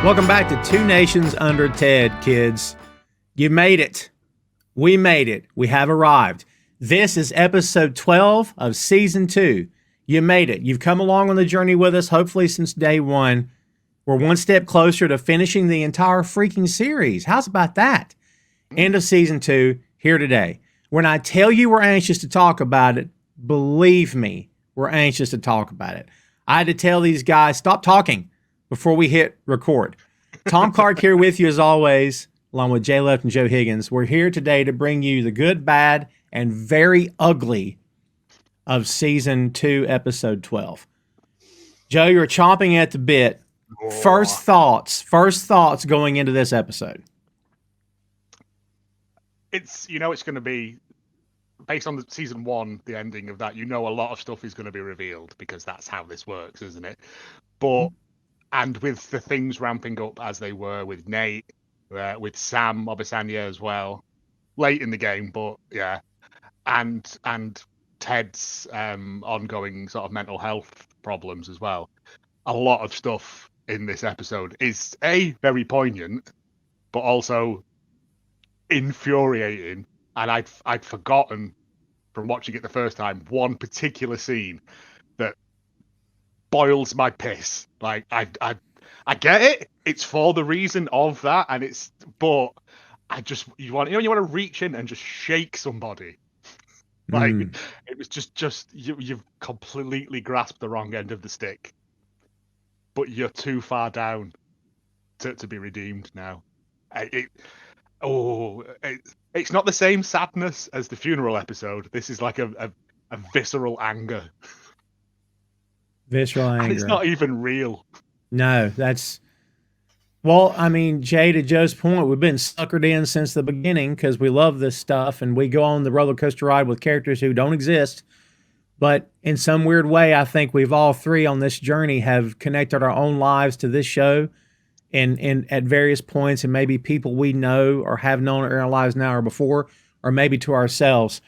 Welcome back to Two Nations Under Ted, kids. You made it. We made it. We have arrived. This is episode 12 of season 2. You made it. You've come along on the journey with us, hopefully since day one. We're one step closer to finishing the entire freaking series. How's about that? End of season 2, here today. When I tell you we're anxious to talk about it, believe me, we're anxious to talk about it. I had to tell these guys, stop talking before we hit record. Tom Clark here with you as always, along with Jay Luft and Joe Higgens. We're here today to bring you the good, bad, and very ugly of season 2, episode 12. Joe, you're chomping at the bit. First thoughts going into this episode. It's going to be based on the season 1, the ending of that. A lot of stuff is going to be revealed because that's how this works, isn't it? But and with the things ramping up as they were with Nate, with Sam Obisanya as well, late in the game, but yeah, and Ted's ongoing sort of mental health problems as well. A lot of stuff in this episode is very poignant, but also infuriating. And I'd forgotten from watching it the first time one particular scene that boils my piss. Like I get it. It's for the reason of that, but you want to reach in and just shake somebody. Like it was just you've completely grasped the wrong end of the stick, but you're too far down to be redeemed now. It's not the same sadness as the funeral episode. This is like a visceral anger. Visceral anger. And it's not even real. No, well, I mean, Jay, to Joe's point, we've been suckered in since the beginning because we love this stuff and we go on the roller coaster ride with characters who don't exist. But in some weird way, I think we've all three on this journey have connected our own lives to this show and at various points, and maybe people we know or have known in our lives now or before, or maybe to ourselves.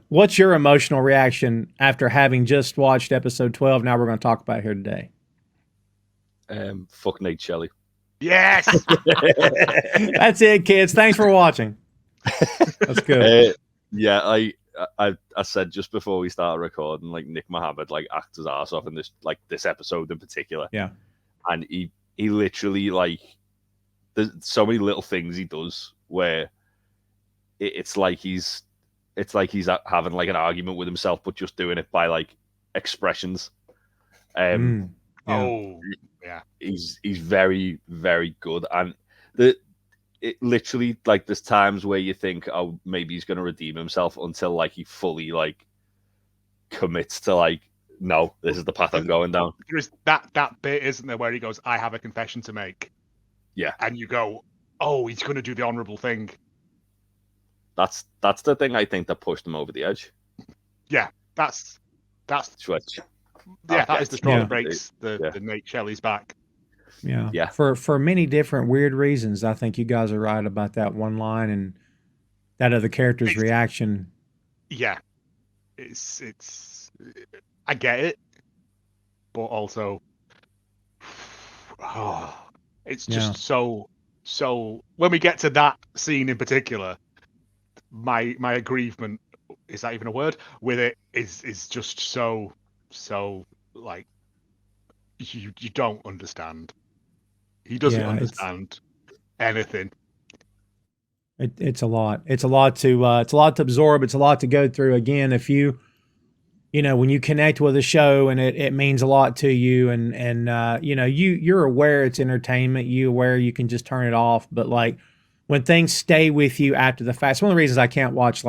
What's your emotional reaction after having just watched episode 12? Now we're going to talk about here today. Fuck Nate Shelley. Yes. That's it, kids. Thanks for watching. That's good. Yeah, I said just before we started recording, like Nick Mohammed acts his ass off in this episode in particular. Yeah. And he literally there's so many little things he does where it's like he's having an argument with himself, but just doing it by expressions. Yeah. He's very, very good, and it literally there's times where you think, oh, maybe he's going to redeem himself until he fully commits to no, this is the path I'm going down. There is that bit, isn't there, where he goes, I have a confession to make. Yeah. And you go, oh, he's going to do the honourable thing. That's the thing I think that pushed him over the edge. Yeah, that's switch. Yeah, that is the straw that breaks the Nate Shelley's back. Yeah. Yeah. For many different weird reasons, I think you guys are right about that one line and that other character's reaction. Yeah. It's I get it, but also it's just so when we get to that scene in particular, my aggrievement, is that even a word, with it is just so you don't understand. He doesn't understand anything. It's a lot. It's a lot to absorb. It's a lot to go through. Again, if when you connect with a show and it means a lot to you and you're aware it's entertainment, you're aware you can just turn it off. But when things stay with you after the fact, it's one of the reasons I can't watch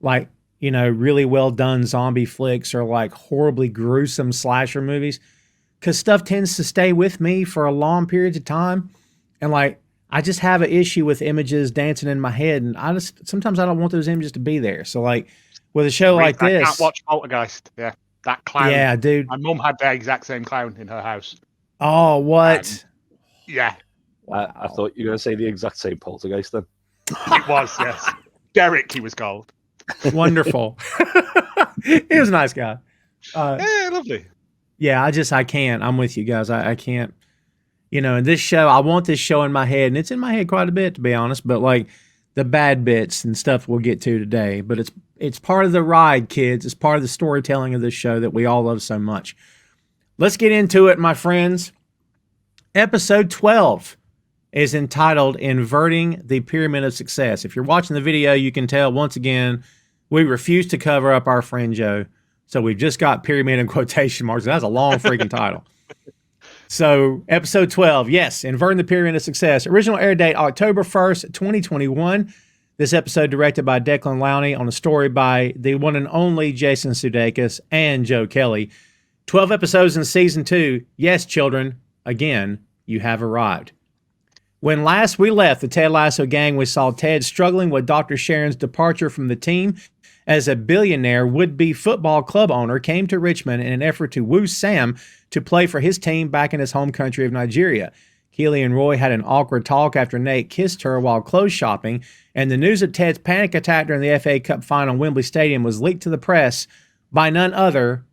really well done zombie flicks or horribly gruesome slasher movies, because stuff tends to stay with me for a long periods of time. And I just have an issue with images dancing in my head. And sometimes I don't want those images to be there. So with a show like this, I can't watch Poltergeist. Yeah. That clown. Yeah, dude. My mum had the exact same clown in her house. Oh, what? Yeah. Wow. I thought you were going to say the exact same Poltergeist then. It was, yes. Derek, he was called. Wonderful. He was a nice guy. Yeah, lovely. Yeah, I can't. I'm with you guys. I can't. You know, and this show, I want this show in my head, and it's in my head quite a bit, to be honest, but like the bad bits and stuff we'll get to today. But it's part of the ride, kids. It's part of the storytelling of this show that we all love so much. Let's get into it, my friends. Episode 12 is entitled Inverting the Pyramid of Success. If you're watching the video, you can tell, once again, we refuse to cover up our friend Joe. So we've just got pyramid in quotation marks. That's a long freaking title. So episode 12, yes, Inverting the Pyramid of Success. Original air date October 1st, 2021. This episode directed by Declan Lowney on a story by the one and only Jason Sudeikis and Joe Kelly. 12 episodes in season 2. Yes, children, again, you have arrived. When last we left the Ted Lasso gang, we saw Ted struggling with Dr. Sharon's departure from the team as a billionaire would-be football club owner came to Richmond in an effort to woo Sam to play for his team back in his home country of Nigeria. Keeley and Roy had an awkward talk after Nate kissed her while clothes shopping, and the news of Ted's panic attack during the FA Cup final in Wembley Stadium was leaked to the press by none other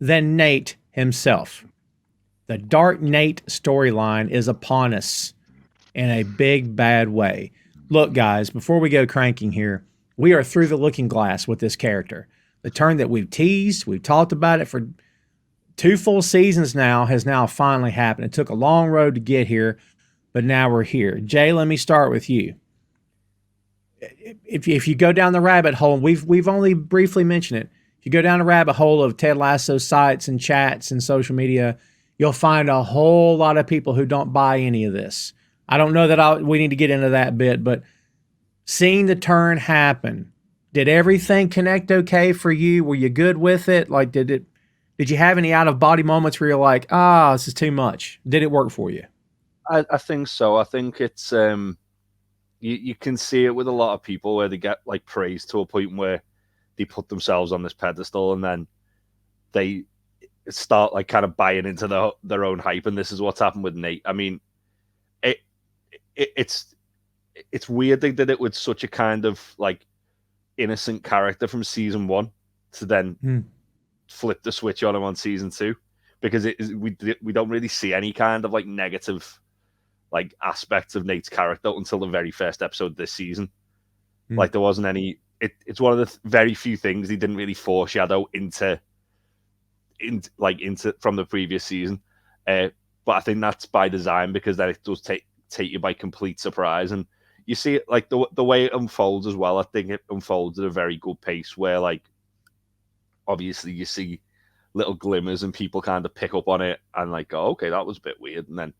than Nate himself. The Dark Nate storyline is upon us in a big, bad way. Look, guys, before we go cranking here, we are through the looking glass with this character. The turn that we've teased, we've talked about it for 2 full seasons now, has now finally happened. It took a long road to get here, but now we're here. Jay, let me start with you. If you go down the rabbit hole, we've only briefly mentioned it. If you go down the rabbit hole of Ted Lasso sites and chats and social media, you'll find a whole lot of people who don't buy any of this. I don't know that we need to get into that bit, but seeing the turn happen, did everything connect okay for you? Were you good with it? Like, did you have any out of body moments where you're like, this is too much? Did it work for you? I think so. I think it's you can see it with a lot of people where they get like praised to a point where they put themselves on this pedestal and then they start like kind of buying into their own hype. And this is what's happened with Nate. I mean, it's weird they did it with such a kind of like innocent character from season 1 to then flip the switch on him on season 2, because we don't really see any kind of like negative like aspects of Nate's character until the very first episode this season. Like there wasn't any. It's one of the very few things he didn't really foreshadow into from the previous season. But I think that's by design, because then it does take you by complete surprise, and you see it like the way it unfolds as well. I think it unfolds at a very good pace where like obviously you see little glimmers and people kind of pick up on it and like go, okay, that was a bit weird, and then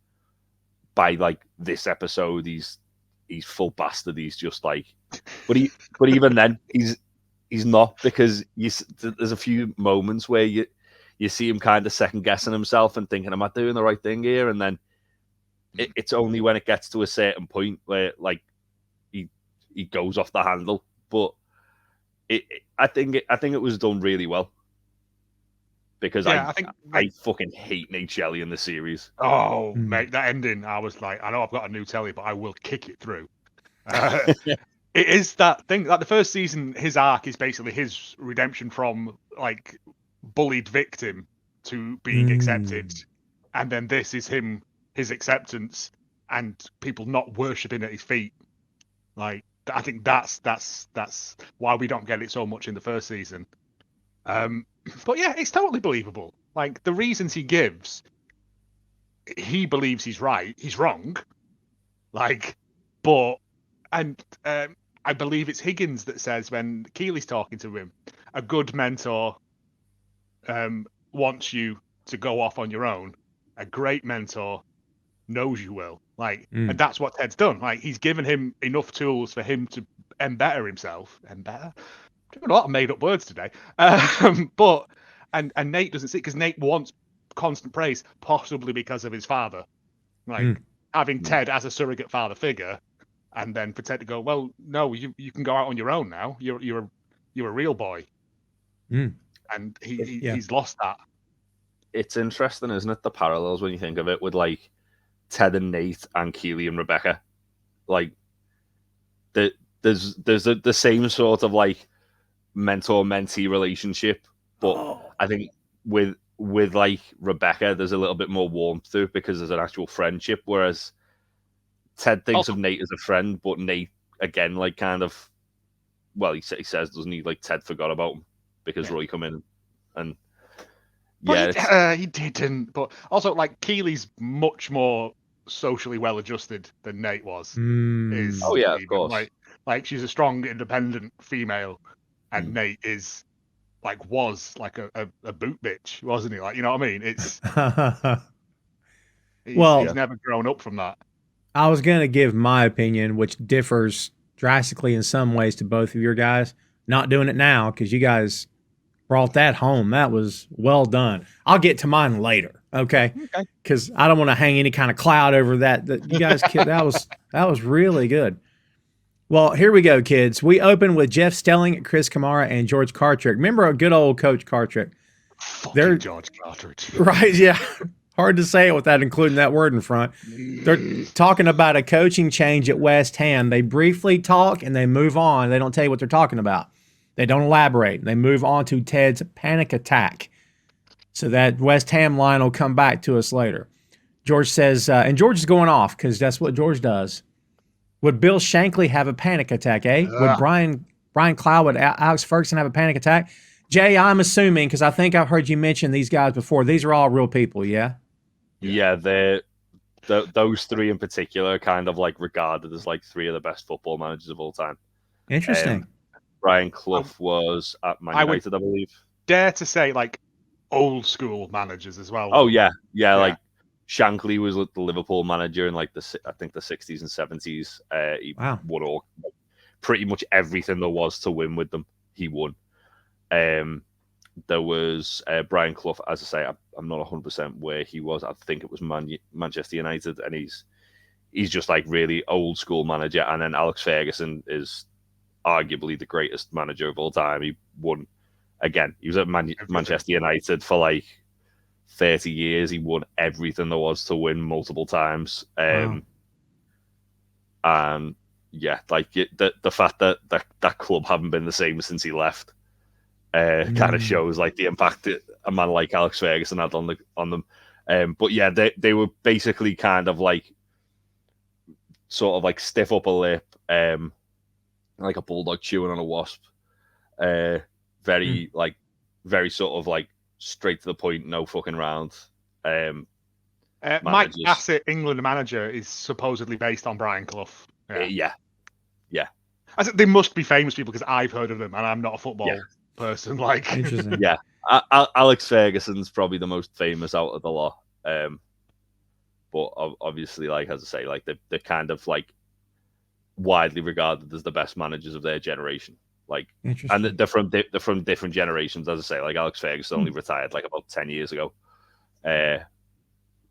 by like this episode he's full bastard. He's just like, but even then he's not, because there's a few moments where you see him kind of second guessing himself and thinking, am I doing the right thing here? And then it's only when it gets to a certain point where like he goes off the handle. But I think it was done really well, because I fucking hate Nate Shelley in the series. Oh, mate, that ending, I was like, I know I've got a new telly, but I will kick it through. It is that thing. Like the first season, his arc is basically his redemption from like bullied victim to being accepted, and then this is his acceptance and people not worshipping at his feet. Like I think that's why we don't get it so much in the first season. But yeah, it's totally believable. Like the reasons he gives, he believes he's right, he's wrong. Like, but I believe it's Higgins that says when Keeley's talking to him, a good mentor wants you to go off on your own. A great mentor knows you will. Like, and that's what Ted's done. Like, he's given him enough tools for him to better himself. Better. I'm doing a lot of made up words today. But Nate doesn't see it because Nate wants constant praise, possibly because of his father. Like having Ted as a surrogate father figure, and then for Ted to go, well, no, you can go out on your own now. You're a real boy. And he's lost that. It's interesting, isn't it? The parallels when you think of it with like Ted and Nate and Keeley and Rebecca. Like there's the same sort of like mentor-mentee relationship, but I think with with like Rebecca, there's a little bit more warmth to it because there's an actual friendship, whereas Ted thinks of Nate as a friend, but Nate again, like kind of, well, he says, doesn't he? Like Ted forgot about him because Roy come in and he didn't. But also, like Keeley's much more socially well adjusted than Nate was. Oh yeah, of course. Like she's a strong, independent female, and Nate is was like a boot bitch, wasn't he? Like, you know what I mean? It's he's never grown up from that. I was going to give my opinion, which differs drastically in some ways to both of your guys. Not doing it now because you guys brought that home. That was well done. I'll get to mine later, okay? Because I don't want to hang any kind of cloud over that. You guys, that was really good. Well, here we go, kids. We open with Jeff Stelling, Chris Kamara, and George Cartrick. Remember a good old Coach Cartrick? Fucking George Cartrick. Right, yeah. Hard to say it without including that word in front. They're talking about a coaching change at West Ham. They briefly talk and they move on. They don't tell you what they're talking about. They don't elaborate. They move on to Ted's panic attack. So that West Ham line will come back to us later. George says, and George is going off because that's what George does. Would Bill Shankly have a panic attack, eh? Would Brian Clough, would Alex Ferguson have a panic attack? Jay, I'm assuming, because I think I've heard you mention these guys before. These are all real people, yeah? Yeah, those three in particular are kind of like regarded as like three of the best football managers of all time. Interesting. Brian Clough was at Man United, I believe. Dare to say like old school managers as well. Oh yeah. Like Shankly was the Liverpool manager in like I think the 60s and 70s. He won all, pretty much everything there was to win with them. He won. There was Brian Clough, as I say, I'm not 100% where he was. I think it was Manchester United, and he's just like really old school manager. And then Alex Ferguson is arguably the greatest manager of all time. He won again. He was at Manchester United for like 30 years. He won everything there was to win multiple times. And yeah, like the fact that club haven't been the same since he left. Kind of shows like the impact that a man like Alex Ferguson had on them. But yeah, they were basically kind of like sort of like stiff upper lip, like a bulldog chewing on a wasp. Very sort of like straight to the point, no fucking round. Mike Bassett, England manager, is supposedly based on Brian Clough. Yeah. I said they must be famous people because I've heard of them, and I'm not a football person. Like, interesting. Yeah, Alex Ferguson's probably the most famous out of the lot. But obviously, like as I say, like they're kind of like widely regarded as the best managers of their generation. Like, and they're from different generations. As I say, like Alex Ferguson only retired like about 10 years ago.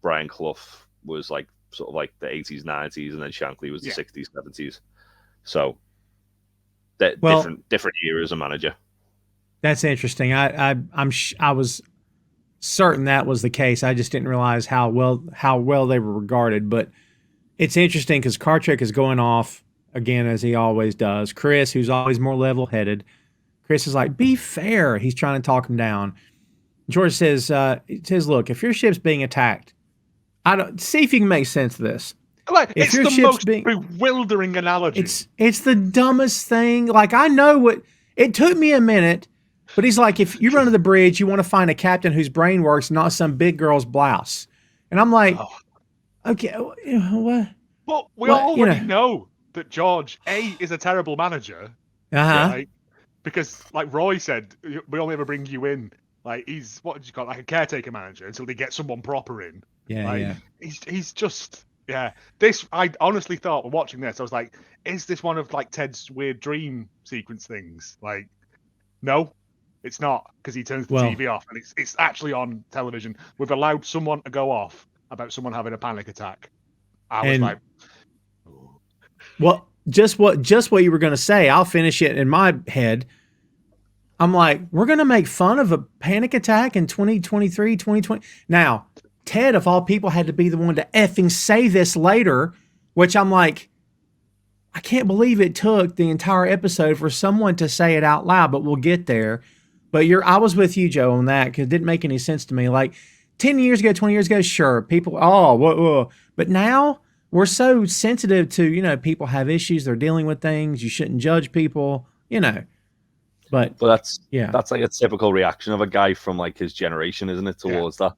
Brian Clough was like sort of like the 80s, 90s, and then Shankly was the 60s, 70s. So different eras of manager. That's interesting. I was certain that was the case. I just didn't realize how well they were regarded. But it's interesting because Cartrick is going off again as he always does. Chris, who's always more level-headed, Chris is like, "Be fair." He's trying to talk him down. George says, "Look, if your ship's being attacked, see if you can make sense of this." Like, it's the most bewildering analogy. It's the dumbest thing. Like, I know what it took me a minute, but he's like, if you run to the bridge, you want to find a captain whose brain works, not some big girl's blouse. And I'm like, okay, what? But we already know that George is a terrible manager. Right? Because, like Roy said, we only ever bring you in. Like, he's what did you call it? Like a caretaker manager until they get someone proper in. He's just. Yeah, this I honestly thought watching this, I was like, is this one of like Ted's weird dream sequence things? Like, no, it's not, because he turns the TV off and it's actually on television. We've allowed someone to go off about someone having a panic attack. I was like, well, just what you were going to say. I'll finish it in my head. I'm like, we're going to make fun of a panic attack in 2023, 2020. Now, Ted, of all people, had to be the one to effing say this later, which I'm like, I can't believe it took the entire episode for someone to say it out loud, but we'll get there. But I was with you, Joe, on that because it didn't make any sense to me. Like 10 years ago, 20 years ago, sure, people, whoa. But now we're so sensitive to, people have issues, they're dealing with things. You shouldn't judge people, But that's like a typical reaction of a guy from like his generation, isn't it? Towards that.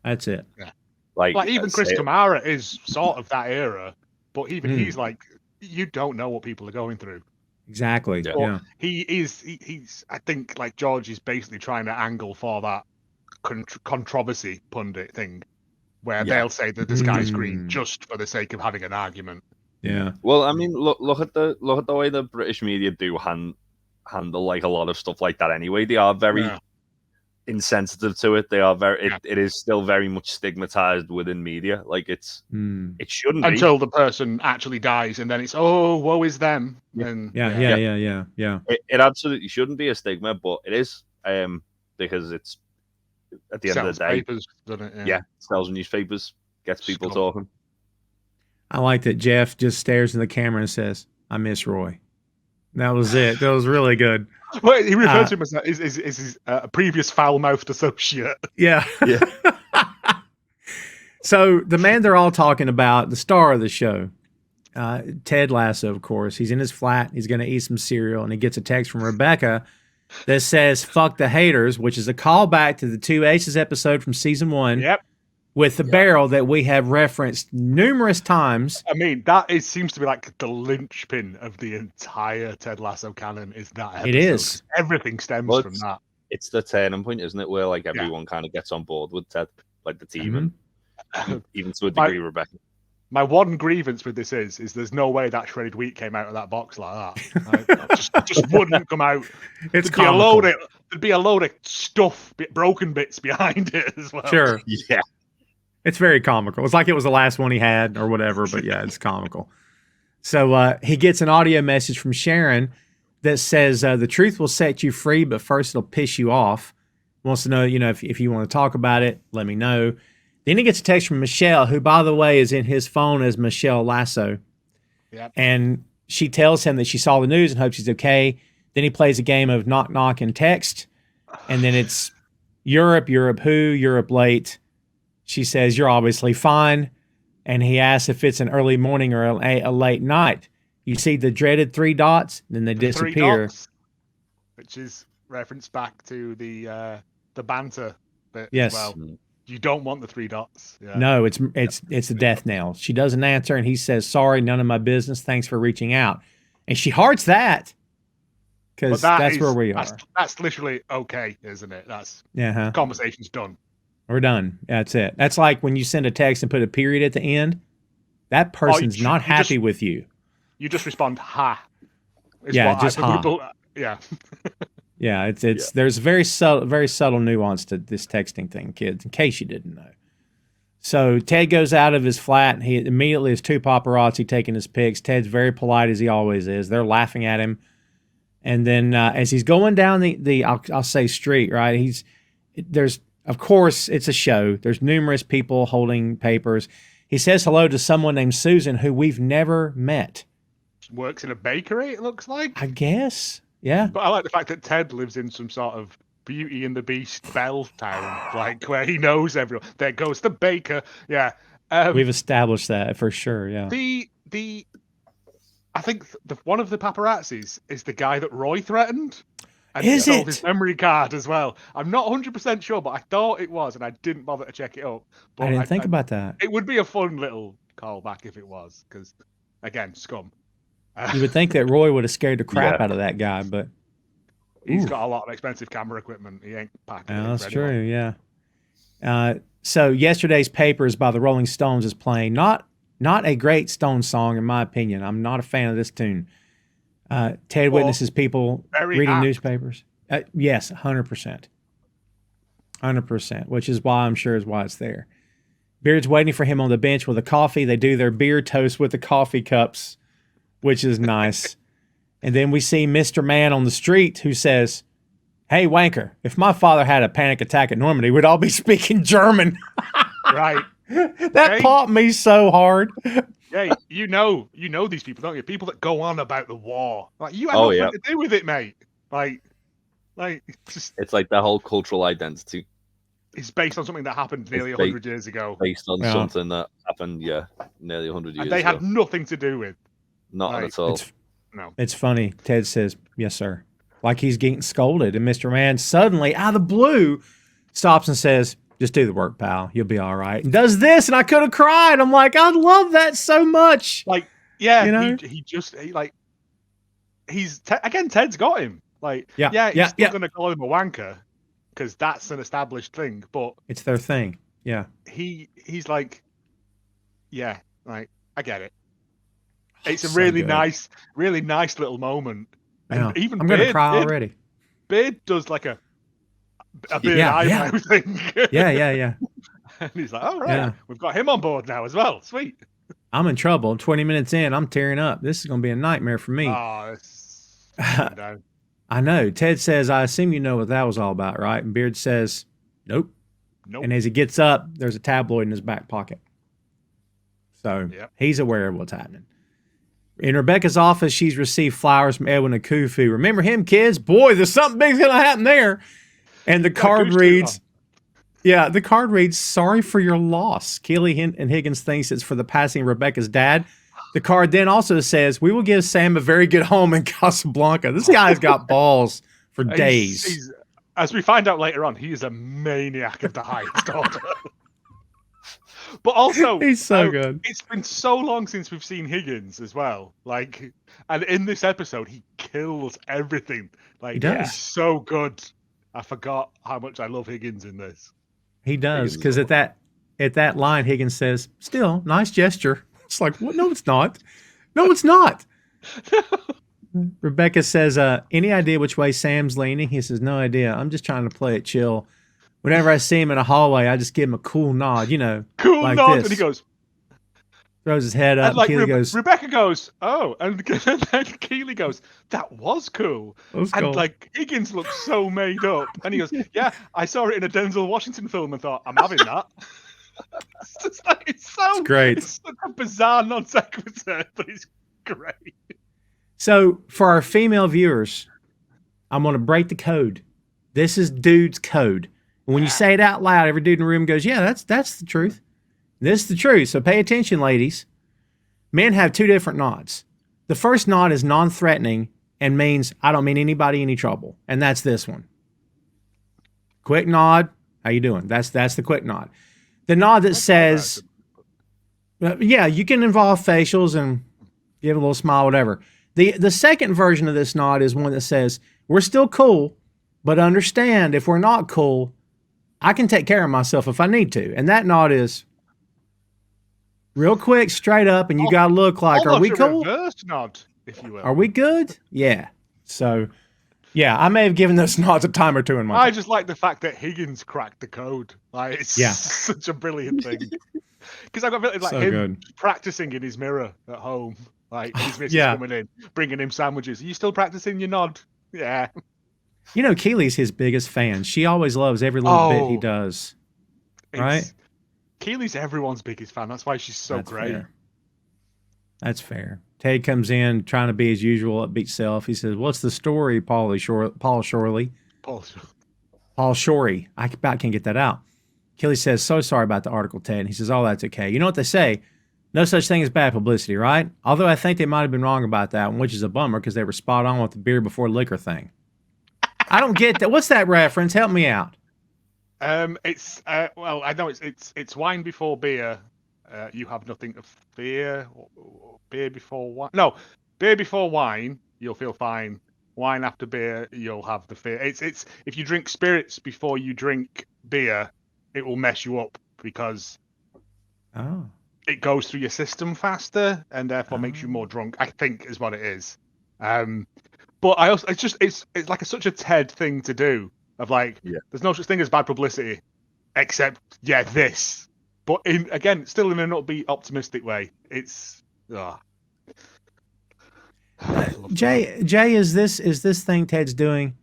That's it. Yeah. Like even Chris Kamara is sort of that era, but even he's like, you don't know what people are going through. Exactly. Yeah. He's I think like George is basically trying to angle for that controversy pundit thing where they'll say that the sky's green just for the sake of having an argument. Yeah. Well, I mean, look at the way the British media do handle like a lot of stuff like that anyway. They are very insensitive to it. They are very it is still very much stigmatized within media. Like it shouldn't be until the person actually dies, and then it's woe is them. And it absolutely shouldn't be a stigma, but it is because it's at the end of the day papers, doesn't it? Yeah, sells newspapers, gets people talking. I like that Jeff just stares in the camera and says, "I miss Roy." That was it. That was really good. Well, he referred to him as his previous foul-mouthed associate. Yeah. Yeah. So the man they're all talking about, the star of the show, Ted Lasso, of course, he's in his flat. He's going to eat some cereal, and he gets a text from Rebecca that says, "Fuck the haters," which is a callback to the Two Aces episode from season 1. Yep. With the barrel that we have referenced numerous times. I mean, seems to be like the linchpin of the entire Ted Lasso canon is that episode. It is. Everything stems from that. It's the turning point, isn't it? Where like everyone kind of gets on board with Ted, like the team, and even to a degree, Rebecca. My one grievance with this is there's no way that shredded wheat came out of that box like that. Just wouldn't come out. It's There'd be a load of stuff, broken bits behind it as well. Sure. Yeah. It's very comical. It's like it was the last one he had or whatever, but yeah, it's comical. So he gets an audio message from Sharon that says, the truth will set you free, but first it'll piss you off. Wants to know, if you want to talk about it, let me know. Then he gets a text from Michelle, who, by the way, is in his phone as Michelle Lasso. Yep. And she tells him that she saw the news and hopes he's okay. Then he plays a game of knock, knock, and text. And then it's Europe who, Europe late. She says, "You're obviously fine." And he asks if it's an early morning or a late night. You see the dreaded 3 dots, then they disappear. 3 dots, which is reference back to the banter bit as well. You don't want the 3 dots. Yeah. No, it's the death knell. She doesn't answer, and he says, "Sorry, none of my business. Thanks for reaching out." And she hearts that because that's where we are. That's literally okay, isn't it? That's conversation's done. We're done. That's it. That's like when you send a text and put a period at the end. That person's not happy with you. You just respond, "Ha." Just ha. Yeah. Yeah, it's there's very subtle nuance to this texting thing, kids, in case you didn't know. So Ted goes out of his flat, and he immediately has 2 paparazzi taking his pics. Ted's very polite as he always is. They're laughing at him. And then as he's going down the I'll say street, right? Of course, it's a show. There's numerous people holding papers. He says hello to someone named Susan, who we've never met. Works in a bakery, it looks like. I guess. Yeah. But I like the fact that Ted lives in some sort of Beauty and the Beast Belle town, like where he knows everyone. There goes the baker. Yeah. We've established that for sure, yeah. I think one of the paparazzis is the guy that Roy threatened. And is he it? sold his memory card as well. I'm not 100% sure, but I thought it was, and I didn't bother to check it up. But I didn't think about that. It would be a fun little callback if it was, because, again, scum. You would think that Roy would have scared the crap out of that guy, but... He's got a lot of expensive camera equipment. He ain't packing it. That's true, yeah. So yesterday's Papers by the Rolling Stones is playing. Not a great Stones song, in my opinion. I'm not a fan of this tune. Ted witnesses people reading newspapers. Yes, 100%. 100%, which is why I'm sure is why it's there. Beard's waiting for him on the bench with a coffee. They do their beer toast with the coffee cups, which is nice. And then we see Mr. Man on the street who says, "Hey, wanker, if my father had a panic attack at Normandy, we'd all be speaking German." Right. That popped me so hard. Yeah, you know these people, don't you? People that go on about the war. Like, you have nothing to do with it, mate. Like, Like, it's like the whole cultural identity. It's based on something that happened nearly 100 years ago. Based on something that happened, nearly 100 years ago. And they had nothing to do with. Not at all. No. It's funny. Ted says, yes, sir. Like he's getting scolded. And Mr. Man suddenly, out of the blue, stops and says, just do the work, pal. You'll be all right. And does this, and I could have cried. I'm like, I love that so much. Like, yeah, you know? Again, Ted's got him. Like, he's still going to call him a wanker because that's an established thing, but it's their thing. Yeah. He's like, yeah, like, I get it. It's a really nice little moment. And even I'm going to cry already. Beard does like a beard eyebrow thing. Yeah. And he's like, all right, we've got him on board now as well. Sweet. I'm in trouble. 20 minutes in, I'm tearing up. This is going to be a nightmare for me. Oh, I know. Ted says, I assume you know what that was all about, right? And Beard says, nope. And as he gets up, there's a tabloid in his back pocket. So he's aware of what's happening. In Rebecca's office, she's received flowers from Edwin and Kufu. Remember him, kids? Boy, there's something big's going to happen there. And the card reads, sorry for your loss. Keeley and Higgens thinks it's for the passing of Rebecca's dad. The card then also says, we will give Sam a very good home in Casablanca. This guy's got balls for days. As we find out later on, he is a maniac of the highest order. But also, he's so good. It's been so long since we've seen Higgins as well. Like, and in this episode, he kills everything. Like, he does. He's so good. I forgot how much I love Higgins in this. He does, because at that line, Higgins says, "Still, nice gesture." It's like, what? No, it's not. No, it's not. Rebecca says, "Any idea which way Sam's leaning?" He says, "No idea. I'm just trying to play it chill. Whenever I see him in a hallway, I just give him a cool nod, cool like nod." this. And he goes, throws his head up. And like Keeley goes, Rebecca goes, "Oh," and then Keeley goes, "That was cool." And like Higgins looks so made up, and he goes, "Yeah, I saw it in a Denzel Washington film and thought, I'm having that." It's great. It's such a bizarre non sequitur, but it's great. So for our female viewers, I'm going to break the code. This is dude's code. And when you say it out loud, every dude in the room goes, yeah, that's the truth. This is the truth. So pay attention, ladies. Men have two different nods. The first nod is non-threatening and means I don't mean anybody any trouble. And that's this one. Quick nod. How you doing? That's the quick nod. The nod that says, you can involve facials and give a little smile, whatever. The second version of this nod is one that says, we're still cool, but understand if we're not cool, I can take care of myself if I need to. And that nod is real quick, straight up, and you got to look like, are we cool? Reverse nod, if you will. Are we good? Yeah. So, yeah, I may have given those nods a time or two in my life. I just like the fact that Higgins cracked the code. Like, it's such a brilliant thing. Because I've got like him practicing in his mirror at home. Like, his missus coming in, bringing him sandwiches. Are you still practicing your nod? Yeah. Keeley's his biggest fan. She always loves every little bit he does. Right? Keeley's everyone's biggest fan. That's why she's so great. Fair. That's fair. Ted comes in trying to be his usual upbeat self. He says, what's the story, Paul Shorey? Paul Shorey. I about can't get that out. Keeley says, so sorry about the article, Ted. And he says, oh, that's okay. You know what they say? No such thing as bad publicity, right? Although I think they might have been wrong about that one, which is a bummer because they were spot on with the beer before liquor thing. I don't get that. What's that reference? Help me out. It's well, I know it's wine before beer. You have nothing to fear. Beer before wine. No, beer before wine, you'll feel fine. Wine after beer, you'll have the fear. It's if you drink spirits before you drink beer, it will mess you up because it goes through your system faster and therefore makes you more drunk. I think is what it is. But I also it's like such a Ted thing to do of like there's no such thing as bad publicity except this. But still in an upbeat, optimistic way. It's Jay, is this thing Ted's doing?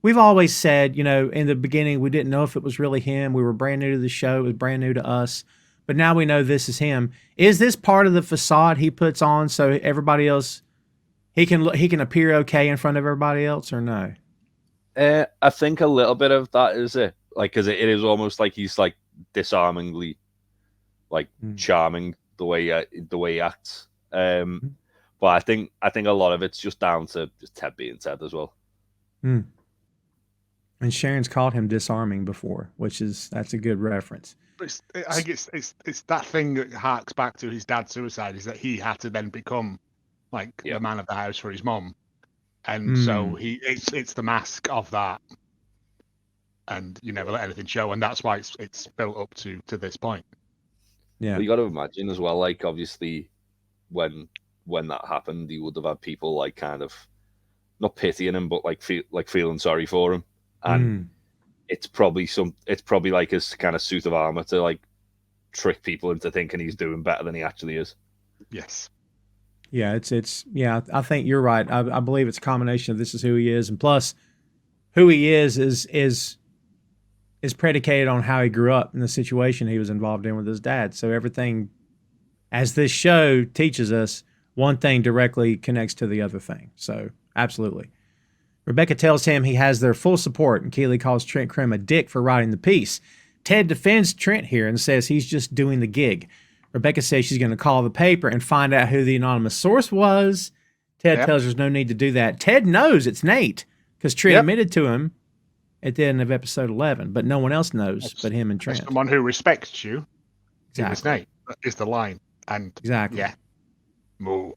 We've always said, in the beginning we didn't know if it was really him. We were brand new to the show, it was brand new to us. But now we know this is him. Is this part of the facade he puts on so everybody else he can appear okay in front of everybody else, or no? I think a little bit of that is it, like, because it is almost like he's like disarmingly, like charming the way he acts. But I think a lot of it's just down to just Ted being Ted as well. And Sharon's called him disarming before, that's a good reference. But I think it's that thing that harks back to his dad's suicide, is that he had to then become like the man of the house for his mom, and so it's the mask of that, and you never let anything show, and that's why it's built up to this point. Yeah, but you got to imagine as well, like obviously when that happened, he would have had people like kind of not pitying him, but like feeling sorry for him, and it's probably like his kind of suit of armor to like trick people into thinking he's doing better than he actually is. Yes. Yeah, it's I think you're right. I believe it's a combination of this is who he is, and plus who he is predicated on how he grew up in the situation he was involved in with his dad. So everything, as this show teaches us, one thing directly connects to the other thing. So absolutely. Rebecca tells him he has their full support, and Keeley calls Trent Krim a dick for writing the piece. Ted defends Trent here and says he's just doing the gig. Rebecca says she's going to call the paper and find out who the anonymous source was. Ted tells her there's no need to do that. Ted knows it's Nate because Trent admitted to him at the end of episode 11, but no one else knows but him and Trent. Someone who respects you. Exactly. It's Nate. Is the line. And exactly. Yeah. Moo.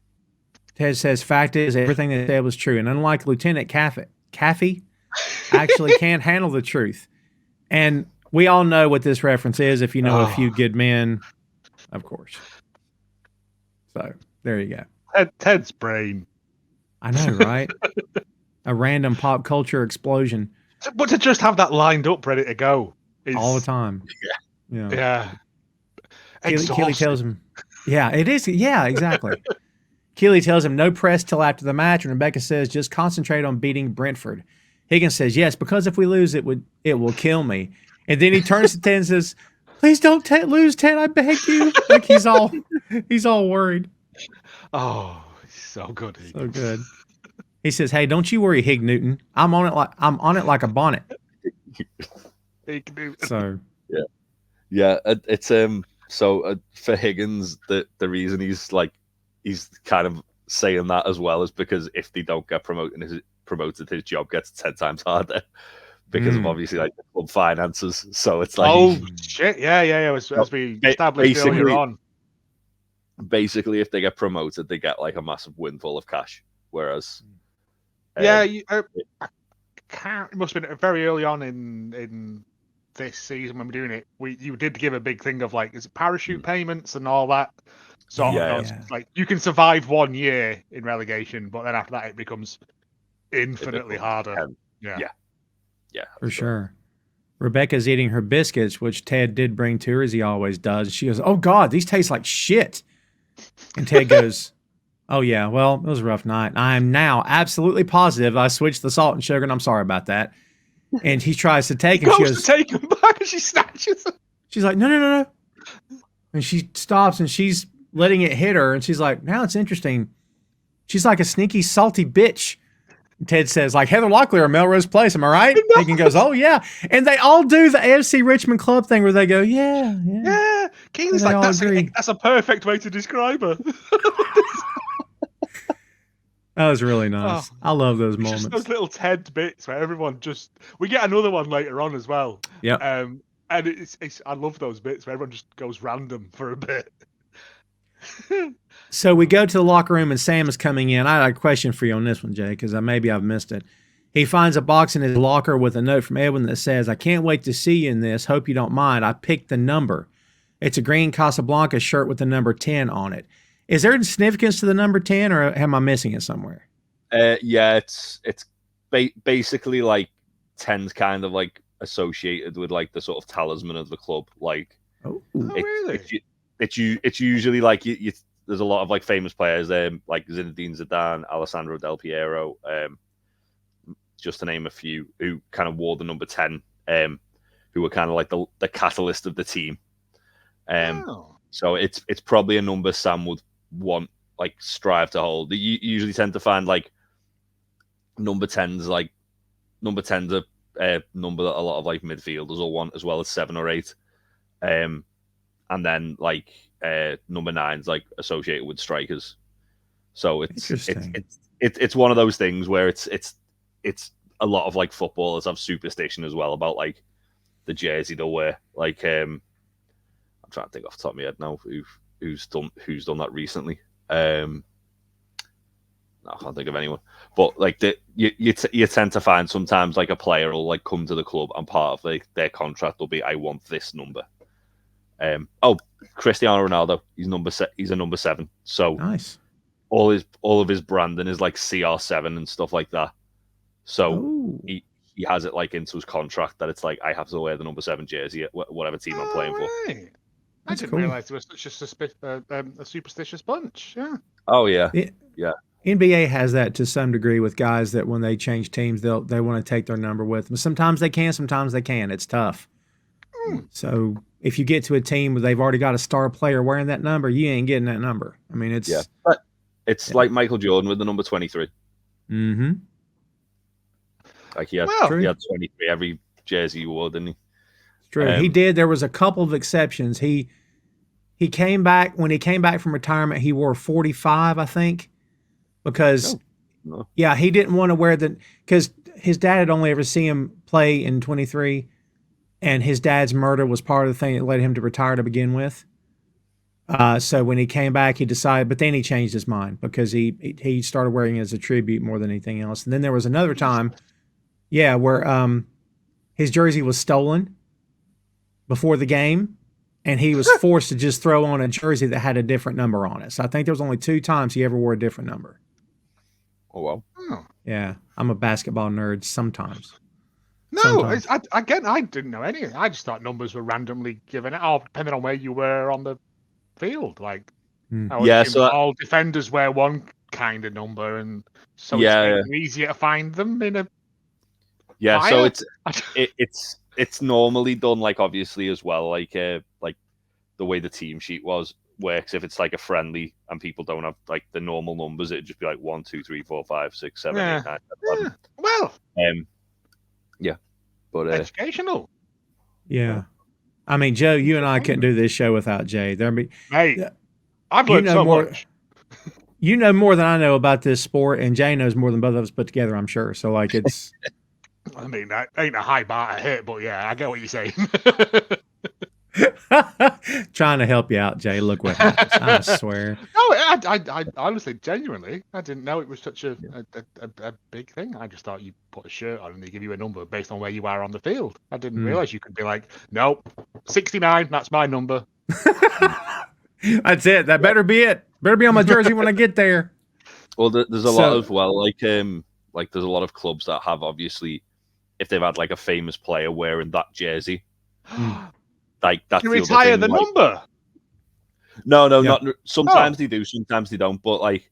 Ted says, fact is, everything they said was true. And unlike Lieutenant Caffey actually can't handle the truth. And we all know what this reference is if you know A Few Good Men, of course. So, there you go. Ted's brain. I know, right? A random pop culture explosion. But to just have that lined up, ready to go. All the time. Yeah. Keeley tells him, it is. Yeah, exactly. Keeley tells him no press till after the match, and Rebecca says just concentrate on beating Brentford. Higgins says yes, because if we lose, it will kill me. And then he turns to Ted and says, "Please don't lose, Ted. I beg you." Like he's all worried. Oh, so good. So good. He says, "Hey, don't you worry, Hig Newton. I'm on it like a bonnet." Hig Newton. So yeah, it's so for Higgins, the reason he's kind of saying that as well is because if they don't get promoted, his job gets 10 times harder because of obviously like the club finances. So it's like, oh shit, yeah. As we established earlier on. Basically, if they get promoted, they get like a massive windfall of cash. Whereas, it must have been very early on in this season when we're doing it. You did give a big thing of like, is it parachute payments and all that. So like you can survive 1 year in relegation, but then after that it becomes infinitely harder. Yeah, for sure. Rebecca's eating her biscuits, which Ted did bring to her as he always does. She goes, "Oh God, these taste like shit." And Ted goes, "Oh yeah, well, it was a rough night. I am now absolutely positive I switched the salt and sugar, and I'm sorry about that." And he tries to take him. She goes, to take him back, and she snatches him. She's like, no. And she stops, and she's letting it hit her, and she's like, now it's interesting. She's like a sneaky, salty bitch. And Ted says, like Heather Locklear, Melrose Place, am I right? Higgins goes, "Oh yeah." And they all do the AFC Richmond Club thing where they go, yeah. Keeley's like, that's a perfect way to describe her. That was really nice. I love those moments. Just those little Ted bits where everyone we get another one later on as well. Yeah. And I love those bits where everyone just goes random for a bit. So we go to the locker room and Sam is coming in. I had a question for you on this one, Jay, because maybe I've missed it. He finds a box in his locker with a note from Edwin that says, "I can't wait to see you in this. Hope you don't mind. I picked the number." It's a green Casablanca shirt with the number 10 on it. Is there significance to the number 10, or am I missing it somewhere? Yeah, it's basically like 10's kind of like associated with like the sort of talisman of the club. Like, really? It's usually like there's a lot of like famous players there, like Zinedine Zidane, Alessandro Del Piero, just to name a few, who kind of wore the number 10, who were kind of like the catalyst of the team. So it's probably a number Sam would strive to hold. You usually tend to find like number 10s like number 10's a number that a lot of like midfielders will want, as well as 7 or 8. And then like number 9's like associated with strikers. So it's one of those things where it's a lot of like footballers have superstition as well about like the jersey they'll wear. Like I'm trying to think off the top of my head now who's done that recently. No, I can't think of anyone. But like you tend to find sometimes like a player will like come to the club and part of their contract will be, I want this number. Cristiano Ronaldo, he's a number 7. So nice. All of his branding is like CR7 and stuff like that. So he has it like into his contract that it's like, I have to wear the number 7 jersey at whatever team I'm playing for. I didn't realize it was such a superstitious bunch. Yeah. Oh yeah. Yeah. NBA has that to some degree with guys that when they change teams, they want to take their number with them. Sometimes they can, sometimes they can't. It's tough. So if you get to a team where they've already got a star player wearing that number, you ain't getting that number. I mean, it's like Michael Jordan with the number 23. Mm-hmm. Like he had 23 every jersey he wore, didn't he? It's true. He did. There was a couple of exceptions. He came back when he came back from retirement. He wore 45, I think. Because, he didn't want to wear because his dad had only ever seen him play in 23, and his dad's murder was part of the thing that led him to retire to begin with. So when he came back, he decided, but then he changed his mind because he started wearing it as a tribute more than anything else. And then there was another time, where his jersey was stolen before the game, and he was forced to just throw on a jersey that had a different number on it. So I think there was only 2 times he ever wore a different number. Oh, wow. Yeah, I'm a basketball nerd sometimes. No, I didn't know anything. I just thought numbers were randomly given out, depending on where you were on the field. Like, all defenders wear one kind of number, and so it's easier to find them in a. Yeah, fire. So it's normally done like obviously as well, like the way the team sheet works. If it's like a friendly and people don't have like the normal numbers, it'd just be like 1, 2, 3, 4, 5, 6, 7, 8, 9, 10, 11. Well, but educational. Yeah, I mean, Joe, you and I couldn't do this show without Jay. I've learned so much. You know more than I know about this sport, and Jay knows more than both of us put together, I'm sure. So like it's. I mean, that ain't a high bar to hit, but yeah, I get what you're saying. Trying to help you out, Jay. Look what happens. I swear. No, I honestly, genuinely, I didn't know it was such a big thing. I just thought you put a shirt on and they give you a number based on where you are on the field. I didn't realize you could be like, nope, 69, that's my number. That's it. That better be it. Better be on my jersey when I get there. Well, there's a lot as well. Like there's a lot of clubs that have obviously, if they've had like a famous player wearing that jersey, like that's you retire the number. No, not. Sometimes they do, sometimes they don't. But like,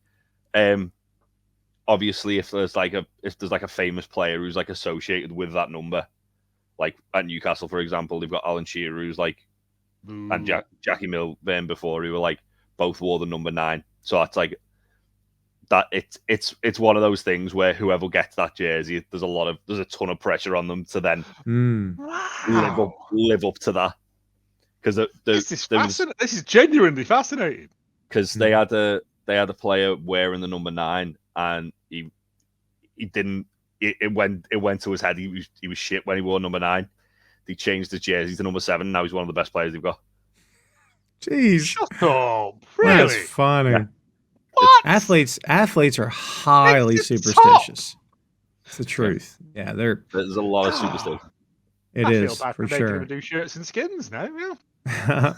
obviously, if there's like a famous player who's like associated with that number, like at Newcastle, for example, they've got Alan Shearer, who's like, and Jackie Milburn before, who were like both wore the number 9. So that's like that. It's one of those things where whoever gets that jersey, there's a ton of pressure on them to then live up to that. Because this is genuinely fascinating. Because they had a player wearing the number 9, and he didn't. It went to his head. He was shit when he wore number 9. He changed his jersey to number 7. Now he's one of the best players they've got. Jeez, shut up! Really? That's funny. Yeah. What? Athletes are highly superstitious. It's the truth. Yeah, there's a lot of superstition. It I is feel bad for for sure. making them do shirts and skins now. Yeah.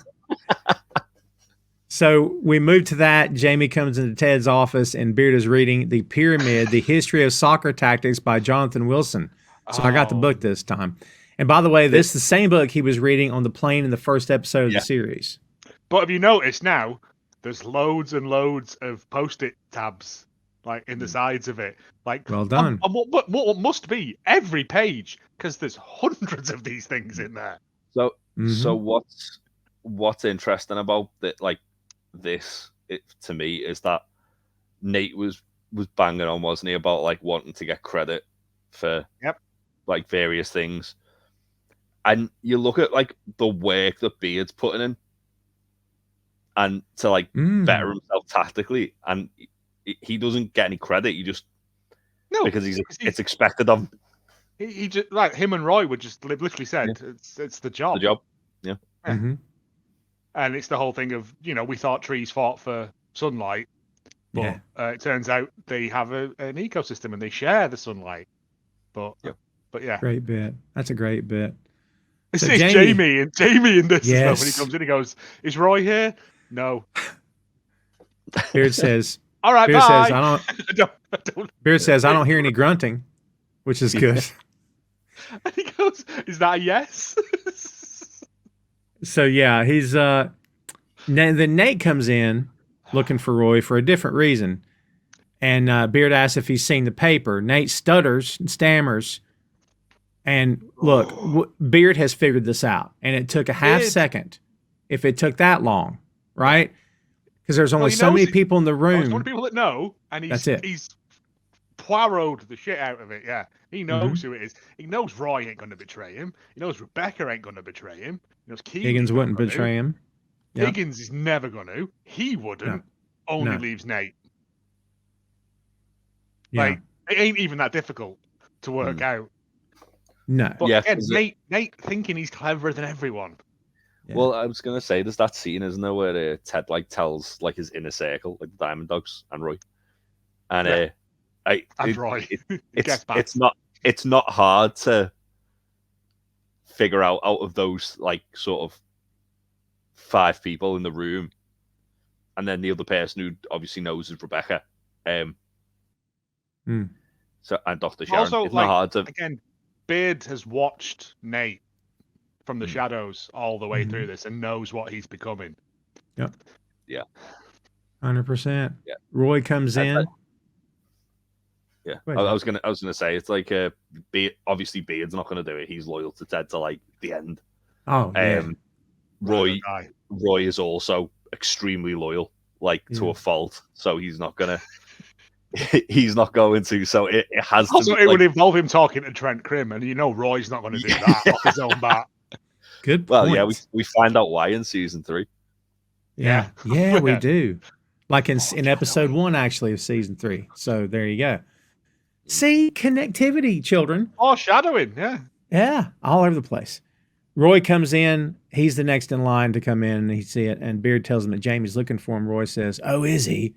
So we move to that. Jamie comes into Ted's office, and Beard is reading The Pyramid, The History of Soccer Tactics by Jonathan Wilson. So I got the book this time. And by the way, this is the same book he was reading on the plane in the first episode of the series. But have you noticed now, there's loads and loads of Post-it tabs like in the sides of it. Like, well done. What must be every page, because there's hundreds of these things in there. So, so what's interesting about it, like this, to me, is that Nate was banging on, wasn't he, about like wanting to get credit for like various things. And you look at like the work that Beard's putting in and to like better himself tactically, and he doesn't get any credit. You just because it's expected of him. He just like him and Roy would just literally said it's the job. The job. Yeah. Mm-hmm. And it's the whole thing of, we thought trees fought for sunlight, but it turns out they have an ecosystem and they share the sunlight. But yeah. Great bit. That's a great bit. So Jamie in this as well. When he comes in, he goes, "Is Roy here?" No. Beard says, "All right, Beard bye." says, I don't. Beard says, "I don't hear any grunting," which is good. And he goes, "Is that a yes?" So yeah, he's then Nate comes in looking for Roy for a different reason, and Beard asks if he's seen the paper. Nate stutters and stammers, and look, Beard has figured this out, and it took a half second. If it took that long, right? Because there's only so many people in the room. There's 20 people that know, and he's Poirot'd the shit out of it. Yeah, he knows who it is. He knows Roy ain't going to betray him. He knows Rebecca ain't going to betray him. He knows Keeley Higgins wouldn't betray him. Yep. Higgins is never going to. He wouldn't. Only leaves Nate. Yeah. Like, it ain't even that difficult to work out. No. But again, Nate thinking he's cleverer than everyone. Yeah. Well, I was going to say, there's that scene, isn't there, where Ted like tells like his inner circle, like the Diamond Dogs and Roy, and Roy. It's not hard to figure out of those like sort of 5 people in the room, and then the other person who obviously knows is Rebecca. So and Dr. Sharon. Also, it's not hard to again. Beard has watched Nate from the shadows all the way through this and knows what he's becoming. Yep. Yeah. 100%. Yeah. Roy comes in. Yeah. I was gonna say it's like obviously Beard's not gonna do it. He's loyal to Ted to like the end. Oh. Yeah. Roy is also extremely loyal, like to a fault. So he's not gonna. He's not going to, so it has also, to. It would involve him talking to Trent Krim, and Roy's not going to do that off his own bat. Good point. Well, yeah, we find out why in season 3. Yeah, we do. Like in episode 1, actually, of season 3. So there you go. See, connectivity, children. Oh, shadowing, yeah. Yeah, all over the place. Roy comes in. He's the next in line to come in, and he see it. And Beard tells him that Jamie's looking for him. Roy says, "Oh, is he?"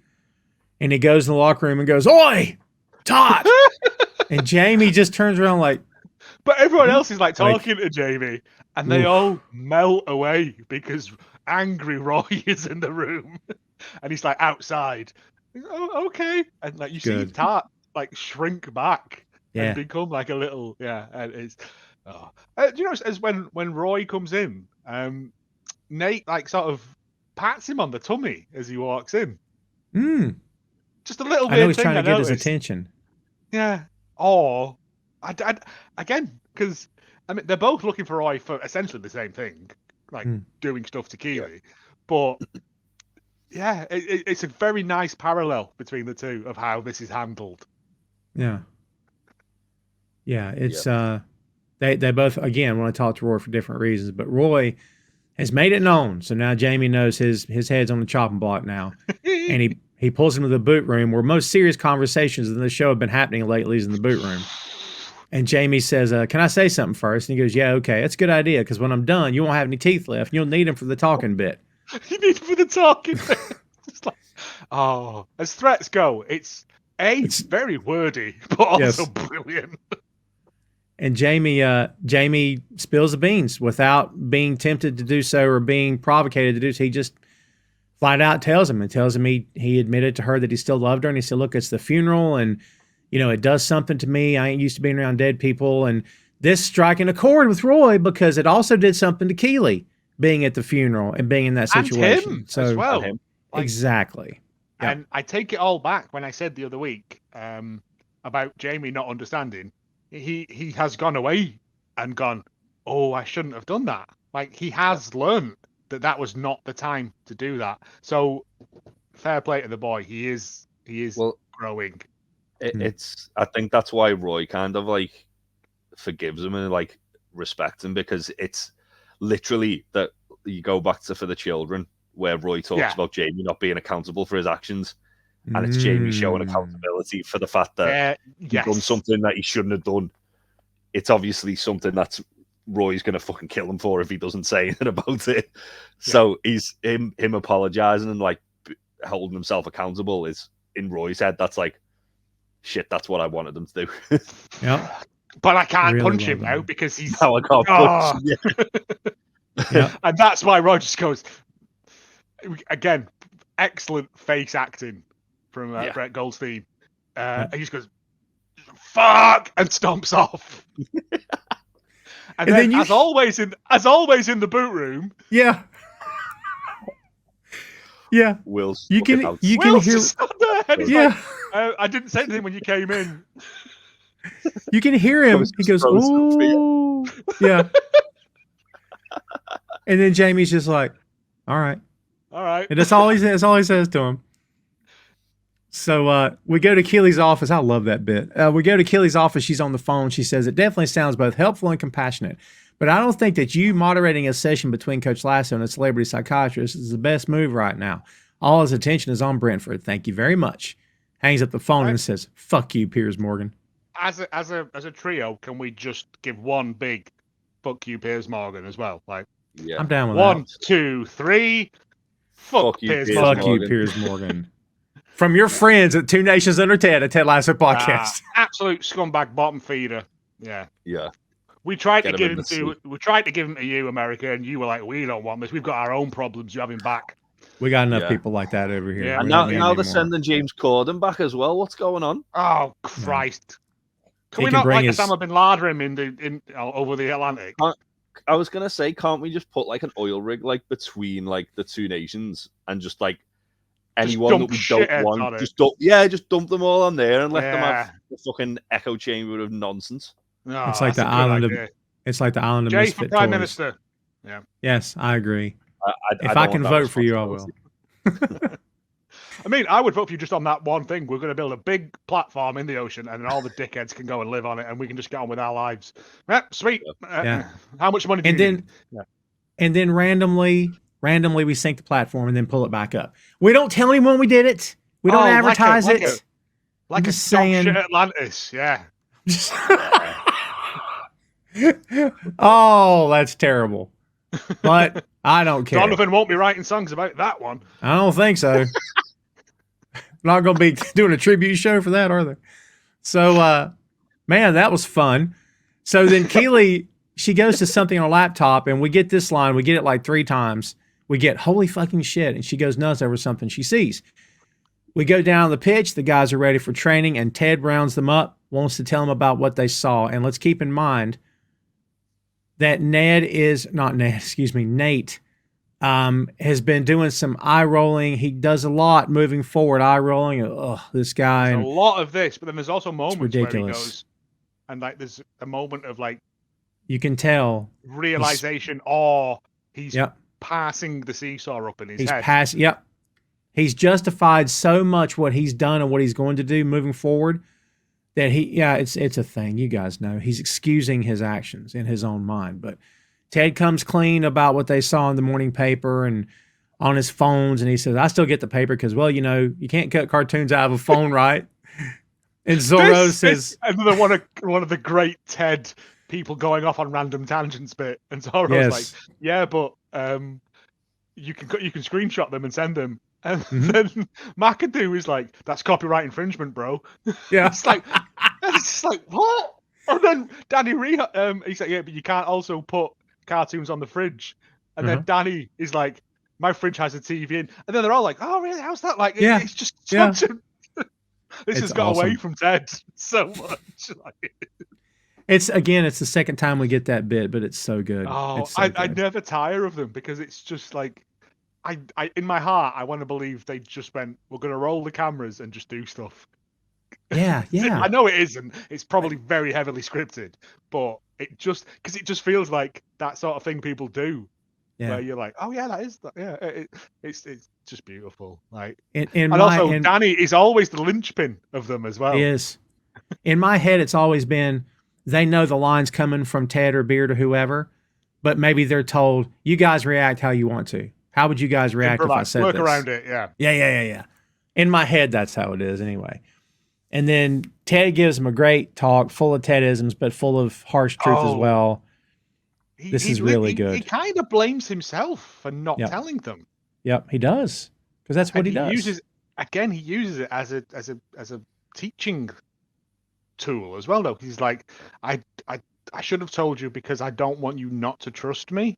And he goes in the locker room and goes, "Oi, Todd!" And Jamie just turns around like. But everyone else is like talking to Jamie, and they all melt away because angry Roy is in the room, and he's like outside. Oh, okay, and like you see Todd like shrink back and become like a little and it's. Oh. Do you know as when Roy comes in, Nate like sort of pats him on the tummy as he walks in. Just a little bit. I know he's trying to get his attention. Yeah. Or, again, because I mean they're both looking for Roy for essentially the same thing, like doing stuff to Keeley. But yeah, it's a very nice parallel between the two of how this is handled. Yeah. Yeah, it's they both again want to talk to Roy for different reasons, but Roy has made it known, so now Jamie knows his head's on the chopping block now, and he pulls him to the boot room where most serious conversations in the show have been happening lately is in the boot room. And Jamie says, "Can I say something first?" And he goes, "Yeah, okay, that's a good idea because when I'm done, you won't have any teeth left. You'll need them for the talking bit." You need them for the talking bit. It's like, as threats go, it's very wordy, but also brilliant. And Jamie spills the beans without being tempted to do so or being provocated to do so. He just flat out tells him he admitted to her that he still loved her, and he said, "Look, it's the funeral, and it does something to me. I ain't used to being around dead people." And this striking a chord with Roy because it also did something to Keeley being at the funeral and being in that situation. And him as well. Exactly. And I take it all back when I said the other week about Jamie not understanding. He has gone away and gone, "Oh, I shouldn't have done that." Like he has learned that was not the time to do that. So fair play to the boy. He is growing. I think that's why Roy kind of like forgives him and like respects him, because it's literally that you go back to For the Children, where Roy talks about Jamie not being accountable for his actions, and it's Jamie showing accountability for the fact that he's done something that he shouldn't have done. It's obviously something that's Roy's gonna fucking kill him for if he doesn't say anything about it. So he's him apologizing and like holding himself accountable is, in Roy's head, that's like, shit, that's what I wanted them to do. Yeah. But I can't punch him now because he's... No, I can't punch him. And that's why Roy just goes... Again, excellent face acting from Brett Goldstein. He just goes, fuck, and stomps off. and then as always in the boot room... Yeah. Yeah, Will's you can Will's hear. Like, I didn't say anything when you came in. You can hear him. He goes, "Ooh, yeah." And then Jamie's just like, "All right." And that's all he says to him. So we go to Keeley's office. I love that bit. We go to Keeley's office. She's on the phone. She says, "It definitely sounds both helpful and compassionate. But I don't think that you moderating a session between Coach Lasso and a celebrity psychiatrist is the best move right now. All his attention is on Brentford. Thank you very much." Hangs up the phone and says, "Fuck you, Piers Morgan." As a trio, can we just give one big fuck you, Piers Morgan, as well? Like, I'm down with 1, 2, 3. Fuck you, Piers Morgan. Fuck you, Piers Morgan. From your friends at Two Nations Under Ted, a Ted Lasso podcast. Absolute scumbag bottom feeder. Yeah. We tried to give him to you, America, and you were like, "We don't want this. We've got our own problems. You have him back." We got enough people like that over here. Yeah. And now they're sending James Corden back as well. What's going on? Oh Christ! Can we not like Osama bin Laden over the Atlantic? I was gonna say, can't we just put like an oil rig like between like the two nations and just like anyone that we don't want, just dump them all on there and let them have the fucking echo chamber of nonsense. No, it's like the island of Jay misfit for Prime toys. Minister. Yeah. Yes, I agree. If I can vote for you, I will. I mean, I would vote for you just on that one thing. We're going to build a big platform in the ocean, and then all the dickheads can go and live on it, and we can just get on with our lives. Sweet. How much money do you need? And then randomly we sink the platform and then pull it back up. We don't tell anyone we did it. We don't advertise it. Like a saying Atlantis, yeah. Oh, that's terrible. But I don't care. Donovan won't be writing songs about that one. I don't think so. Not going to be doing a tribute show for that, are they? So, man, that was fun. So then Keeley, she goes to something on a laptop, and we get this line. We get it like 3 times. We get, "Holy fucking shit," and she goes nuts over something she sees. We go down the pitch. The guys are ready for training, and Ted rounds them up, wants to tell them about what they saw. And let's keep in mind that Nate has been doing some eye rolling. He does a lot moving forward, eye rolling. Oh, this guy. There's a lot of this, but then there's also moments where he goes, and like there's a moment of like, you can tell realization, or he's passing the seesaw up in his head. He's justified so much what he's done and what he's going to do moving forward that it's a thing. You guys know he's excusing his actions in his own mind. But Ted comes clean about what they saw in the morning paper and on his phones, and he says, "I still get the paper because, well, you know, you can't cut cartoons out of a phone, right?" And Zorro says, another one of the great Ted people going off on random tangents bit, and Zorro's like, "Yeah, but you can screenshot them and send them." And then McAdoo is like, "That's copyright infringement, bro." Yeah. It's like what? And then Danny he's like, "Yeah, but you can't also put cartoons on the fridge." And then Danny is like, "My fridge has a TV in." And then they're all like, "Oh, really? How's that?" Like, it's just such a... This has got away from Ted so much. It's the second time we get that bit, but it's so good. Oh, I never tire of them because it's just like, I in my heart, I want to believe they just went, "We're going to roll the cameras and just do stuff." Yeah. I know it isn't. It's probably very heavily scripted, but it just feels like that sort of thing people do. Yeah. Where you're like, "Oh yeah, that is that." Yeah, it's just beautiful. Like, Danny is always the linchpin of them as well. He is. In my head, it's always been they know the line's coming from Ted or Beard or whoever, but maybe they're told, you guys react how you want to. How would you guys react if I said work this? around it, yeah. Yeah. In my head, that's how it is anyway. And then Ted gives him a great talk, full of Tedisms, but full of harsh truth as well. This is really good. He kind of blames himself for not telling them. Yep, he does, because that's what he does. He uses it as a teaching tool as well. Though he's like, I should have told you because I don't want you not to trust me.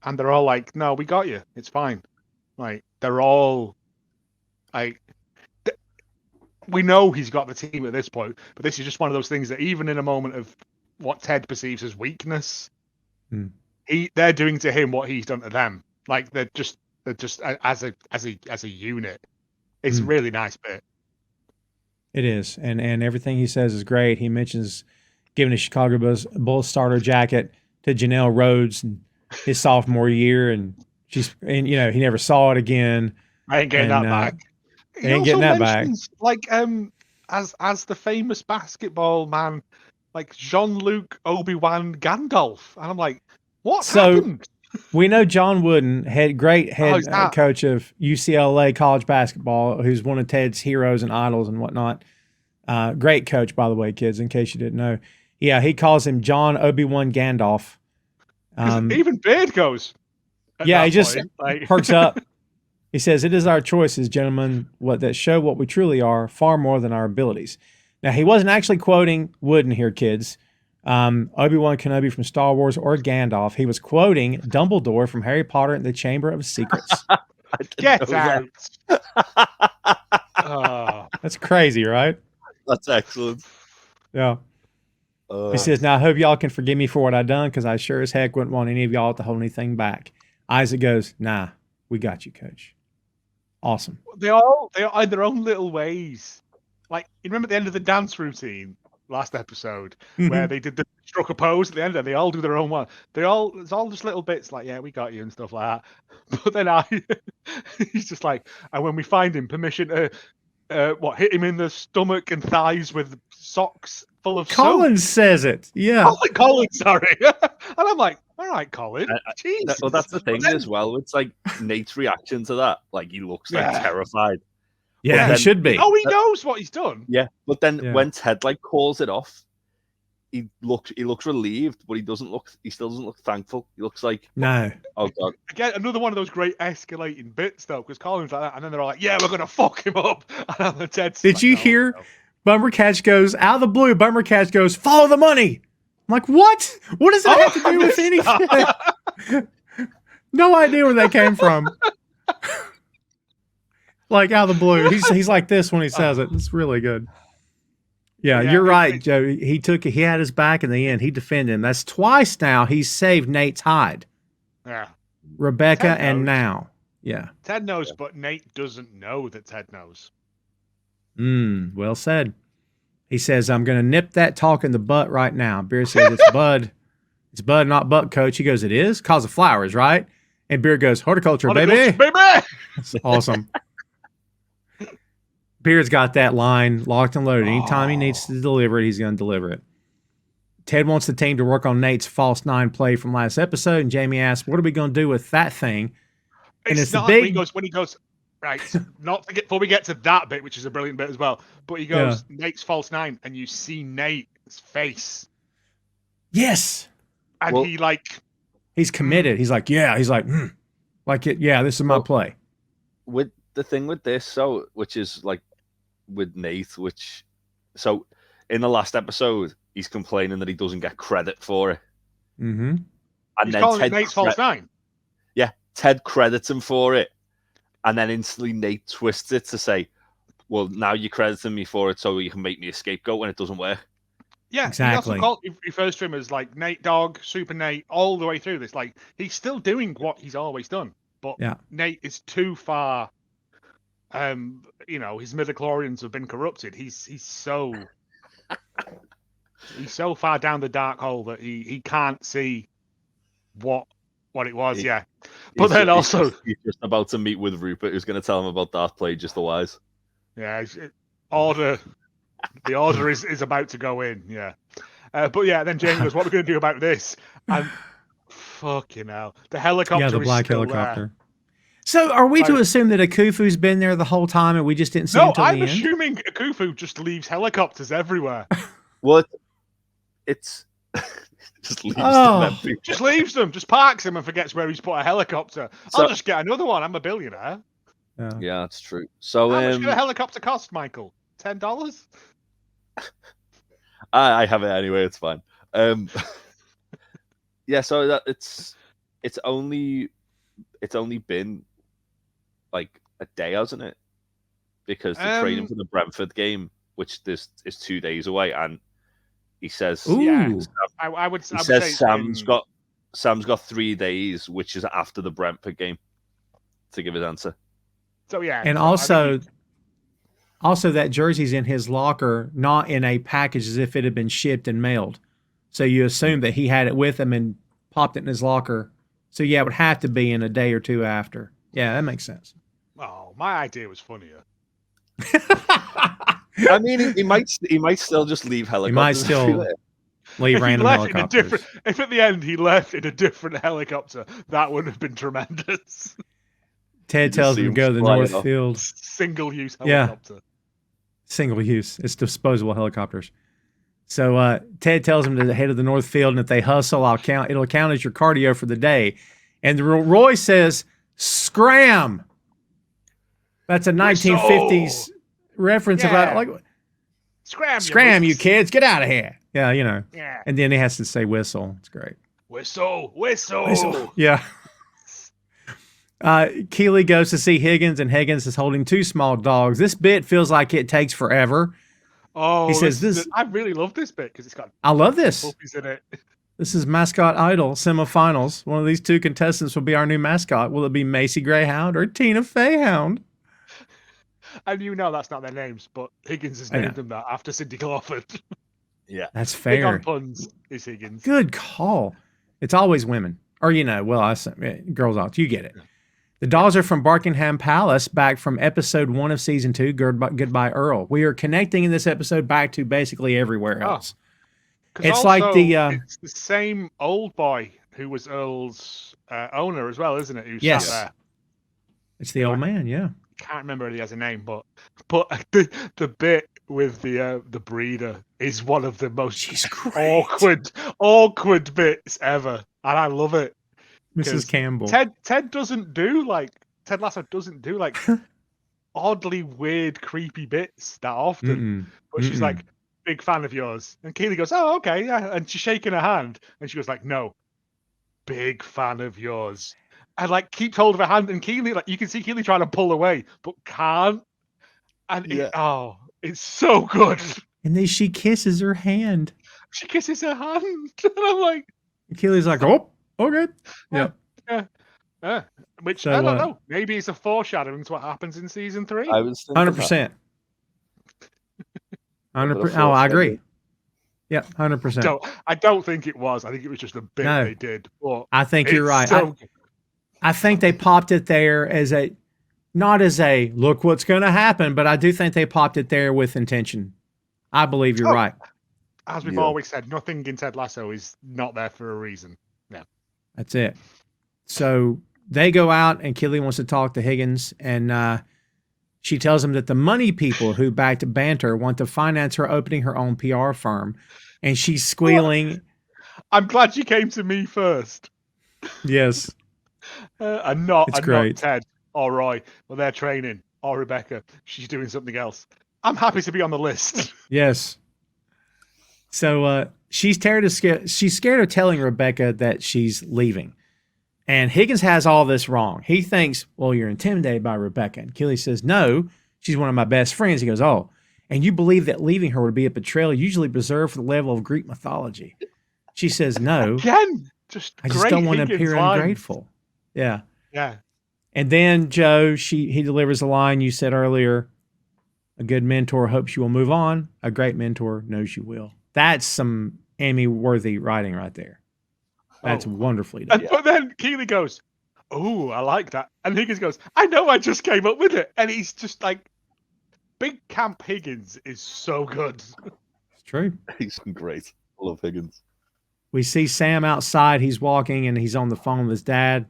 And they're all like, no, we got you. It's fine. Like they're all like, we know he's got the team at this point, but this is just one of those things that even in a moment of what Ted perceives as weakness, they're doing to him what he's done to them. Like they're just as a unit. It's a really nice bit. It is, and everything he says is great. He mentions giving a Chicago Bulls starter jacket to Janelle Rhodes in his sophomore year, and he never saw it again. I ain't getting that back. Ain't getting that back. Like as the famous basketball man, like Jean-Luc Obi-Wan Gandalf, and I'm like, what's happened? We know John Wooden, great head coach of UCLA college basketball, who's one of Ted's heroes and idols and whatnot. Great coach, by the way, kids, in case you didn't know. Yeah, he calls him John Obi-Wan Gandalf. Even Beard goes. Yeah, he just perks up. He says, it is our choices, gentlemen, that show what we truly are, far more than our abilities. Now, he wasn't actually quoting Wooden here, kids. Obi-Wan Kenobi from Star Wars or Gandalf. He was quoting Dumbledore from Harry Potter and the Chamber of Secrets. Get out. That's crazy, right? That's excellent. Yeah. He says, now I hope y'all can forgive me for what I done, because I sure as heck wouldn't want any of y'all to hold anything back. Isaac goes, nah, we got you, coach. Awesome. They are in their own little ways. Like, you remember at the end of the dance routine last episode where they did the struck a pose at the end and they all do their own one. It's all just little bits like, yeah, we got you and stuff like that. But then he's just like, and when we find him, permission to hit him in the stomach and thighs with socks full of Colin soap. Says it. Yeah. Colin, sorry. And I'm like, all right, Colin. Well, that's the thing as well. It's like Nate's reaction to that. Like he looks like terrified. Yeah, he should be. Oh, he knows what he's done. Yeah, but then when Ted calls it off, he looks relieved, but he still doesn't look thankful. He looks like no. Oh god. Again, another one of those great escalating bits though, because Colin's like that, and then they're all like, "Yeah, we're gonna fuck him up." And Ted's Did you hear? No. Bumbercatch goes out of the blue. Bumbercatch goes, "Follow the money." I'm like, what? What does that have to do with anything? No idea where that came from. Like out of the blue. He's like this when he says it. It's really good. Yeah, you're right, Joe. He had his back in the end. He defended him. That's twice now he's saved Nate's hide. Yeah. Rebecca and now. Yeah. Ted knows, but Nate doesn't know that Ted knows. Well said. He says, I'm going to nip that talk in the butt right now. Beard says, it's bud. It's bud, not butt, coach. He goes, it is? Cause of flowers, right? And Beard goes, horticulture, baby. That's awesome. Beard's got that line locked and loaded. Anytime he needs to deliver it, he's going to deliver it. Ted wants the team to work on Nate's false 9 play from last episode, and Jamie asks, what are we going to do with that thing? And it's the big... when he goes, right, not to before we get to that bit, which is a brilliant bit as well, but he goes, Nate's false 9, and you see Nate's face. Yes. And he's committed. He's like, yeah. He's like, this is my play. With the thing with this, which is like with Nate, so in the last episode, he's complaining that he doesn't get credit for it. Mm-hmm. And he's then calling it Nate's false 9. Yeah, Ted credits him for it, and then instantly Nate twists it to say, "Well, now you're crediting me for it, so you can make me a scapegoat when it doesn't work." Yeah, exactly. He refers to him as like Nate Dogg, Super Nate, all the way through this. Like he's still doing what he's always done, but Nate is too far. His midichlorians have been corrupted. He's so far down the dark hole that he can't see what it was. But then also he's just about to meet with Rupert, who's going to tell him about Darth Plagueis the Wise. Yeah, order The order is about to go in, yeah. But yeah, then Jamie goes, what are we going to do about this? And fucking hell. The helicopter Yeah, the is black still helicopter. there. So are we to assume that Akufu's been there the whole time and we just didn't see him No, until I'm the end? assuming Akufu just leaves helicopters everywhere. What? It's just leaves Oh. them empty. Just leaves them, just parks them and forgets where he's put a helicopter. So- I'll just get another one. I'm a billionaire. Yeah, that's true. So How much did a helicopter cost, Michael? $10? I have it anyway. It's fine. Yeah, so that it's only been like a day, hasn't it? Because the training for the Brentford game, which is 2 days away, and he says, Ooh. Yeah. I would he say says it's Sam's been- got 3 days, which is after the Brentford game, to give his answer. So yeah. And so also that jersey's in his locker, not in a package as if it had been shipped and mailed. So you assume that he had it with him and popped it in his locker. So yeah, it would have to be in a day or two after. Yeah, that makes sense. Oh, my idea was funnier. I mean, he might still just leave helicopters. might still leave If he random left in a helicopters. different, if at the end he left in a different helicopter, that would have been tremendous. Ted just tells see him to him go to the flying North off. Field. Single-use Yeah. helicopter. Single use. It's disposable helicopters. So Ted tells him to head to the North Field, and if they hustle, it'll count as your cardio for the day. And Roy says, "Scram." That's a 1950s reference Yeah. about like scram, you kids, get out of here. Yeah, you know. Yeah. And then he has to say whistle. It's great. Whistle. Yeah. Keeley goes to see Higgins, and Higgins is holding 2 small dogs. This bit feels like it takes forever. Oh, He says I really love this bit because it's got I love this. puppies in it. This is Mascot Idol semifinals. One of these 2 contestants will be our new mascot. Will it be Macy Greyhound or Tina Feyhound? And you know that's not their names, but Higgins has I know. named them that after Cindy Crawford. Yeah. That's Big on fair. puns is Higgins. Good call. It's always women. Or, girls out. You get it. The dolls are from Barkingham Palace, back from episode 1 of season 2, Goodbye Earl. We are connecting in this episode back to basically everywhere else. 'Cause It's like also, the, it's the same old boy who was Earl's owner as well, isn't it? Who's Yes. sat there. It's the old man, yeah. Can't remember if he has a name, but the bit with the breeder is one of the most She's great. awkward bits ever, and I love it. Mrs. Campbell. Ted Lasso doesn't do like oddly weird, creepy bits that often. But she's like, big fan of yours. And Keeley goes, oh, okay, yeah. And she's shaking her hand. And she goes like, no, big fan of yours. And like keeps hold of her hand. And Keeley, like you can see Keeley trying to pull away, but can't. And it's so good. And then she kisses her hand. She kisses her hand. And I'm like, And Keely's like, oh, okay. Yeah. which So, I don't know. Maybe it's a foreshadowing to what happens in season 3. I was thinking 100%. 100%. Oh, I agree. Yeah, 100%. No, I don't think it was. I think it was just a bit No. they did. But I think you're it's right. so good. I think they popped it there as not as a look what's going to happen, but I do think they popped it there with intention. I believe you're right. As we've Yeah. always said, nothing in Ted Lasso is not there for a reason. No. That's it. So they go out, and Keeley wants to talk to Higgins, and she tells him that the money people who backed Banter want to finance her opening her own PR firm, and she's squealing. I'm glad you came to me first, Yes, and not great. Ted or Roy. Well, they're training, or Rebecca. She's doing something else. I'm happy to be on the list. yes. So she's scared of telling Rebecca that she's leaving. And Higgins has all this wrong. He thinks, well, you're intimidated by Rebecca. And Keeley says, no, she's one of my best friends. He goes, oh, and you believe that leaving her would be a betrayal usually reserved for the level of Greek mythology. She says, no, Again, I just don't want to appear ungrateful. Yeah. Yeah. And then Joe, he delivers a line you said earlier. A good mentor hopes you will move on. A great mentor knows you will. That's some Emmy-worthy writing right there. That's wonderfully done. But then Keeley goes, oh, I like that. And Higgins goes, I know, I just came up with it. And he's just like, Big Camp Higgins is so good. It's true. He's great. I love Higgins. We see Sam outside. He's walking and he's on the phone with his dad.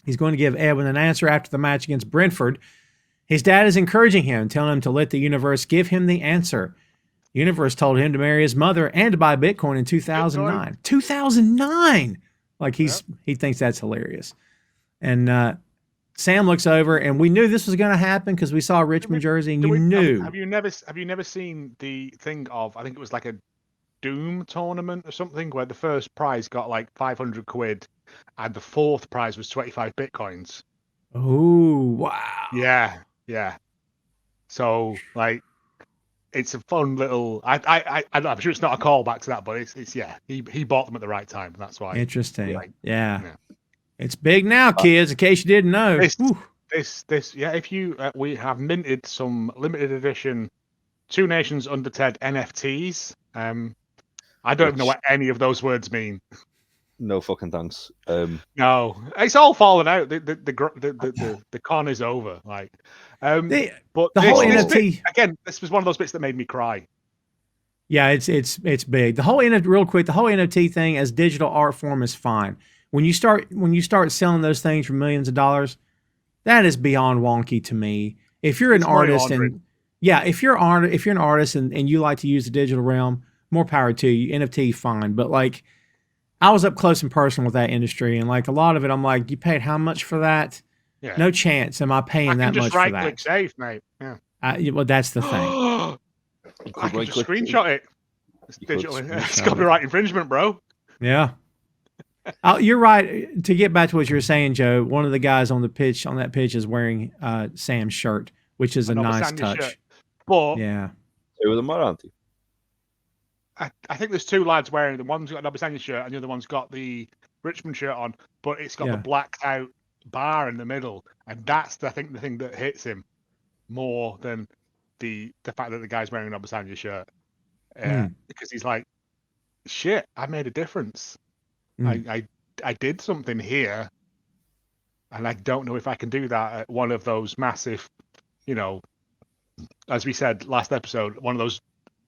He's going to give Edwin an answer after the match against Brentford. His dad is encouraging him, telling him to let the universe give him the answer. The universe told him to marry his mother and to buy Bitcoin in 2009. 2009! Like he thinks that's hilarious. And Sam looks over, and we knew this was going to happen because we saw a Richmond jersey, and you knew. Have you never seen the thing of, I think it was like a Doom tournament or something, where the first prize got like 500 quid and the fourth prize was 25 Bitcoins? Oh, wow. Yeah. So, like, it's a fun little. I'm sure it's not a callback to that, but it's he bought them at the right time. That's why. Interesting. Yeah. It's big now, kids. In case you didn't know. This If you we have minted some limited edition Two Nations Under Ted NFTs. I don't even know what any of those words mean. No fucking thanks. No, it's all fallen out. The con is over. Like, but the whole NFT again. This was one of those bits that made me cry. Yeah, it's big. The whole NFT thing as digital art form is fine. When you start selling those things for millions of dollars, that is beyond wonky to me. If you're an artist if you're an artist and you like to use the digital realm, more power to you. NFT, fine, but like. I was up close and personal with that industry, and like a lot of it, I'm like, you paid how much for that? Yeah. No chance. Am I paying that much for that? I can just right-click save, mate. Yeah. Well, that's the thing. I can just screenshot it. It's digital. It's copyright infringement, bro. Yeah. You're right. To get back to what you were saying, Joe, one of the guys on that pitch is wearing Sam's shirt, which is a nice touch. Shirt. But yeah. Two of them are auntie. I think there's two lads wearing the one's got an Nobisanya shirt and the other one's got the Richmond shirt on, but it's got the blacked out bar in the middle, and that's the thing that hits him more than the fact that the guy's wearing a Nobisanya shirt, because he's like, shit, I made a difference. I did something here, and I don't know if I can do that at one of those massive, as we said last episode, one of those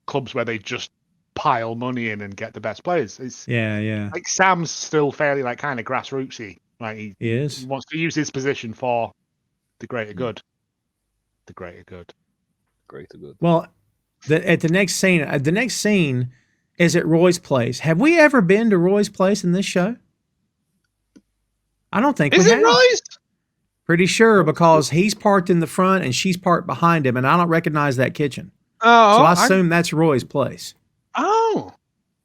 clubs where they just pile money in and get the best players. It's like Sam's still fairly like kind of grassrootsy. Like he wants to use his position for the greater good. The greater good. Greater good. Well, the next scene is at Roy's place. Have we ever been to Roy's place in this show? I don't think we have. Is it Roy's? Pretty sure, because he's parked in the front and she's parked behind him, and I don't recognize that kitchen. Oh, so I assume that's Roy's place. Oh,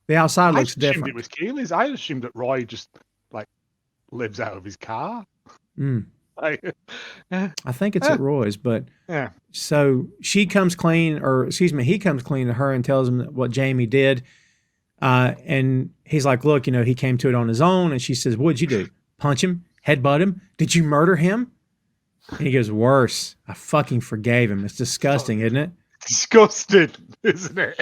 the outside looks different. I assumed it was Keeley's. I assumed that Roy just like lives out of his car. I think it's at Roy's, but so he comes clean to her and tells him what Jamie did, and he's like, "Look, he came to it on his own." And she says, "What'd you do? Punch him? Headbutt him? Did you murder him?" And he goes, "Worse. I fucking forgave him." It's disgusting, isn't it? Disgusting, isn't it?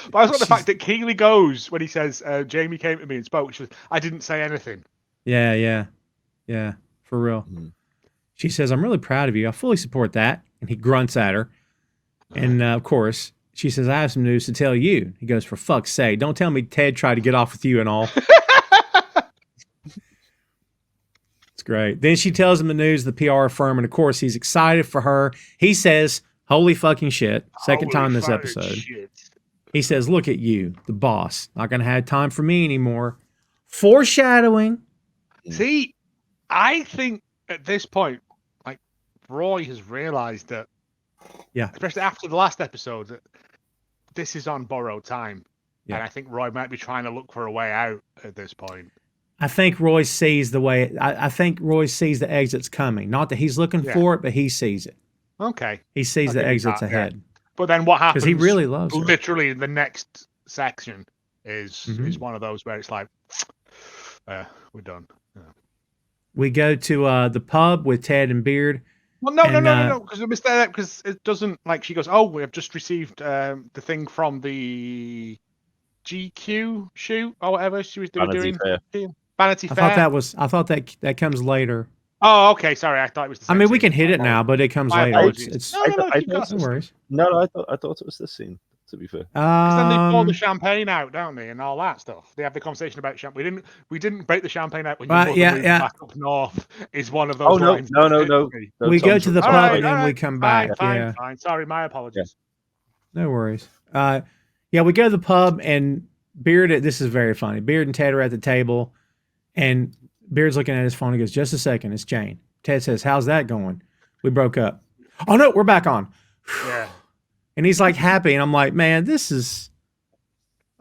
But I just want the fact that Keeley goes when he says, Jamie came to me and spoke. She says, I didn't say anything. Yeah, for real. She says, I'm really proud of you. I fully support that. And he grunts at her. And of course, she says, I have some news to tell you. He goes, for fuck's sake, don't tell me Ted tried to get off with you and all. It's great. Then she tells him the news of the PR firm. And of course, he's excited for her. He says, holy fucking shit. Second time this episode. Shit. He says, look at you, the boss. Not going to have time for me anymore. Foreshadowing. See, I think at this point, like, Roy has realized that, especially after the last episode, that this is on borrowed time. Yeah. And I think Roy might be trying to look for a way out at this point. I think Roy sees the way. I think Roy sees the exits coming. Not that he's looking for it, but he sees it. Okay. He sees the exits ahead. Yeah. But then what happens? Because he really loves her. Literally, in the next section is one of those where it's like, we're done. Yeah. We go to the pub with Ted and Beard. Well, no, because I missed that because it doesn't, like, she goes, oh, we have just received the thing from the GQ shoot or whatever she was doing. Vanity Fair. Vanity Fair. I thought that comes later. Oh, okay. Sorry, I thought it was the I same mean, we scene. can hit it now, but it comes My later. apologies. It's No, keep I going. no worries. No, I thought it was this scene. To be fair, Because then they pour the champagne out, don't they, and all that stuff. They have the conversation about champagne. We didn't break the champagne out when your mother moved back up north. Is one of those lines. No. We go to the All pub right, and then all we right. come back. Fine. Sorry, my apologies. No worries. Yeah, we go to the pub and Beard. This is very funny. Beard and Ted are at the table, and Beard's looking at his phone. He goes, "Just a second, it's Jane." Ted says, "How's that going?" "We broke up." "Oh no, we're back on." Yeah. And he's like happy, and I'm like, man, this is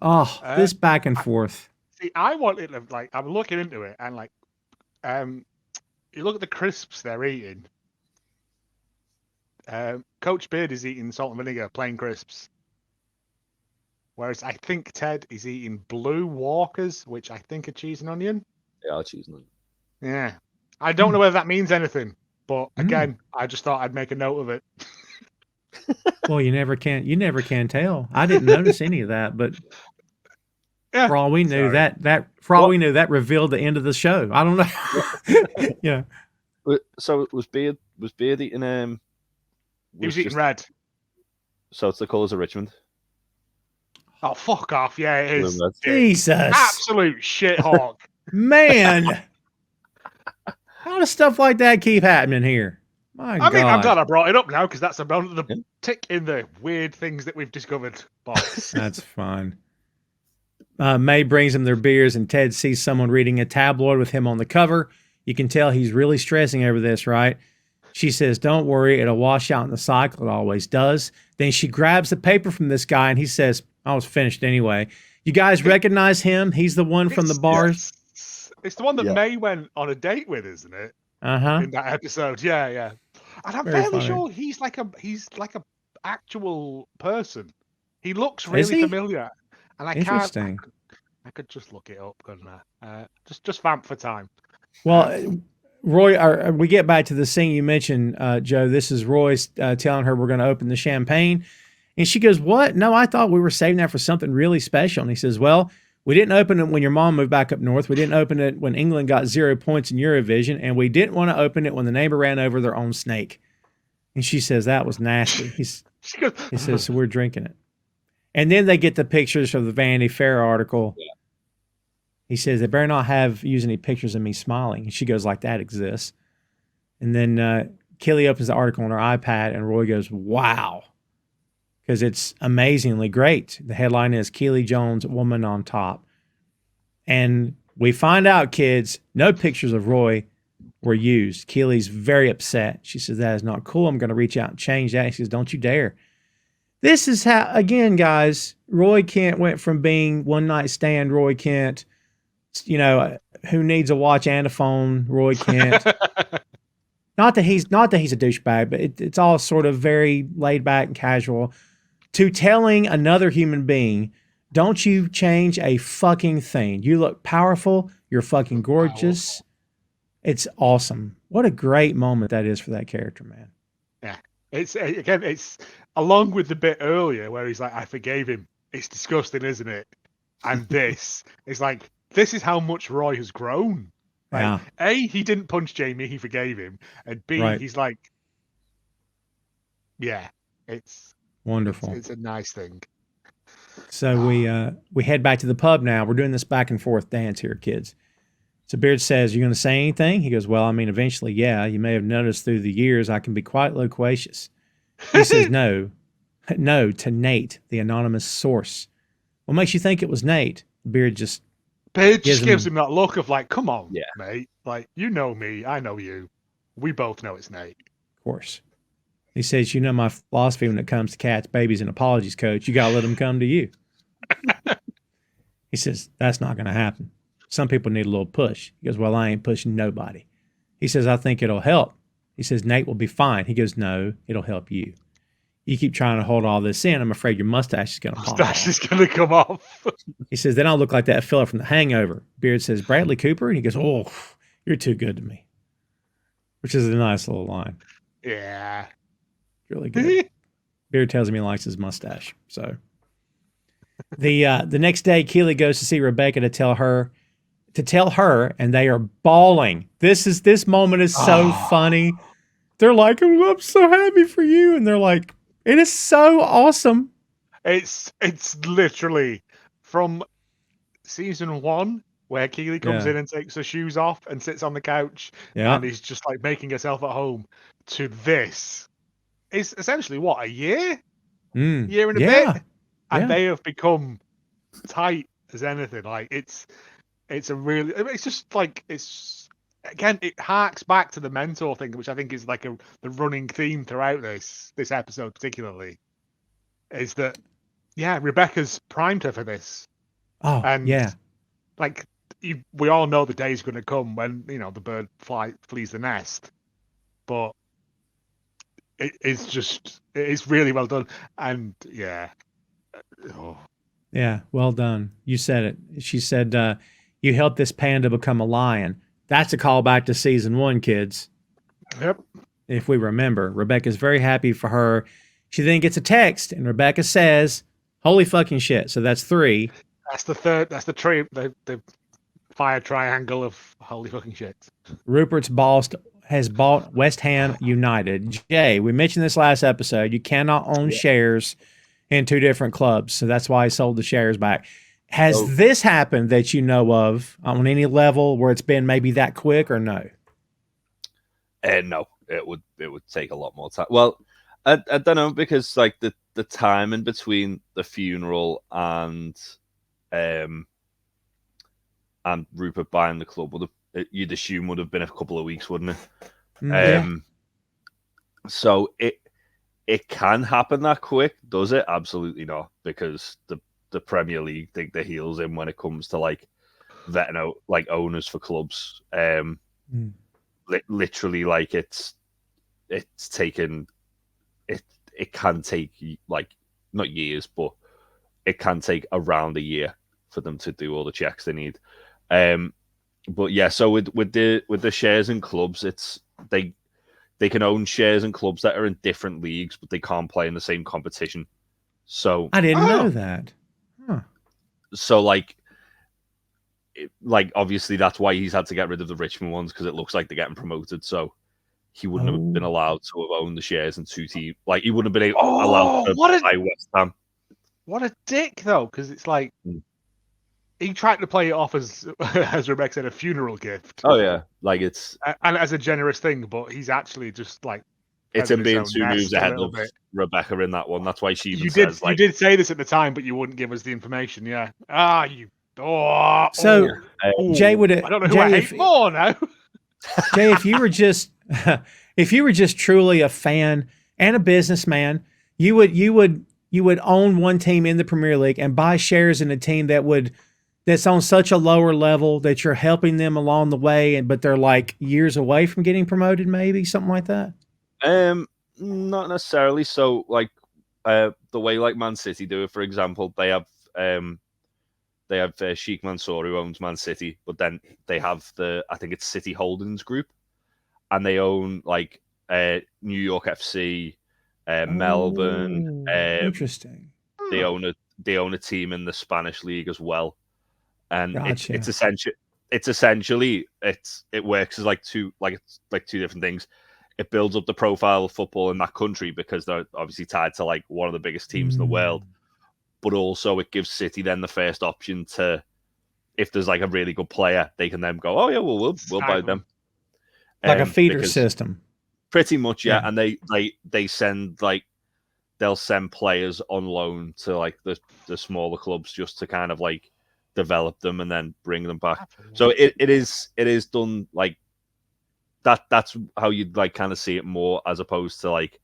this back and forth. See, I wanted to like. I'm looking into it, and like, you look at the crisps they're eating. Coach Beard is eating salt and vinegar, plain crisps. Whereas I think Ted is eating blue Walkers, which I think are cheese and onion. Yeah, cheese and onion. Yeah. I don't know whether that means anything, but again, I just thought I'd make a note of it. Well, you never can tell. I didn't notice any of that, but Yeah. for all we knew, that revealed the end of the show. I don't know. Yeah. So was Beard eating He was eating red. So it's the colours of Richmond. Oh, fuck off. Yeah, it is. Jesus. Absolute shithawk. Man. How does stuff like that keep happening here? My God. mean, I'm glad I brought it up now because that's about the tick in the weird things that we've discovered. Box. That's fine. May brings him their beers, and Ted sees someone reading a tabloid with him on the cover. You can tell he's really stressing over this, right? She says, "Don't worry, it'll wash out in the cycle. It always does." Then she grabs the paper from this guy, and he says, "I was finished anyway." You guys recognize him? He's the one from the bars. It's the one that May went on a date with, isn't it? In that episode, yeah. And I'm fairly sure he's like a actual person. He looks really familiar, and I can't. I could just look it up, couldn't I? Just vamp for time. Well, Roy, we get back to the scene you mentioned, Joe. This is Roy's telling her we're going to open the champagne, and she goes, "What? No, I thought we were saving that for something really special." And he says, "Well, we didn't open it when your mom moved back up north. We didn't open it when England got 0 points in Eurovision. And we didn't want to open it when the neighbor ran over their own snake." And she says, "That was nasty." He says, "So we're drinking it." And then they get the pictures of the Vanity Fair article. Yeah. He says, "They better not use any pictures of me smiling." And she goes, "Like that exists." And then Keeley opens the article on her iPad, and Roy goes, "Wow." Because it's amazingly great. The headline is Keeley Jones, Woman on Top. And we find out, kids, no pictures of Roy were used. Keeley's very upset. She says, "That is not cool. I'm going to reach out and change that." She says, "Don't you dare." This is how, again, guys, Roy Kent went from being one night stand Roy Kent, who needs a watch and a phone, Roy Kent. not that he's a douchebag, but it's all sort of very laid back and casual, to telling another human being, "Don't you change a fucking thing. You look powerful. You're fucking gorgeous." It's awesome. What a great moment that is for that character, man. Yeah. It's along with the bit earlier where he's like, "I forgave him." It's disgusting, isn't it? And this is like, this is how much Roy has grown. Like, yeah. A, he didn't punch Jamie, he forgave him. And B, he's like, yeah, it's wonderful. It's a nice thing. So we head back to the pub now. We're doing this back and forth dance here, kids. So Beard says, "You going to say anything?" He goes, "Well, I mean, eventually, yeah. You may have noticed through the years I can be quite loquacious." He says, no, to Nate, the anonymous source. "What makes you think it was Nate?" Beard just gives him that look of like, "Come on, mate. Like, you know me, I know you. We both know it's Nate." Of course. He says, "You know my philosophy when it comes to cats, babies, and apologies, coach. You got to let them come to you." He says, "That's not going to happen. Some people need a little push." He goes, "Well, I ain't pushing nobody." He says, "I think it'll help." He says, "Nate will be fine." He goes, "No, it'll help you. You keep trying to hold all this in. I'm afraid your mustache is going to pop off." Mustache is going to come off. He says, "Then I'll look like that fella from The Hangover." Beard says, "Bradley Cooper?" And he goes, "Oh, you're too good to me." Which is a nice little line. Yeah. Really good. Beard tells him he likes his mustache. So the next day, Keeley goes to see Rebecca to tell her to tell her, and they are bawling. This moment is so funny. They're like, "Oh, I'm so happy for you," and they're like, "It is so awesome." It's literally from season 1 where Keeley comes in and takes her shoes off and sits on the couch and is just like making herself at home, to this. It's essentially what, a year? Year and a bit? And they have become tight as anything. Like it's a really, it's just like, it's, again, it harks back to the mentor thing, which I think is like the running theme throughout this episode particularly, is that Rebecca's primed her for this. Like, we all know the day's going to come when, you know, the bird flees the nest, but it's really well done. And well done. You said it. She said, you helped this panda become a lion. That's a callback to season 1, kids. Yep. If we remember, Rebecca's very happy for her. She then gets a text, and Rebecca says, "Holy fucking shit." So that's 3. That's the third. That's the fire triangle of holy fucking shit. Rupert's boss has bought West Ham United. Jay, we mentioned this last episode. You cannot own shares in 2 different clubs, so that's why he sold the shares back. Has this happened that you know of on any level where it's been maybe that quick, or no? No, it would take a lot more time. Well, I don't know, because like the time in between the funeral and Rupert buying the club you'd assume would have been a couple of weeks, wouldn't it? So it can happen that quick. Does it? Absolutely not, because the Premier League dig their heels in when it comes to like vetting out like owners for clubs. Literally, like it's taken. It can take like not years, but it can take around a year for them to do all the checks they need. But yeah, so with the shares in clubs, it's they can own shares in clubs that are in different leagues, but they can't play in the same competition. So I didn't know that. Huh. So like obviously that's why he's had to get rid of the Richmond ones, because it looks like they're getting promoted. So he wouldn't have been allowed to have owned the shares in 2 teams. Like he wouldn't have been allowed to buy West Ham. What a dick, though, because it's like he tried to play it off as Rebecca said, a funeral gift. Oh yeah, like it's and as a generous thing, but he's actually just like it's him being 2 moves ahead of Rebecca in that one. That's why she even says you did say this at the time, but you wouldn't give us the information. Yeah. Jay would. I don't know who I hate more now. Jay, if you were just truly a fan and a businessman, you would own one team in the Premier League and buy shares in a team that's on such a lower level that you're helping them along the way, but they're like years away from getting promoted, maybe something like that. Not necessarily. So like the way like Man City do it, for example, they have Sheikh Mansour, who owns Man City, but then they have I think it's City Holdings Group, and they own like New York FC, Melbourne. Interesting. They own a team in the Spanish league as well, and gotcha. It's essentially it works as like two different things. It builds up the profile of football in that country because they're obviously tied to like one of the biggest teams in the world. But also it gives City then the first option to, if there's like a really good player, they can then go, oh yeah, well we'll buy them. Like a feeder system. Pretty much, yeah. And they send like, they'll send players on loan to like the smaller clubs just to kind of like develop them and then bring them back. So it is done like that. That's how you'd like kind of see it more, as opposed to like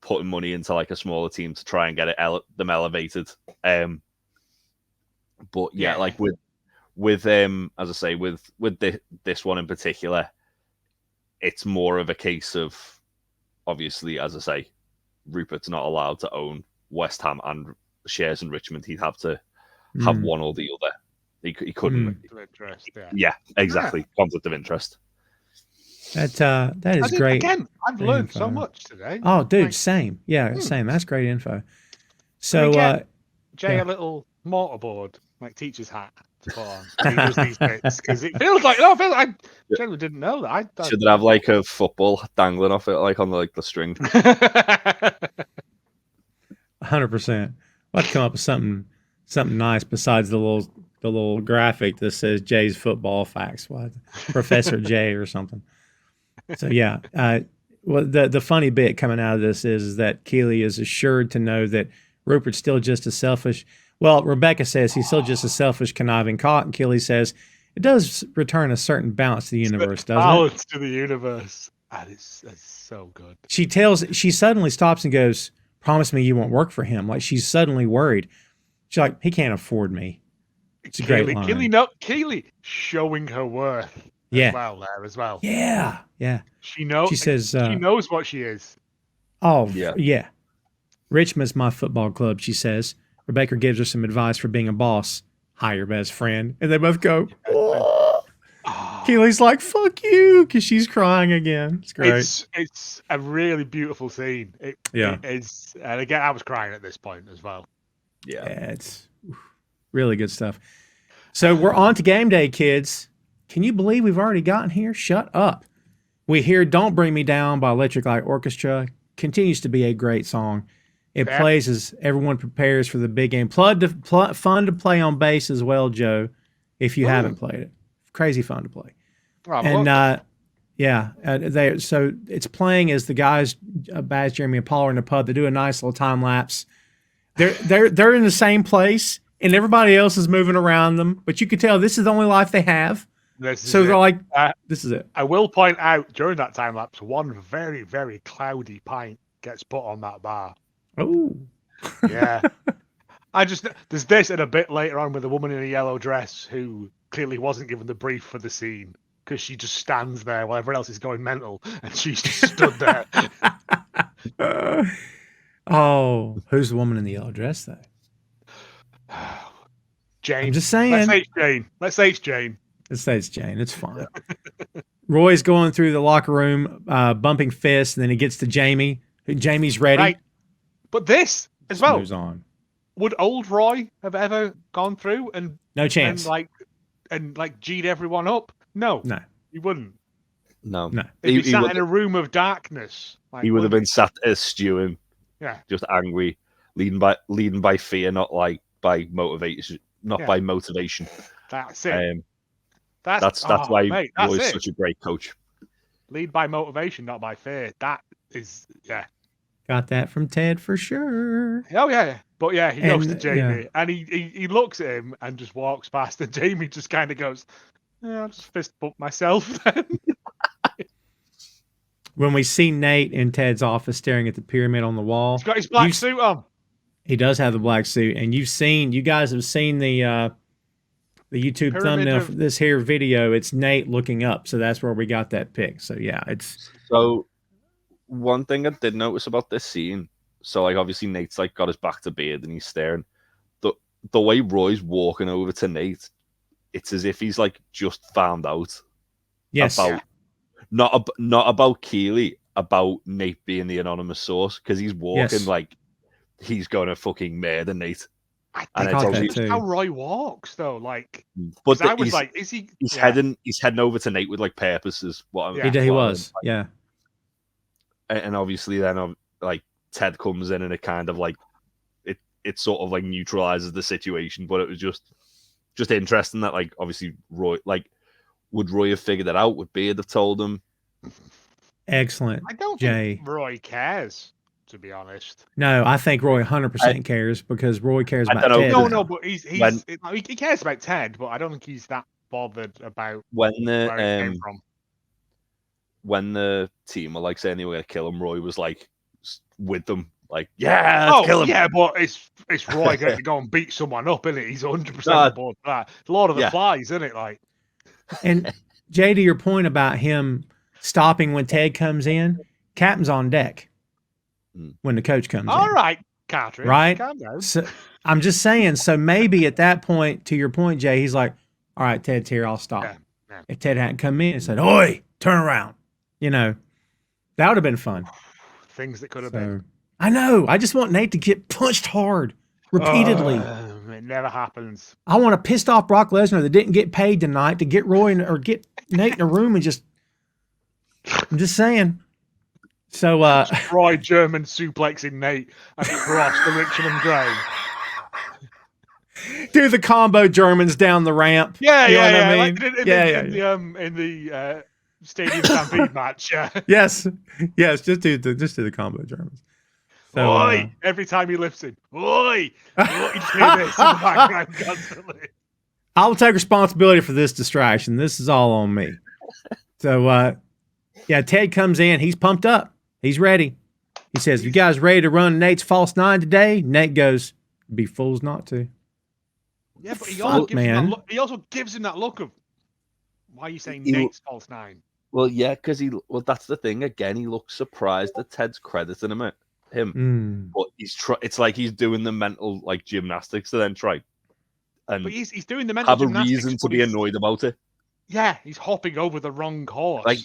putting money into like a smaller team to try and get them elevated. But yeah, like with as I say, with this one in particular, it's more of a case of, obviously, as I say, Rupert's not allowed to own West Ham and shares in Richmond. He'd have to have one or the other. He couldn't. Interest, yeah, exactly. Conflict of interest. That is great. Again, I've learned so much today. Oh, dude, same. Yeah, same. That's great info. So, Jay, a little mortarboard, like teacher's hat to put on. He does these bits because it feels like I generally didn't know that. Should it have like a football dangling off it, like on the string? 100%. Let's come up with something nice besides the little graphic that says Jay's football facts. What, Professor Jay or something. So yeah, well, the funny bit coming out of this is that Keeley is assured to know that Rupert's still just as selfish. Well, Rebecca says he's still just a selfish, conniving cock, and Keeley says it does return a certain balance to the universe, doesn't it? Balance to the universe. That is so good. She suddenly stops and goes, "Promise me you won't work for him." Like she's suddenly worried. She's like, "He can't afford me." It's a great line. Keeley showing her worth. Yeah. As well. Yeah. She knows. She says she knows what she is. Oh yeah. Richmond's my football club, she says. Rebecca gives her some advice for being a boss. Hi, your best friend. And they both go, oh. Keeley's like, fuck you, because she's crying again. It's great. It's a really beautiful scene. It is. And again, I was crying at this point as well. Yeah, it's really good stuff. So we're on to game day, kids. Can you believe we've already gotten here? Shut up. We hear Don't Bring Me Down by Electric Light Orchestra. Continues to be a great song. It plays as everyone prepares for the big game. Fun to play on bass as well, Joe, if you haven't played it. Crazy fun to play. And so it's playing as the guys, Baz, Jeremy, and Paul are in the pub. They do a nice little time lapse. They're in the same place, and everybody else is moving around them. But you can tell this is the only life they have. They're like, this is it. I will point out during that time lapse, one very, very cloudy pint gets put on that bar. Oh, yeah. There's this and a bit later on with a woman in a yellow dress who clearly wasn't given the brief for the scene because she just stands there while everyone else is going mental and she's just stood there. Who's the woman in the yellow dress though? Jane. I'm just saying. Let's say it's Jane. Let's say it's Jane. It's fine. Yeah. Roy's going through the locker room, bumping fists, and then he gets to Jamie. Jamie's ready. Right. But this as well. Moves on. Would old Roy have ever gone through and no chance and G'd everyone up? No, he wouldn't. No. He'd be sat in a room of darkness. He would have been sat as stewing. Yeah, just angry, leading by fear, not like by motivation. By motivation. That's it. That's why mate, Roy's such a great coach. Lead by motivation, not by fear. That is Got that from Ted for sure. Oh yeah, but yeah, he goes to Jamie and he looks at him and just walks past, and Jamie just kind of goes, "I'll just fist bump myself then." When we see Nate in Ted's office staring at the pyramid on the wall, he's got his black suit on. He does have the black suit, and you guys have seen the YouTube pyramid thumbnail for this here video. It's Nate looking up, so that's where we got that pic. So yeah, it's so. One thing I did notice about this scene, so like obviously Nate's like got his back to Beard and he's staring. The way Roy's walking over to Nate, it's as if he's like just found out. Yes. About not about Keeley, about Nate being the anonymous source, because he's walking like he's gonna fucking murder Nate. I think that's how Roy walks though. Like, but I was like, is he? He's heading over to Nate with like purposes. He was. Yeah. And obviously then like Ted comes in and it kind of like it sort of like neutralizes the situation, but it was just interesting that like obviously Roy, like, would Roy have figured that out? Would Beard have told him? Excellent. I don't think Roy cares, to be honest. No, I think Roy 100% cares because Roy cares about Ted. No, but he cares about Ted, but I don't think he's that bothered about where he came from. When the team were like saying they were going to kill him, Roy was like with them, like, let's kill him. Yeah, but it's Roy going to go and beat someone up, isn't it? He's 100% on board for that. Lord of the Flies, isn't it? Like, and Jay, to your point about him stopping when Ted comes in, captain's on deck when the coach comes in. All right, Cartridge. Right? Calm down. So, I'm just saying, so maybe at that point, to your point, Jay, he's like, all right, Ted's here, I'll stop. Yeah. If Ted hadn't come in and said, oi, turn around. That would have been fun. Things that could have been. I know. I just want Nate to get punched hard repeatedly. It never happens. I want a pissed off Brock Lesnar that didn't get paid tonight to get Roy or get Nate in a room and just. I'm just saying. So, Roy German suplexing Nate across the Richmond Grave. Do the combo Germans down the ramp. Yeah, you know yeah, what yeah. I mean? Like in the Stadium Stampede match. Yeah. Yes, just do the combo Germans. So, Oi! Every time he lifts it, oi! You just hear this in the background constantly. I'll take responsibility for this distraction. This is all on me. So, Ted comes in. He's pumped up. He's ready. He says, "You guys ready to run Nate's false 9 today?" Nate goes, "Be fools not to." Yeah, but he also gives him that look of, why are you saying Nate's false 9? Well, yeah, because that's the thing. Again, he looks surprised that Ted's crediting him. But it's like he's doing the mental like gymnastics to then try and but he's doing the mental gymnastics. Have a reason to be annoyed about it. Yeah, he's hopping over the wrong horse. Like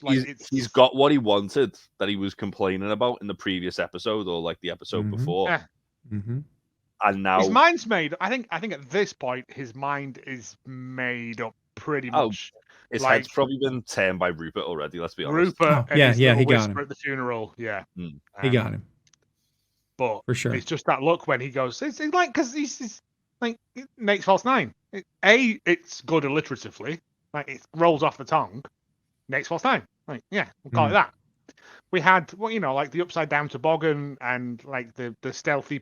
he's got what he wanted that he was complaining about in the previous episode or like the episode before. Yeah. Mm-hmm. And now his mind's made. I think at this point his mind is made up pretty much. His head's probably been turned by Rupert already. Let's be honest. Rupert, he got him at the funeral. Yeah, he got him. But for sure, it's just that look when he goes. It's like because he's like Nate's false 9. It's good alliteratively. Like it rolls off the tongue. Nate's false 9. Like we'll call it that. We had like the upside down toboggan and like the stealthy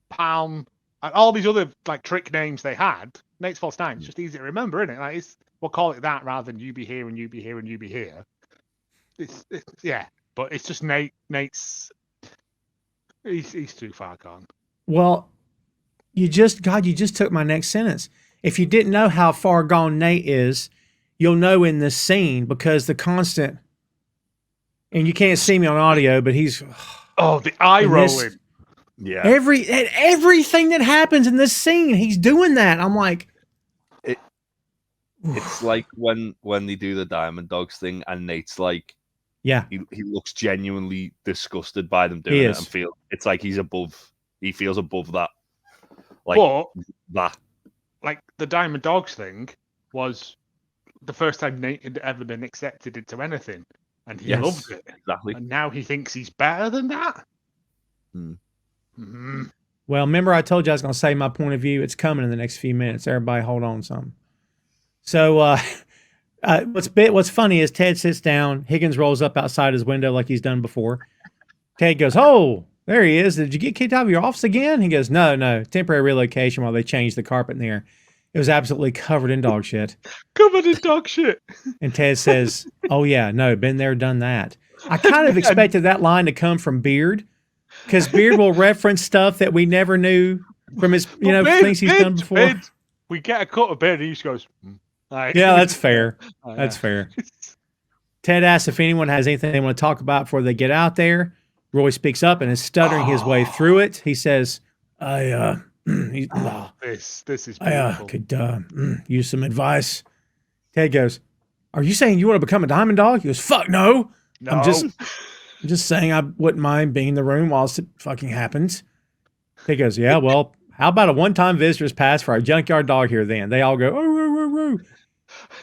palm and all these other like trick names they had. Nate's false 9. It's just easy to remember, isn't it? Like we'll call it that rather than you be here and you be here and you be here. It's but it's just Nate's. He's too far gone. Well, you just took my next sentence. If you didn't know how far gone Nate is, you'll know in this scene because the constant, and you can't see me on audio, but he's the eye rolling. Yeah. Everything that happens in this scene, he's doing that. I'm like, it's like when they do the Diamond Dogs thing, and Nate's like, yeah, he looks genuinely disgusted by them doing it, and it's like he feels above that. Like the Diamond Dogs thing was the first time Nate had ever been accepted into anything, and he loved it. Exactly. And now he thinks he's better than that. Well, remember I told you I was going to say my point of view. It's coming in the next few minutes. Everybody hold on some. So what's funny is Ted sits down. Higgins rolls up outside his window like he's done before. Ted goes, "Oh, there he is. Did you get kicked out of your office again?" He goes, No. Temporary relocation while they changed the carpet in there. It was absolutely covered in dog shit. Covered in dog shit. And Ted says, "Oh, yeah, no, been there, done that." I kind of expected that line to come from Beard, because Beard will reference stuff that we never knew from his, things he's done before. We get a cut of Beard, and he just goes, Yeah, that's fair. That's fair. Ted asks if anyone has anything they want to talk about before they get out there. Roy speaks up and is stuttering his way through it. He says, this is beautiful. I could use some advice. Ted goes, "Are you saying you want to become a Diamond Dog?" He goes, "Fuck no. I'm just saying I wouldn't mind being in the room whilst it fucking happens." He goes, "Yeah, well, how about a one-time visitor's pass for our junkyard dog here then?" They all go, "Oh, woo, woo, woo."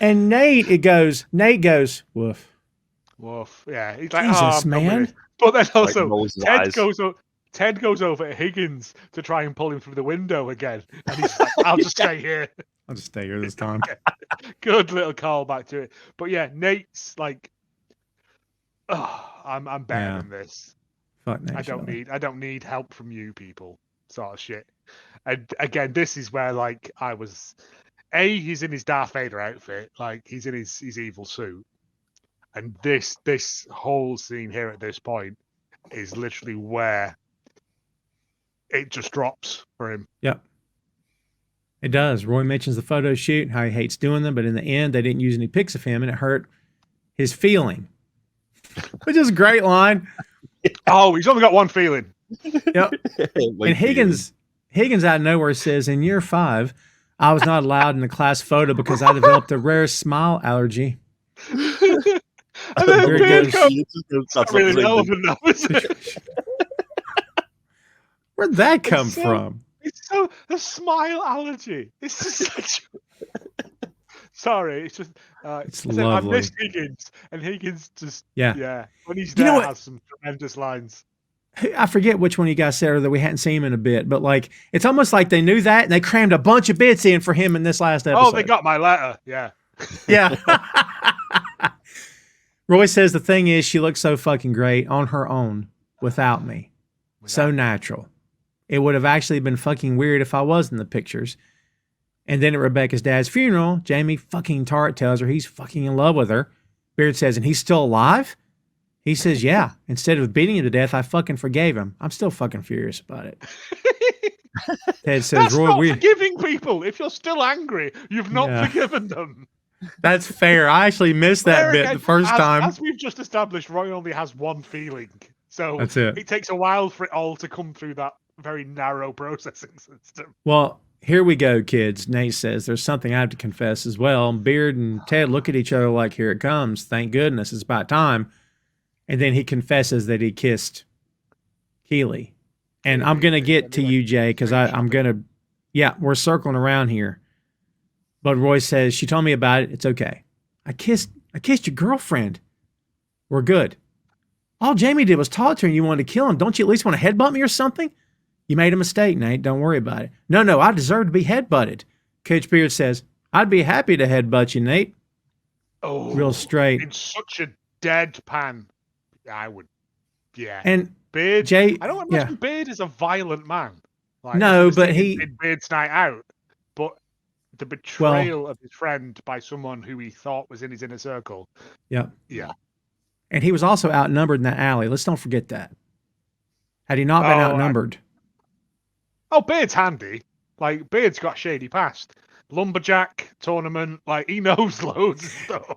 And Nate goes, "Woof." Woof. Yeah. He's like, Jesus, man. But then also, Ted goes over to Higgins to try and pull him through the window again. And he's like, "I'll just stay here. I'll just stay here this time." Good little call back to it. But yeah, Nate's like, I'm better than this. Fuck Nate. I don't need help from you people. Sort of shit. And again, this is where like I was. He's in his Darth Vader outfit, like he's in his evil suit. And this whole scene here at this point is literally where it just drops for him. Yep. It does. Roy mentions the photo shoot, how he hates doing them, but in the end, they didn't use any pics of him, and it hurt his feeling. Which is a great line. Oh, he's only got one feeling. Yep. And Higgins out of nowhere says, "In year 5, I was not allowed in the class photo because I developed a rare smile allergy." And then Beard goes, That's really relevant now, is it? Where'd that come from? It's so the smile allergy. It's just such. Sorry, it's just. It's I lovely. miss Higgins, and Higgins just. Yeah. Yeah. When he's You know there, what? has some tremendous lines. I forget which one you guys said or that we hadn't seen him in a bit, but like it's almost like they knew that and they crammed a bunch of bits in for him in this last episode. Oh, they got my letter. Yeah. Yeah. Roy says the thing is she looks so fucking great on her own without me. So natural. It would have actually been fucking weird if I was in the pictures. And then at Rebecca's dad's funeral, Jamie fucking Tart tells her he's fucking in love with her. Beard says, and he's still alive? He says, yeah. Instead of beating him to death, I fucking forgave him. I'm still fucking furious about it. Ted says, That's Roy, not forgiving people. If you're still angry, you've not forgiven them. That's fair. I actually missed that bit the first time. As we've just established, Roy only has one feeling. So that's it. It takes a while for it all to come through that very narrow processing system. Well, here we go, kids. Nate says, there's something I have to confess as well. Beard and Ted look at each other like, here it comes. Thank goodness. It's about time. And then he confesses that he kissed Keeley. And I'm going to get to you, Jay, because I'm going to, we're circling around here. But Roy says, she told me about it. It's okay. I kissed your girlfriend. We're good. All Jamie did was talk to her and you wanted to kill him. Don't you at least want to headbutt me or something? You made a mistake, Nate. Don't worry about it. No, I deserve to be headbutted. Coach Beard says, I'd be happy to headbutt you, Nate. Oh, real straight. In such a deadpan. I would, yeah. And Beard, Jay, I don't imagine Beard is a violent man. Like, no, but in Beard's night out. But the betrayal of his friend by someone who he thought was in his inner circle. Yeah. Yeah. And he was also outnumbered in that alley. Let's don't forget that. Had he not been outnumbered. Beard's handy. Like, Beard's got shady past. Lumberjack tournament, like, he knows loads of stuff.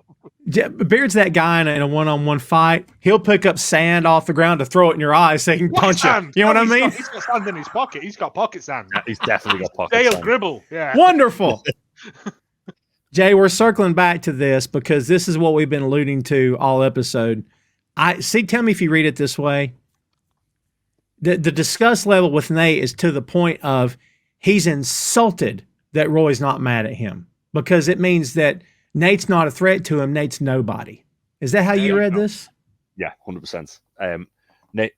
Beard's that guy in a one-on-one fight. He'll pick up sand off the ground to throw it in your eyes so he can punch you. You know what I mean? He's got sand in his pocket. He's got pocket sand. He's definitely got pocket Dale sand. Gribble. Yeah. Wonderful. Jay, we're circling back to this because this is what we've been alluding to all episode. Tell me if you read it this way. The disgust level with Nate is to the point of he's insulted that Roy's not mad at him because it means that Nate's not a threat to him. Nate's nobody. Is that how you read this? Yeah, 100%. Nate,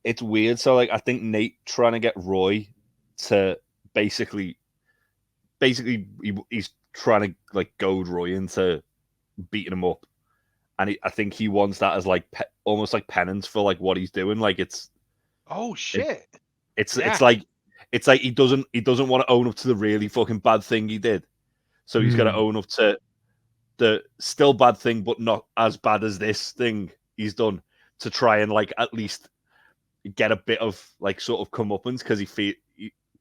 it's weird. So, like, I think Nate trying to get Roy to basically he's trying to like goad Roy into beating him up, and I think he wants that as like almost like penance for like what he's doing. Like it's it's like he doesn't want to own up to the really fucking bad thing he did, so he's got to own up to the still bad thing, but not as bad as this thing he's done to try and like at least get a bit of like sort of comeuppance because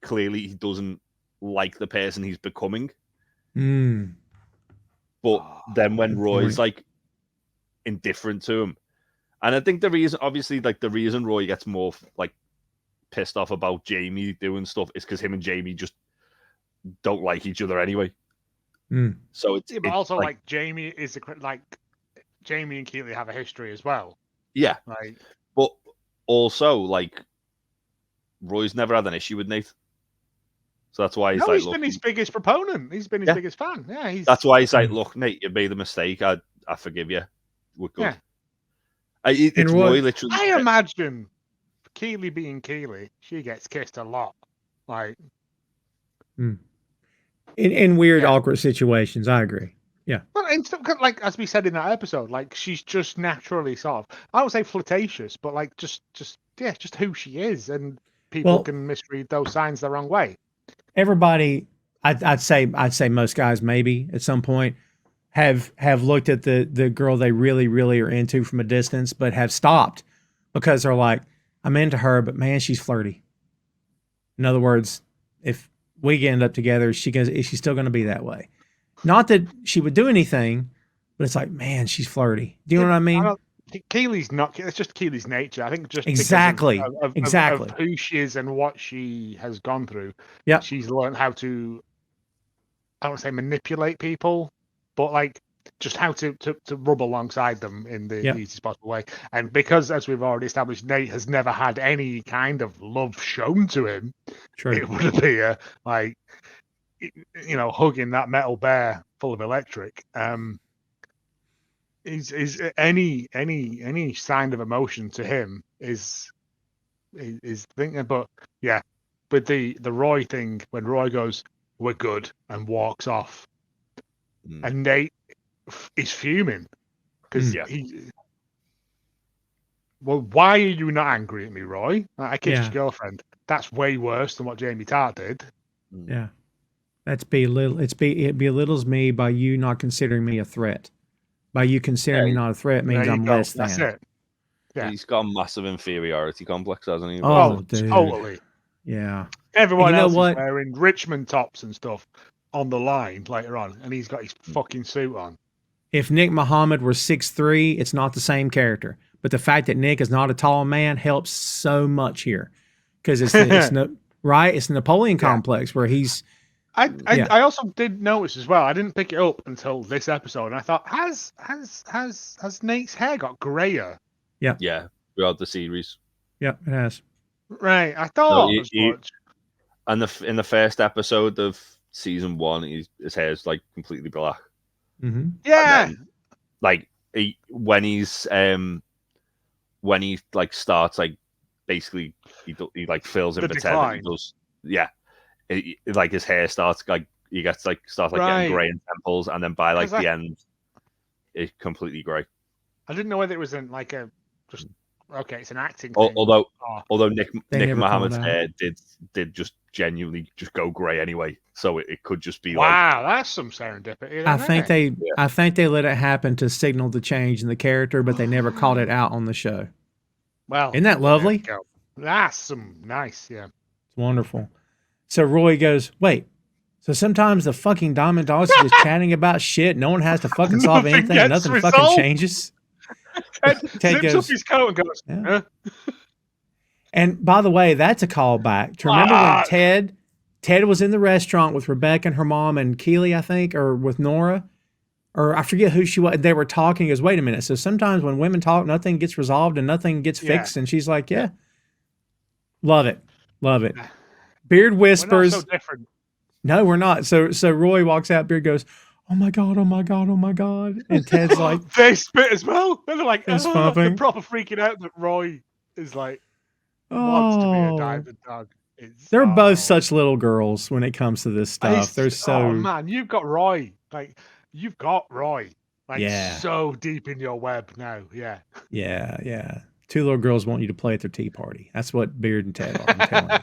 clearly he doesn't like the person he's becoming. But then when Roy's like indifferent to him, and I think the reason Roy gets more like pissed off about Jamie doing stuff is because him and Jamie just don't like each other anyway. So it's but also like Jamie is like Jamie and Keeley have a history as well. Yeah, like, but also like Roy's never had an issue with Nate. So that's why he's been his biggest proponent. He's been his biggest fan. Yeah, that's why he's like, look, Nate, you made a mistake. I forgive you. We're good. Yeah. It's Roy literally. I imagine Keeley being Keeley, she gets kissed a lot. Like, in weird, awkward situations. I agree. Yeah. Well, like as we said in that episode, like she's just naturally sort of, I don't say flirtatious, but like just who she is, and people can misread those signs the wrong way. Everybody, I'd say most guys maybe at some point have looked at the girl they really, really are into from a distance, but have stopped because they're like, I'm into her, but man, she's flirty. In other words, if we end up together, is she still going to be that way? Not that she would do anything, but it's like, man, she's flirty. Do you know what I mean? Keeley's not. It's just Keeley's nature. I think just exactly of who she is and what she has gone through. Yeah, she's learned how to. I don't want to say manipulate people, but like just how to rub alongside them in the Yep. easiest possible way. And because, as we've already established, Nate has never had any kind of love shown to him, True. it would appear like, hugging that metal bear full of electric. Is any sign of emotion to him is thinking, but yeah, with the Roy thing, when Roy goes, "We're good," and walks off, and Nate is fuming because well, why are you not angry at me, Roy? I kissed your girlfriend. That's way worse than what Jamie Tart did. Yeah, it belittles me by you not considering me a threat. By you considering me not a threat means I'm less than. That's it. Yeah. He's got a massive inferiority complex, hasn't he? Oh, dude. Totally. Yeah. Everyone else is wearing Richmond tops and stuff on the line later on, and he's got his fucking suit on. If Nick Muhammad were 6'3", it's not the same character. But the fact that Nick is not a tall man helps so much here, because it's the Napoleon complex where he's. I also did notice as well. I didn't pick it up until this episode, and I thought, has Nate's hair got grayer? Yeah. Yeah, throughout the series. Yeah, it has. Right, I thought as much. And in the first episode of season 1, his hair's like completely black. Mm-hmm. Yeah. Then, like when he like starts like basically he like fills in for Ted. He does, like his hair starts like he gets like getting grey in temples, and then by like the end, it's completely grey. I didn't know whether it was it's an acting thing. Although Nick Muhammad's hair did just genuinely just go grey anyway, so it could just be that's some serendipity. I think they let it happen to signal the change in the character, but they never called it out on the show. Well, isn't that lovely? That's some nice, yeah. It's wonderful. So Roy goes, wait. So sometimes the fucking Diamond Dogs are just chatting about shit. No one has to fucking solve anything. Nothing fucking changes. Ted zips up his coat and goes, huh? And by the way, that's a callback to remember when Ted was in the restaurant with Rebecca and her mom and Keeley, I think, or with Nora, or I forget who she was. They were talking. He goes, wait a minute. So sometimes when women talk, nothing gets resolved and nothing gets fixed. And she's like, yeah. Love it. Love it. Beard whispers. We're not so different. No, we're not. So Roy walks out. Beard goes, oh my God, oh my God, oh my God. And Ted's like, they spit as well. They're like, they're proper freaking out that Roy is like, wants to be a diamond dog. They're both such little girls when it comes to this stuff. They're so. Oh man, you've got Roy. So deep in your web now. Yeah. Yeah, yeah. Two little girls want you to play at their tea party. That's what Beard and Ted are. I'm telling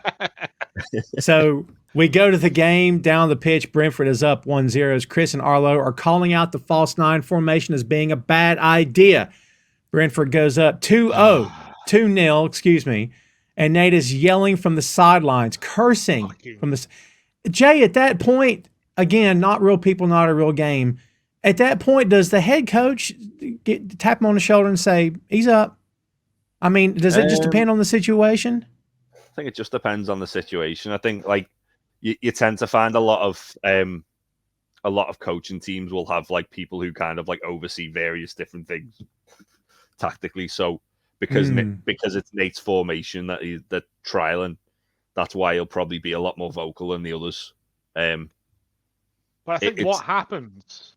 you. So we go to the game. Down the pitch, Brentford is up 1-0 as Chris and Arlo are calling out the false 9 formation as being a bad idea. Brentford goes up 2-0, excuse me. And Nate is yelling from the sidelines, cursing from the. Jay, at that point, again, not real people, not a real game. At that point, does the head coach tap him on the shoulder and say, he's up? I mean, does it just depend on the situation? I think it just depends on the situation. I think like you tend to find a lot of coaching teams will have like people who kind of like oversee various different things tactically. So because it's Nate's formation that trialing, that's why he'll probably be a lot more vocal than the others. But I think what happens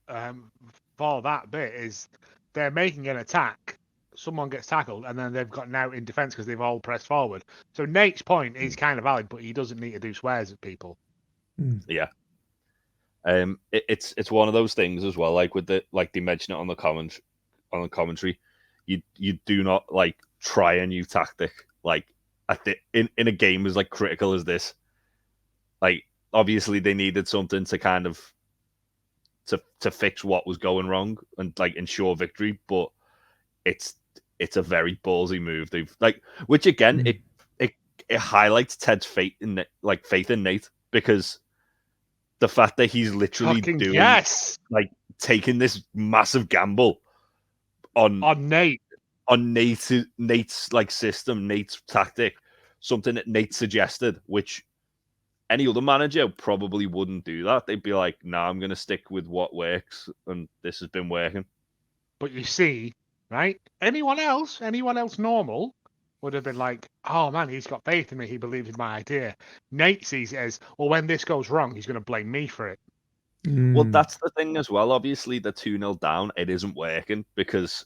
for that bit is they're making an attack. Someone gets tackled, and then they've got now in defense because they've all pressed forward. So Nate's point is kind of valid, but he doesn't need to do swears at people. Yeah. It's one of those things as well. Like with they mention it on the commentary. You do not like try a new tactic like in a game as like critical as this. Like obviously they needed something to kind of to fix what was going wrong and like ensure victory, but it's a very ballsy move. They've like, which again it highlights Ted's faith in Nate, because the fact that he's literally like taking this massive gamble on Nate's like system, Nate's tactic, something that Nate suggested, which any other manager probably wouldn't do that. They'd be like, "Nah, I'm going to stick with what works, and this has been working." But you see, right? Anyone else normal would have been like, "Oh man, he's got faith in me. He believes in my idea." Nate sees it as, "Well, when this goes wrong, he's going to blame me for it." Well, that's the thing as well. Obviously, the 2-0 down, it isn't working because,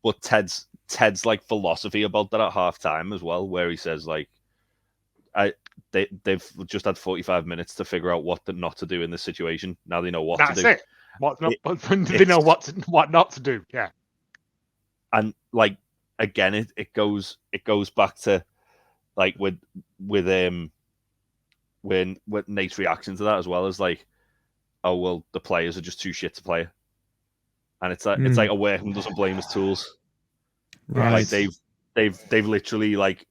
but Ted's like philosophy about that at halftime as well, where he says like, they've just had 45 minutes to figure out what not to do in this situation. Now they know what to do. That's it. They know what not to do. Yeah. And like again, it goes back to like with Nate's reaction to that as well as like, oh well, the players are just too shit to play. And it's like a workman doesn't blame his tools. Right. Like they've literally like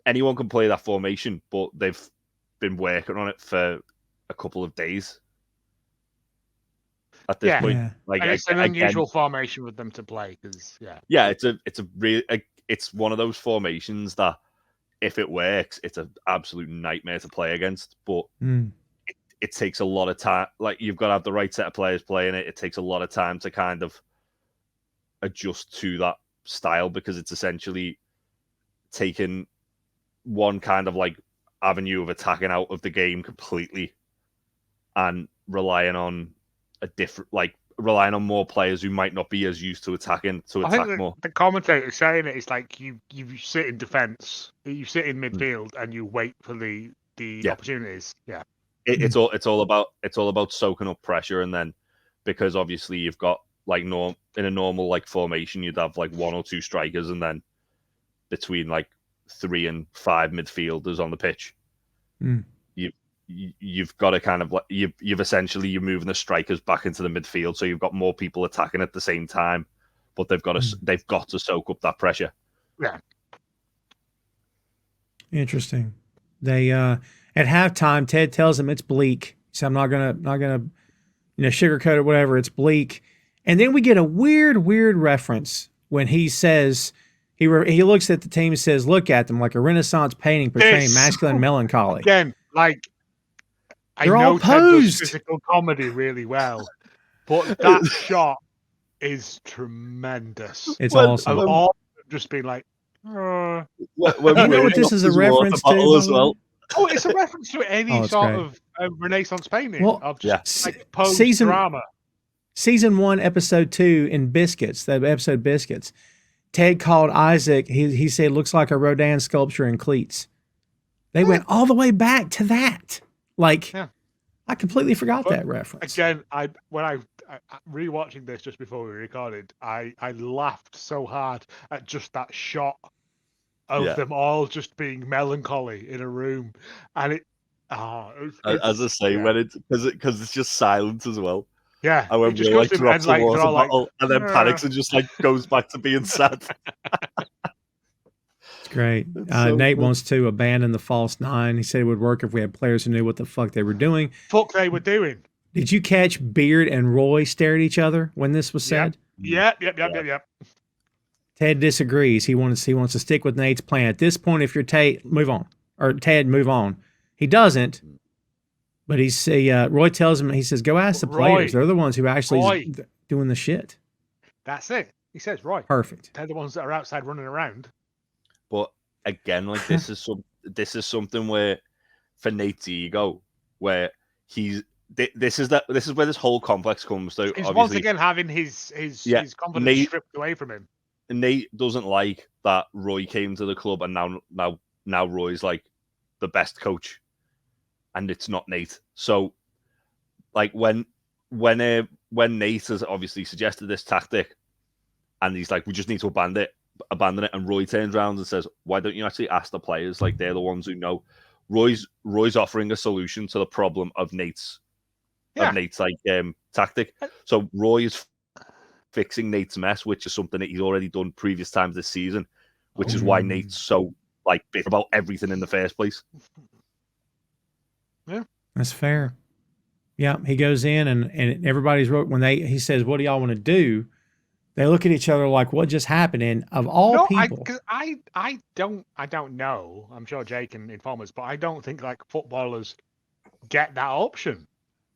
anyone can play that formation, but they've been working on it for a couple of days. At this point, like it's an unusual formation with them to play because it's one of those formations that if it works, it's an absolute nightmare to play against. But it takes a lot of time. Like you've got to have the right set of players playing it. It takes a lot of time to kind of adjust to that style because it's essentially taking one kind of like avenue of attacking out of the game completely and relying on more players who might not be as used to attacking to attack more. The commentator saying it is like you sit in defense, you sit in midfield, and you wait for the opportunities. Yeah, it's all about soaking up pressure, and then because obviously you've got like in a normal like formation, you'd have like 1 or 2 strikers, and then between like 3 and 5 midfielders on the pitch. You've got to kind of like you're moving the strikers back into the midfield, so you've got more people attacking at the same time, but they've got to soak up that pressure. Yeah. Interesting. They at halftime, Ted tells them it's bleak. So I'm not gonna sugarcoat it, whatever. It's bleak, and then we get a weird reference when he says he looks at the team and says, "Look at them like a Renaissance painting portraying masculine melancholy." Again, like. They're I know all Ted does posed. physical comedy really well, but that shot is tremendous. It's awesome. Of all just being like, you know what this is a reference to? As well. Oh, it's a reference to any sort of Renaissance painting of just like posed drama. Season 1, episode 2 in Biscuits, the episode Biscuits. Ted called Isaac. He said it looks like a Rodin sculpture in cleats. They went all the way back to that. Like, I completely forgot that reference. Again, when I rewatching this just before we recorded, I laughed so hard at just that shot of them all just being melancholy in a room, and as I say, when it's because it's just silence as well. Yeah, and when we like drops a water bottle and then panics and just like goes back to being sad. Great. Nate wants to abandon the false 9. He said it would work if we had players who knew what the fuck they were doing. Doing. Did you catch Beard and Roy stare at each other when this was said? Yep. Ted disagrees. He wants to stick with Nate's plan. At this point, if you're Ted, move on. He doesn't. But Roy tells him, he says, go ask the players. They're the ones who actually doing the shit. That's it. He says, Roy. Perfect. They're the ones that are outside running around. But again, like this is something where for Nate's ego, where this is where this whole complex comes to. He's once again having his confidence stripped away from him. Nate doesn't like that Roy came to the club and now Roy's like the best coach, and it's not Nate. So, like when Nate has obviously suggested this tactic, and he's like, we just need to abandon it, and Roy turns around and says, why don't you actually ask the players? Like, they're the ones who know. Roy's offering a solution to the problem of Nate's tactic. So Roy is fixing Nate's mess, which is something that he's already done previous times this season, which is why Nate's so like bitter about everything in the first place. Yeah, that's fair. Yeah, he goes in and everybody's he says, what do y'all want to do? They look at each other like, what just happened? And of all people, I don't know. I'm sure Jay can inform us, but I don't think like footballers get that option.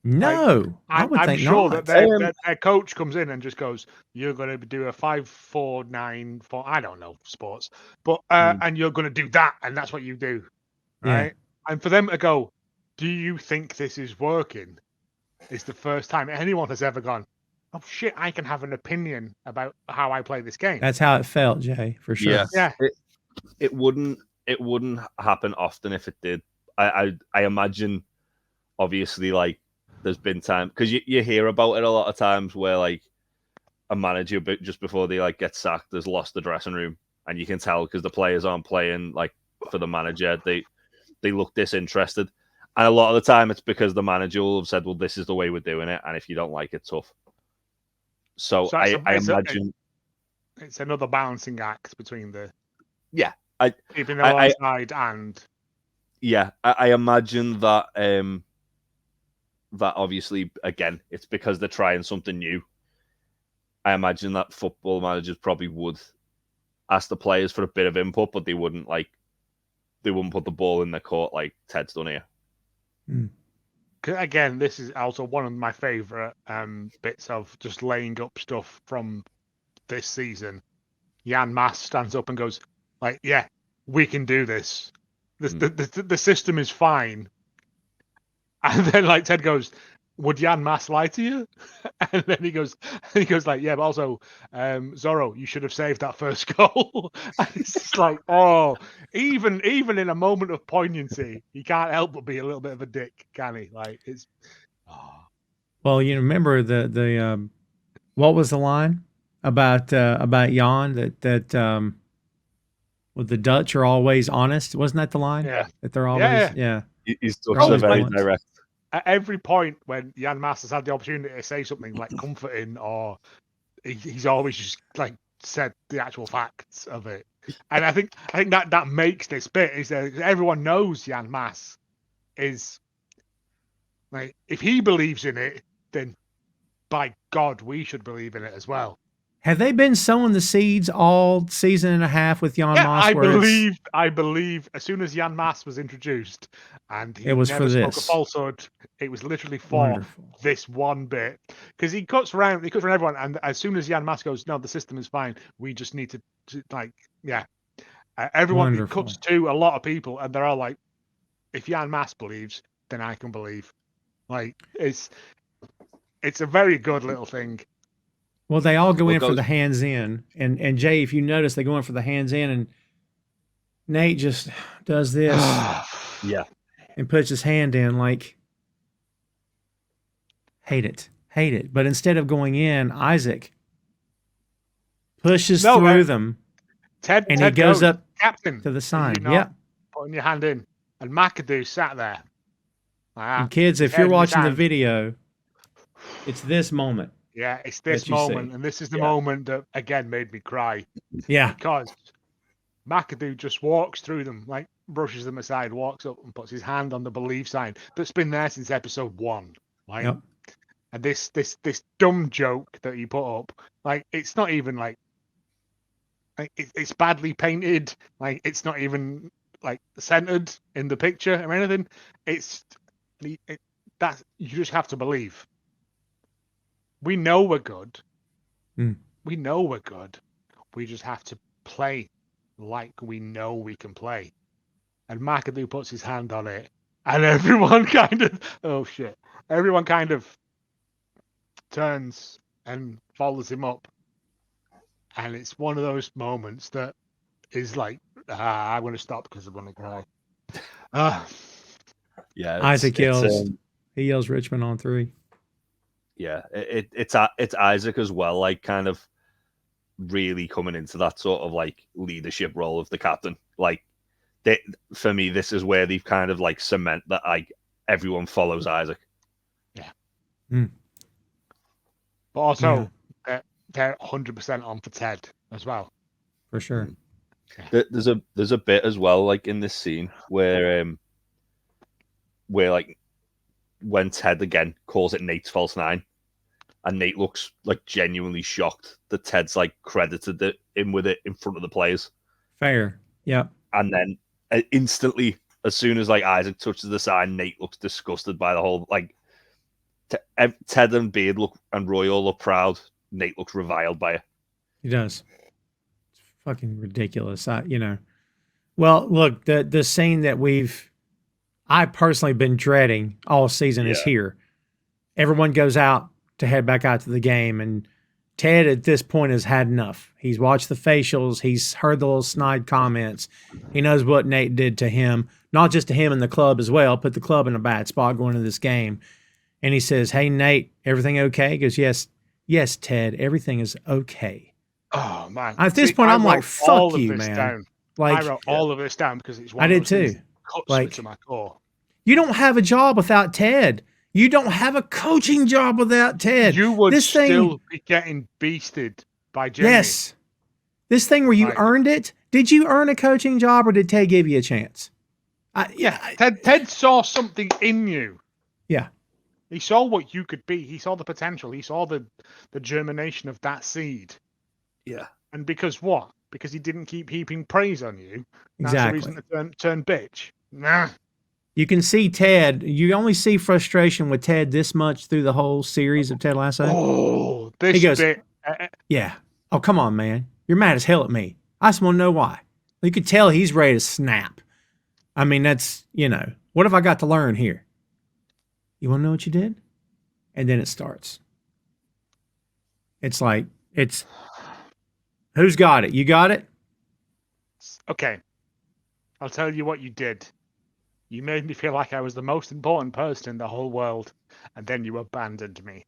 no, I would I'm think sure not. that their coach comes in and just goes, "You're going to do a 5-4-9 4." I don't know sports, but and you're going to do that, and that's what you do, right? Yeah. And for them to go, "Do you think this is working?" is the first time anyone has ever gone, "Oh shit, I can have an opinion about how I play this game." That's how it felt, Jay, for sure. Yeah. It wouldn't happen often if it did. I imagine, obviously, like there's been time because you hear about it a lot of times where like a manager just before they like get sacked has lost the dressing room, and you can tell because the players aren't playing like for the manager. They look disinterested, and a lot of the time it's because the manager will have said, "Well, this is the way we're doing it, and if you don't like it, tough." So I imagine it's another balancing act between the keeping the side and I imagine that that obviously again it's because they're trying something new. I imagine that football managers probably would ask the players for a bit of input, but they wouldn't put the ball in the court like Ted's done here. Again, this is also one of my favorite bits of just laying up stuff from this season. Jan Maas stands up and goes, like, "Yeah, we can do this. The system is fine." And then like Ted goes, "Would Jan Maas lie to you?" And then he goes like, "Yeah, but also Zorro, you should have saved that first goal." And it's just like, oh, even in a moment of poignancy, he can't help but be a little bit of a dick, can he? Like it's. Oh. Well, you remember the what was the line about Jan that well, the Dutch are always honest? Wasn't that the line? Yeah. That they're always He's such very direct. At every point when Jan Maas has had the opportunity to say something like comforting, or he's always just like said the actual facts of it. And I think that makes this bit is that everyone knows Jan Maas is like, if he believes in it, then by God, we should believe in it as well. Have they been sowing the seeds all season and a half with Jan Maas? I believe as soon as Jan Maas was introduced and he it was never for spoke this. a falsehood, it was literally for this one bit. Because he cuts around everyone, and as soon as Jan Maas goes, "No, the system is fine. We just need to like, everyone he cuts to a lot of people, and they're all like, if Jan Maas believes, then I can believe. Like it's a very good little thing. Well, they all go in for the hands in, and Jay, if you notice, they go in for the hands in, and Nate just does this, and puts his hand in like, hate it. But instead of going in, Isaac pushes through them, Ted he goes up Captain to the sign. Putting your hand in, and McAdoo sat there. And kids, if you're watching the video, it's this moment. Yeah, it's this moment, and this is the moment that again made me cry. Yeah, because McAdoo just walks through them, like brushes them aside, walks up and puts his hand on the believe sign that's been there since episode 1. Like, and this dumb joke that he put up, like it's not even like it's badly painted, like it's not even like centered in the picture or anything. That you just have to believe. We know we're good. We know we're good. We just have to play like we know we can play. And McAdoo puts his hand on it, and everyone kind of turns and follows him up. And it's one of those moments that is like, I'm going to stop because I'm going to cry. Isaac yells. He yells Richmond on 3. Yeah, it's Isaac as well, like kind of really coming into that sort of like leadership role of the captain. Like, for me, this is where they've kind of like cement that like everyone follows Isaac. Yeah. But also, they're 100% on for Ted as well. For sure. There's a bit as well, like in this scene where like when Ted again calls it Nate's false 9, and Nate looks like genuinely shocked that Ted's like credited him with it in front of the players. Fair. Yep. And then instantly, as soon as like Isaac touches the sign, Nate looks disgusted by the whole like. Ted and Beard and Roy all look proud. Nate looks reviled by it. He does. It's fucking ridiculous. Well, look, the scene that I personally been dreading all season is here. Everyone goes out to head back out to the game, and Ted at this point has had enough. He's watched the facials. He's heard the little snide comments. He knows what Nate did to him, not just to him and the club as well, put the club in a bad spot going into this game. And he says, "Hey, Nate, everything okay?" He goes, yes, Ted, everything is okay. Oh, man. At this point, I'm like, fuck you, man. Down. Like, I wrote all of this down because it's one I of did those things too. that cuts Like, me to my core. You don't have a job without Ted. You don't have a coaching job without Ted. You would still be getting beasted by Jamie. Yes. This thing where you earned it, did you earn a coaching job or did Ted give you a chance? Ted saw something in you. Yeah. He saw what you could be. He saw the potential. He saw the germination of that seed. Yeah. And because what? Because he didn't keep heaping praise on you. That's Exactly. the reason to turn bitch. Nah. You can see Ted. You only see frustration with Ted this much through the whole series of Ted Lasso. Oh, this he goes, bit. Yeah. Oh, come on, man. You're mad as hell at me. I just want to know why. You could tell he's ready to snap. I mean, that's, what have I got to learn here? You want to know what you did? And then it starts. It's like, who's got it? You got it? Okay. I'll tell you what you did. You made me feel like I was the most important person in the whole world, and then you abandoned me.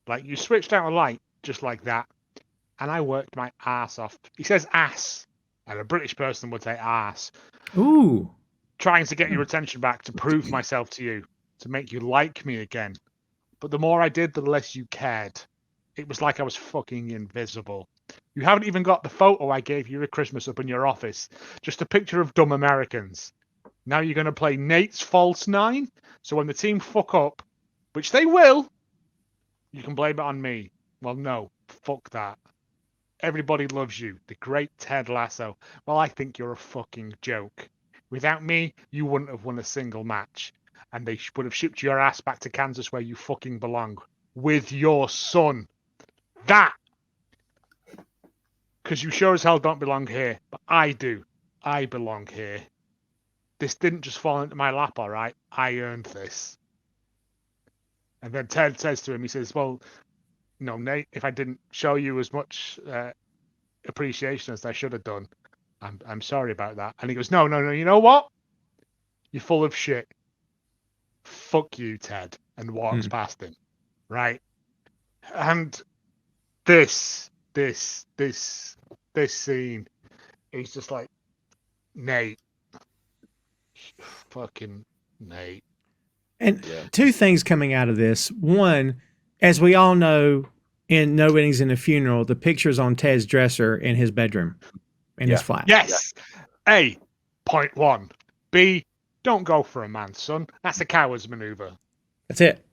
Like, you switched out a light just like that, and I worked my ass off. He says ass, and a British person would say ass. Ooh. Trying to get your attention back, to prove myself to you, to make you like me again. But the more I did, the less you cared. It was like I was fucking invisible. You haven't even got the photo I gave you at Christmas up in your office. Just a picture of dumb Americans. Now you're going to play Nate's false nine? So when the team fuck up, which they will, you can blame it on me. Well, no. Fuck that. Everybody loves you. The great Ted Lasso. Well, I think you're a fucking joke. Without me, you wouldn't have won a single match. And they would have shipped your ass back to Kansas where you fucking belong. With your son. That. Because you sure as hell don't belong here. But I do. I belong here. This didn't just fall into my lap, all right? I earned this. And then Ted says to him, he says, well, no, Nate, if I didn't show you as much appreciation as I should have done, I'm sorry about that. And he goes, no, you know what? You're full of shit. Fuck you, Ted. And walks past him. Right? And this scene, he's just like, Nate. Fucking Nate. And two things coming out of this. One, as we all know, in No Weddings and a Funeral, the picture's on Ted's dresser in his bedroom, in his flat. Yes. Yeah. A, point one. B, don't go for a man, son. That's a coward's maneuver. That's it.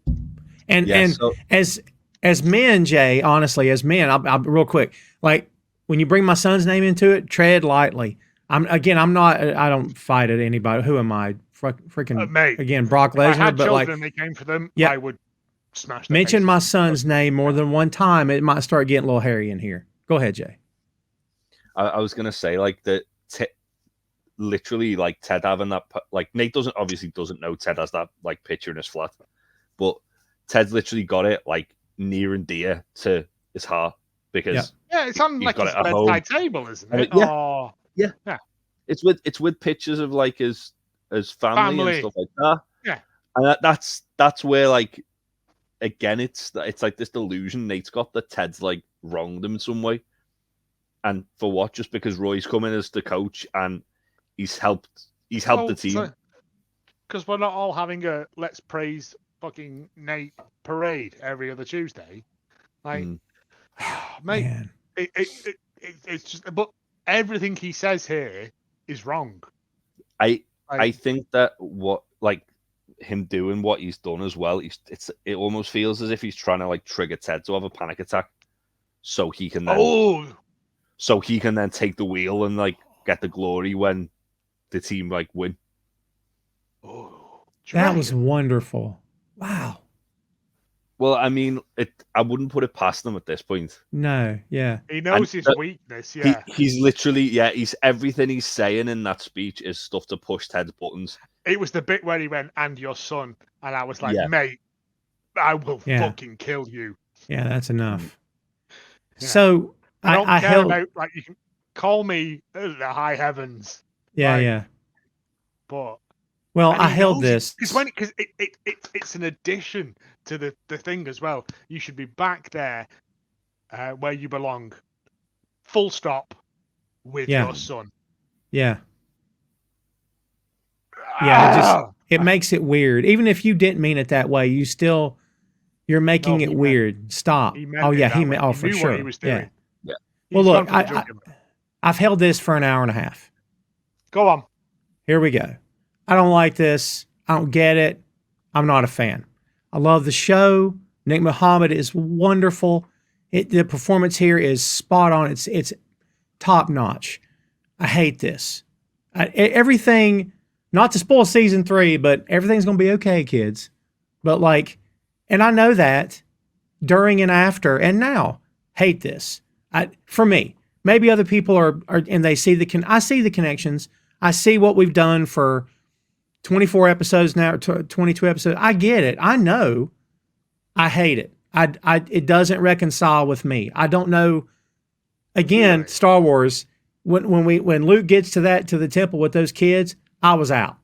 And as men, Jay, honestly, as men, I'll real quick, like when you bring my son's name into it, tread lightly. I don't fight at anybody. Who am I? Freaking mate. Again, Brock Lesnar. If I had but children, like, they came for them, yeah, I would smash them. Mention my son's name more than one time, it might start getting a little hairy in here. Go ahead, Jay. I was gonna say like that. Literally, like Ted having that. Like Nate obviously doesn't know Ted has that like picture in his flat, but Ted's literally got it like near and dear to his heart because it's on like his bedside table, isn't it? Yeah. It's with pictures of like his family and stuff like that. Yeah, and that's where like again it's like this delusion Nate's got that Ted's like wronged him in some way, and for what? Just because Roy's come in as the coach and he's helped the team. Because we're not all having a let's praise fucking Nate parade every other Tuesday. Like, mate, it's just, but everything he says here is wrong. I think that what like him doing what he's done as well, it almost feels as if he's trying to like trigger Ted to have a panic attack, so he can then take the wheel and like get the glory when the team like win. Oh, that was wonderful. Wow. Well, I mean, I wouldn't put it past them at this point. No, yeah. He knows his weakness, He's literally, he's everything he's saying in that speech is stuff to push Ted's buttons. It was the bit where he went, "And your son," and I was like, "Mate, I will fucking kill you." Yeah, that's enough. Yeah. So I don't care about, like, you can call me the high heavens. Yeah, like, yeah. But I held this because it's an addition to the thing as well. You should be back there where you belong. Full stop with your son. Yeah. Yeah, it makes it weird. Even if you didn't mean it that way, you're making it weird. Stop. He Oh yeah, he meant for knew sure. What he was doing. Yeah. Well, look, I've held this for an hour and a half. Go on. Here we go. I don't like this. I don't get it. I'm not a fan. I love the show. Nick Muhammad is wonderful. The performance here is spot on. It's top notch. I hate this. Everything, not to spoil season 3, but everything's going to be okay, kids. But like, and I know that during and after and now, hate this. For me, maybe other people are and they see I see the connections. I see what we've done for 24 episodes now, 22 episodes. I get it. I know. I hate it. It doesn't reconcile with me. I don't know. Again, Right. Star Wars. When Luke gets to the temple with those kids, I was out.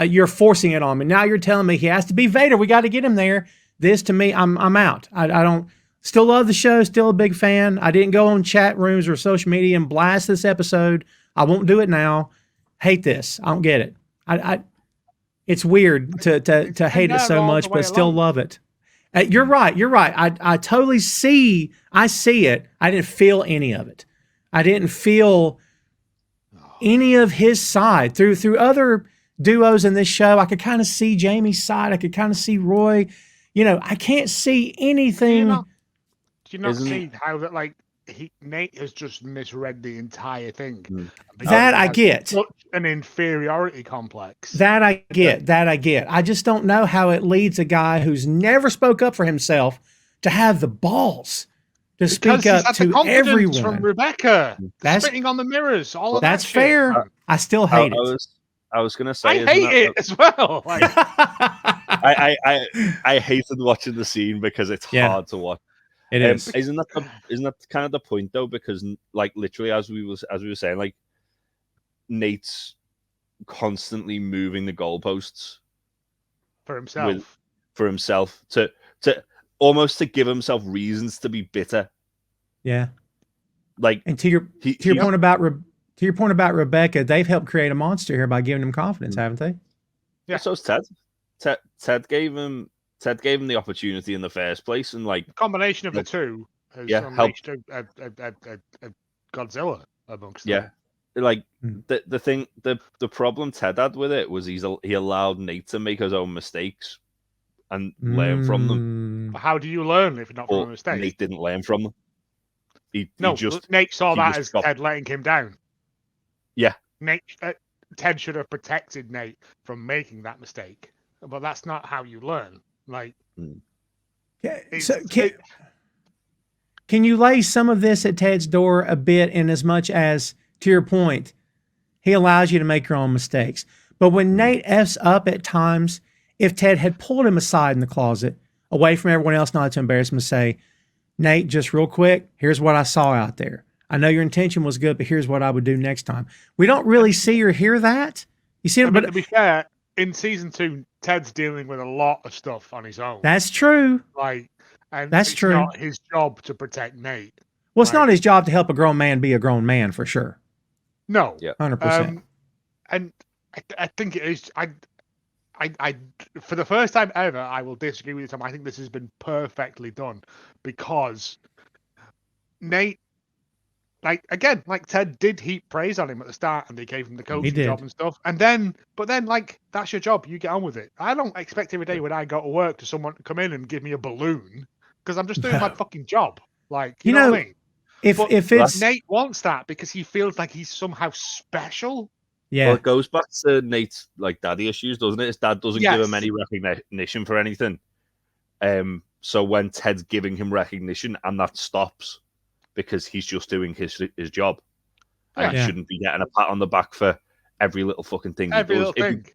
You're forcing it on me. Now you're telling me he has to be Vader. We got to get him there. This to me, I'm out. I don't. Still love the show. Still a big fan. I didn't go on chat rooms or social media and blast this episode. I won't do it now. Hate this. I don't get it. It's weird to hate it so much, but still love it. You're right. I totally see. I see it. I didn't feel any of it. I didn't feel any of his side through other duos in this show. I could kind of see Jamie's side. I could kind of see Roy. I can't see anything. Do you not see how that, like, Nate has just misread the entire thing? That I get. Such an inferiority complex. That I get. I just don't know how it leads a guy who's never spoke up for himself to have the balls to speak up to everyone. From Rebecca, that's spitting on the mirrors. All of that's that fair. shit. I still hate it. I was gonna say, I hate it as well. Like, I hated watching the scene because it's hard to watch. It is. Isn't that kind of the point though? Because like literally, as we were saying, like Nate's constantly moving the goalposts for himself to almost to give himself reasons to be bitter. Yeah. Like, and to your point about Rebecca, they've helped create a monster here by giving him confidence, haven't they? Yeah. So's Ted. Ted gave him the opportunity in the first place, and like the combination of the two has unleashed a Godzilla amongst them. Like the problem Ted had with it was he allowed Nate to make his own mistakes and learn from them. But how do you learn if you're not from a mistake? Nate didn't learn from them. Nate saw that as Ted letting him down. Yeah. Ted should have protected Nate from making that mistake, but that's not how you learn. Like, can you lay some of this at Ted's door a bit, in as much as, to your point, he allows you to make your own mistakes. But when Nate F's up at times, if Ted had pulled him aside in the closet, away from everyone else, not to embarrass him, to say, Nate, just real quick, here's what I saw out there. I know your intention was good, but here's what I would do next time. We don't really see or hear that. You see, but to be fair, in season 2, Ted's dealing with a lot of stuff on his own. That's true. It's not his job to protect Nate. Well, it's not his job to help a grown man be a grown man, for sure. No. Yeah. 100%. And I think it is. I for the first time ever, I will disagree with you, Tom. I think this has been perfectly done, because Nate like again, like Ted did heap praise on him at the start, and they gave him the coaching did. job and stuff. And then, like that's your job. You get on with it. I don't expect every day when I go to work to someone to come in and give me a balloon because I'm just doing my fucking job. Like you know what I mean? If it's Nate wants that because he feels like he's somehow special. Yeah. Well, it goes back to Nate's like daddy issues, doesn't it? His dad doesn't give him any recognition for anything. So when Ted's giving him recognition and that stops because he's just doing his job, and he shouldn't be getting a pat on the back for every little fucking thing. Every little thing.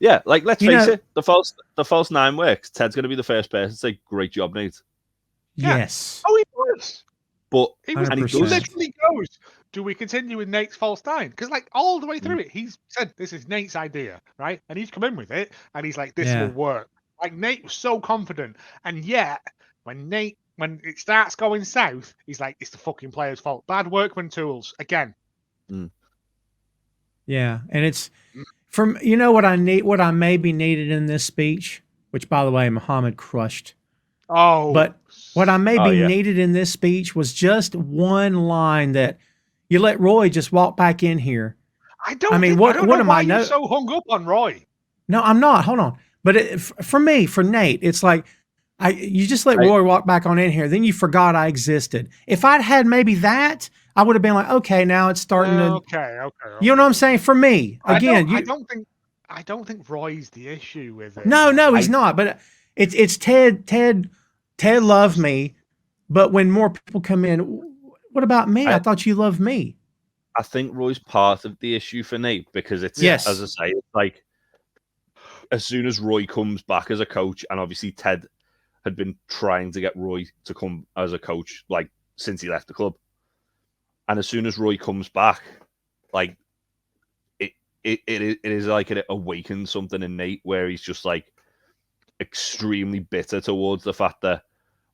Yeah, like let's face it, the false nine works. Ted's going to be the first person to say, "Great job, Nate." Yes. Oh, he was. But he literally goes, do we continue with Nate's false nine? Because like all the way through it, he's said this is Nate's idea, right? And he's come in with it, and he's like, this will work. Like Nate was so confident, and yet when it starts going south, he's like, it's the fucking player's fault. Bad workman tools again. Yeah, and it's from what I maybe needed in this speech, which by the way, Muhammad crushed. Oh, but what I maybe needed in this speech was just one line that you let Roy just walk back in here. What am I? You're so hung up on Roy. No, I'm not. Hold on. But for Nate, it's like you just let Roy walk back on in here. Then you forgot I existed. If I'd had maybe that, I would have been like, okay, now it's starting to. Okay. You know what I'm saying? For me, again, I don't think Roy's the issue with it. No, he's not. But it's Ted. Ted loved me, but when more people come in, what about me? I thought you loved me. I think Roy's part of the issue for Nate because it's as I say, it's like as soon as Roy comes back as a coach, and obviously Ted had been trying to get Roy to come as a coach like since he left the club, and as soon as Roy comes back, like it is like it awakens something in Nate where he's just like extremely bitter towards the fact that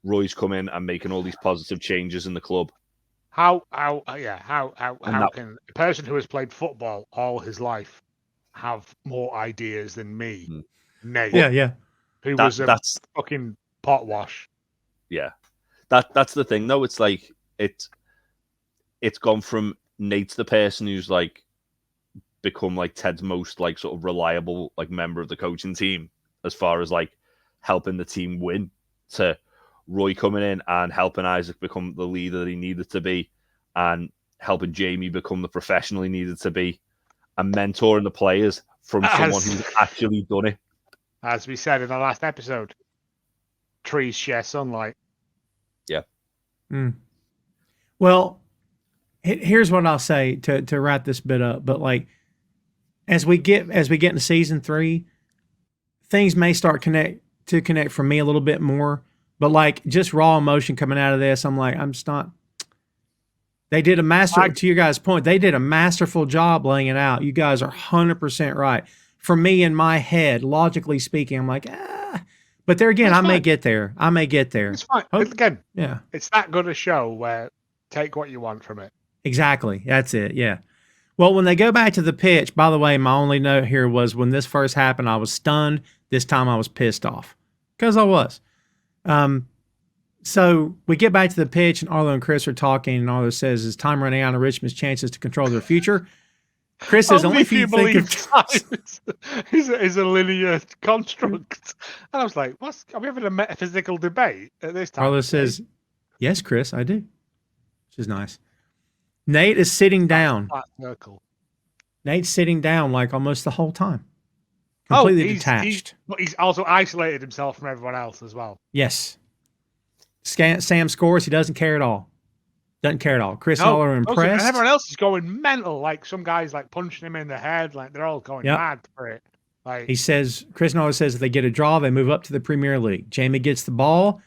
Roy's come in and making all these positive changes in the club. How can a person who has played football all his life have more ideas than me? Nate. Yeah. Who was a fucking potwash. Yeah. That's the thing though. It's like it's gone from Nate's the person who's like become like Ted's most like sort of reliable like member of the coaching team as far as like helping the team win, to Roy coming in and helping Isaac become the leader that he needed to be, and helping Jamie become the professional he needed to be, and mentoring the players from someone who's actually done it. As we said in the last episode, trees share sunlight. Yeah. Well, here's what I'll say to wrap this bit up. But like, as we get into season 3, things may start to connect for me a little bit more. But like just raw emotion coming out of this, I'm like, I'm just not. They did to your guys' point, they did a masterful job laying it out. You guys are 100% right. For me, in my head, logically speaking, I'm like, But there again, I may get there. It's fine. Again, it's that good a show where take what you want from it. Exactly. That's it. Yeah. Well, when they go back to the pitch, by the way, my only note here was when this first happened, I was stunned. This time I was pissed off because I was. So we get back to the pitch and Arlo and Chris are talking, and Arlo says, is time running out of Richmond's chances to control their future? Chris says, only if you think of time is a linear construct. And I was like, are we having a metaphysical debate at this time? Arlo says, yes, Chris, I do. Which is nice. Nate is sitting down. Nate's sitting down like almost the whole time. Completely detached. He's also isolated himself from everyone else as well. Yes. Sam scores. He doesn't care at all. Chris and all are impressed. And everyone else is going mental. Like some guys like punching him in the head. Like they're all going mad for it. Like he says, Chris Noller says if they get a draw, they move up to the Premier League. Jamie gets the ball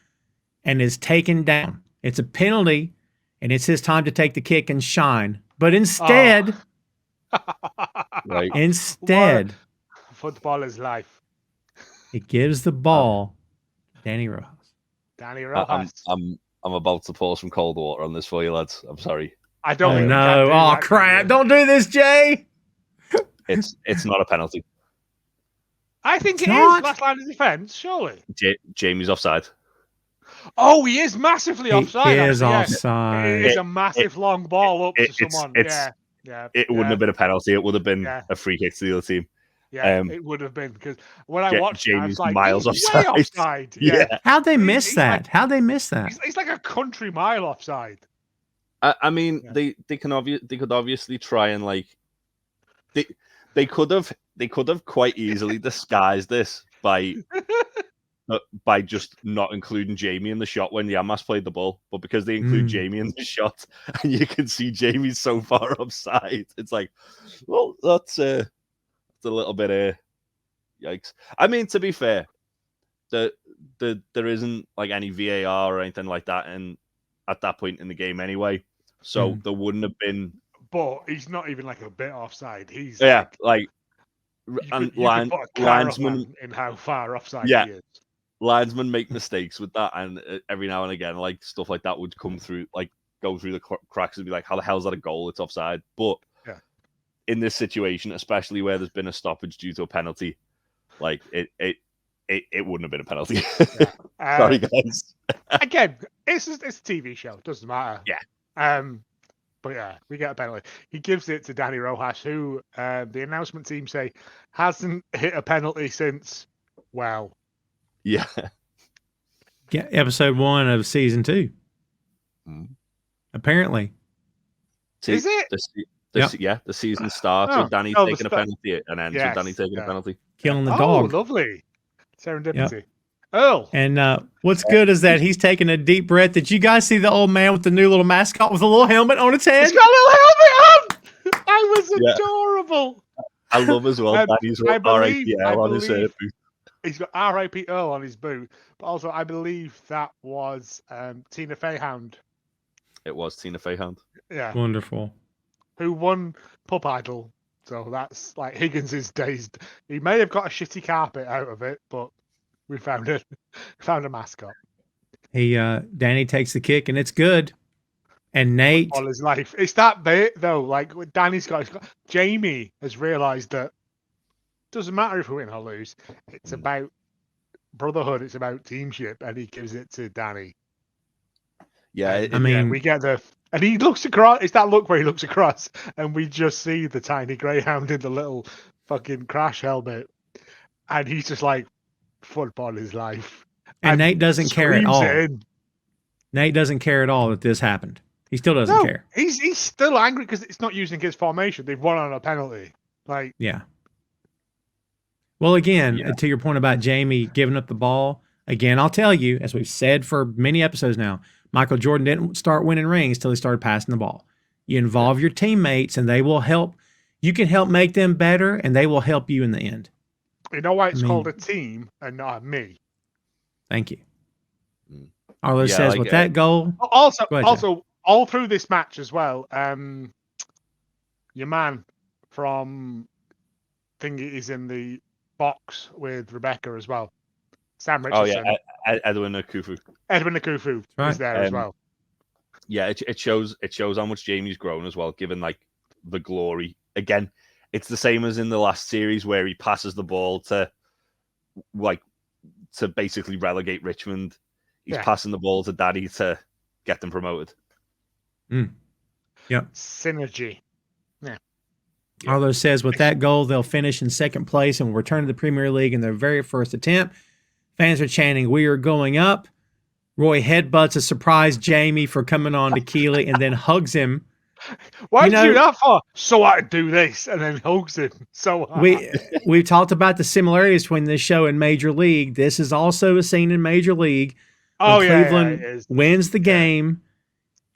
and is taken down. It's a penalty, and it's his time to take the kick and shine. But instead, football is life. He gives the ball to Danny Rojas. I'm about to pour some cold water on this for you, lads. I'm sorry. I don't. Oh no! Oh crap! Don't do this, Jay. It's not a penalty. I think it is last line of defense. Surely. Jamie's offside. Oh, he is massively offside. He is actually, yeah. offside. It is a massive long ball up to someone. It wouldn't have been a penalty. It would have been a free kick to the other team. Yeah, it would have been, because when I watched it, I was like, miles he's way offside. Yeah. How'd they miss that? Like, How'd they miss that? He's like a country mile offside. I mean, they could obviously try and like they could have quite easily disguised this by just not including Jamie in the shot when Yamas played the ball, but because they include Jamie in the shot and you can see Jamie's so far offside, it's like, well, that's a little bit of yikes. I mean, to be fair, there isn't like any VAR or anything like that, and at that point in the game anyway, so there wouldn't have been. But he's not even like a bit offside. He's like linesman in how far offside he is. Linesmen make mistakes with that, and every now and again, like stuff like that would come through, like go through the cracks and be like, "How the hell is that a goal? It's offside." But in this situation, especially where there's been a stoppage due to a penalty, like it wouldn't have been a penalty. Sorry, guys. Again, it's a TV show. It doesn't matter. Yeah. But yeah, we get a penalty. He gives it to Danny Rojas, who the announcement team say hasn't hit a penalty since, well. Yeah. Episode 1 of season 2. Apparently. Is it? The season starts with Danny taking a penalty and ends with Danny taking a penalty. Killing the dog. Oh, lovely. Serendipity. Earl. And what's good is that he's taking a deep breath. Did you guys see the old man with the new little mascot with a little helmet on his head? He's got a little helmet on! I was adorable. I love as well. Danny's got R.I.P.L. on his boot. He's got R.I.P. Earl on his boot. But also, I believe that was Tina Feyhound. It was Tina Feyhound. Yeah. Wonderful. Who won Pup Idol. So that's like Higgins's days. He may have got a shitty carpet out of it, but we found it. Found a mascot. Danny takes the kick and it's good. And Nate, all his life. It's that bit though. Like Danny's got. Jamie has realised that it doesn't matter if we win or lose. It's about brotherhood. It's about teamship, and he gives it to Danny. Yeah, we get and he looks across. It's that look where he looks across, and we just see the tiny greyhound in the little fucking crash helmet, and he's just like, football is life. And Nate doesn't care at all. Nate doesn't care at all that this happened. He still doesn't care. He's still angry because it's not using his formation. They've won on a penalty. Yeah. Well, again, to your point about Jamie giving up the ball, again, I'll tell you, as we've said for many episodes now, Michael Jordan didn't start winning rings till he started passing the ball. You involve your teammates and they will help. You can help make them better and they will help you in the end. You know why it's called a team and not me? Thank you. Arlo says with that goal. Also, all through this match as well, your man from Thingy is in the box with Rebecca as well. Sam Richardson. Oh yeah, Edwin Akufu. Edwin Akufu is there as well. Yeah, it shows how much Jamie's grown as well, given like the glory. Again, it's the same as in the last series where he passes the ball to basically relegate Richmond. He's passing the ball to Daddy to get them promoted. Yep. Synergy. Yeah. Arlo says with that goal, they'll finish in second place and will return to the Premier League in their very first attempt. Fans are chanting, "We are going up." Roy headbutts a surprise Jamie for coming on to Keeley and then hugs him. Why did you do that for? So I could do this, and then hugs him. So we've talked about the similarities between this show and Major League. This is also a scene in Major League. Cleveland wins the game,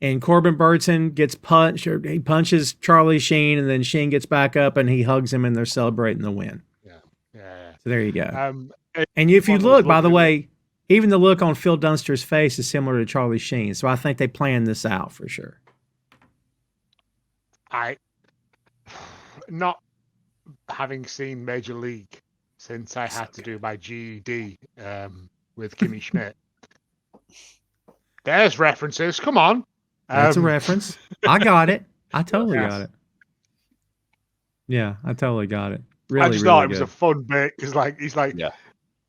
and Corbin Burton gets punched, or he punches Charlie Sheen, and then Sheen gets back up and he hugs him, and they're celebrating the win. Yeah. So there you go. And if you look, by the way, even the look on Phil Dunster's face is similar to Charlie Sheen. So I think they planned this out for sure. Not having seen Major League since I had to do my GED with Kimmy Schmidt. There's references. Come on. That's a reference. I got it. I totally got it. Yeah, I totally got it. Really, I just thought it was a fun bit because, he's like,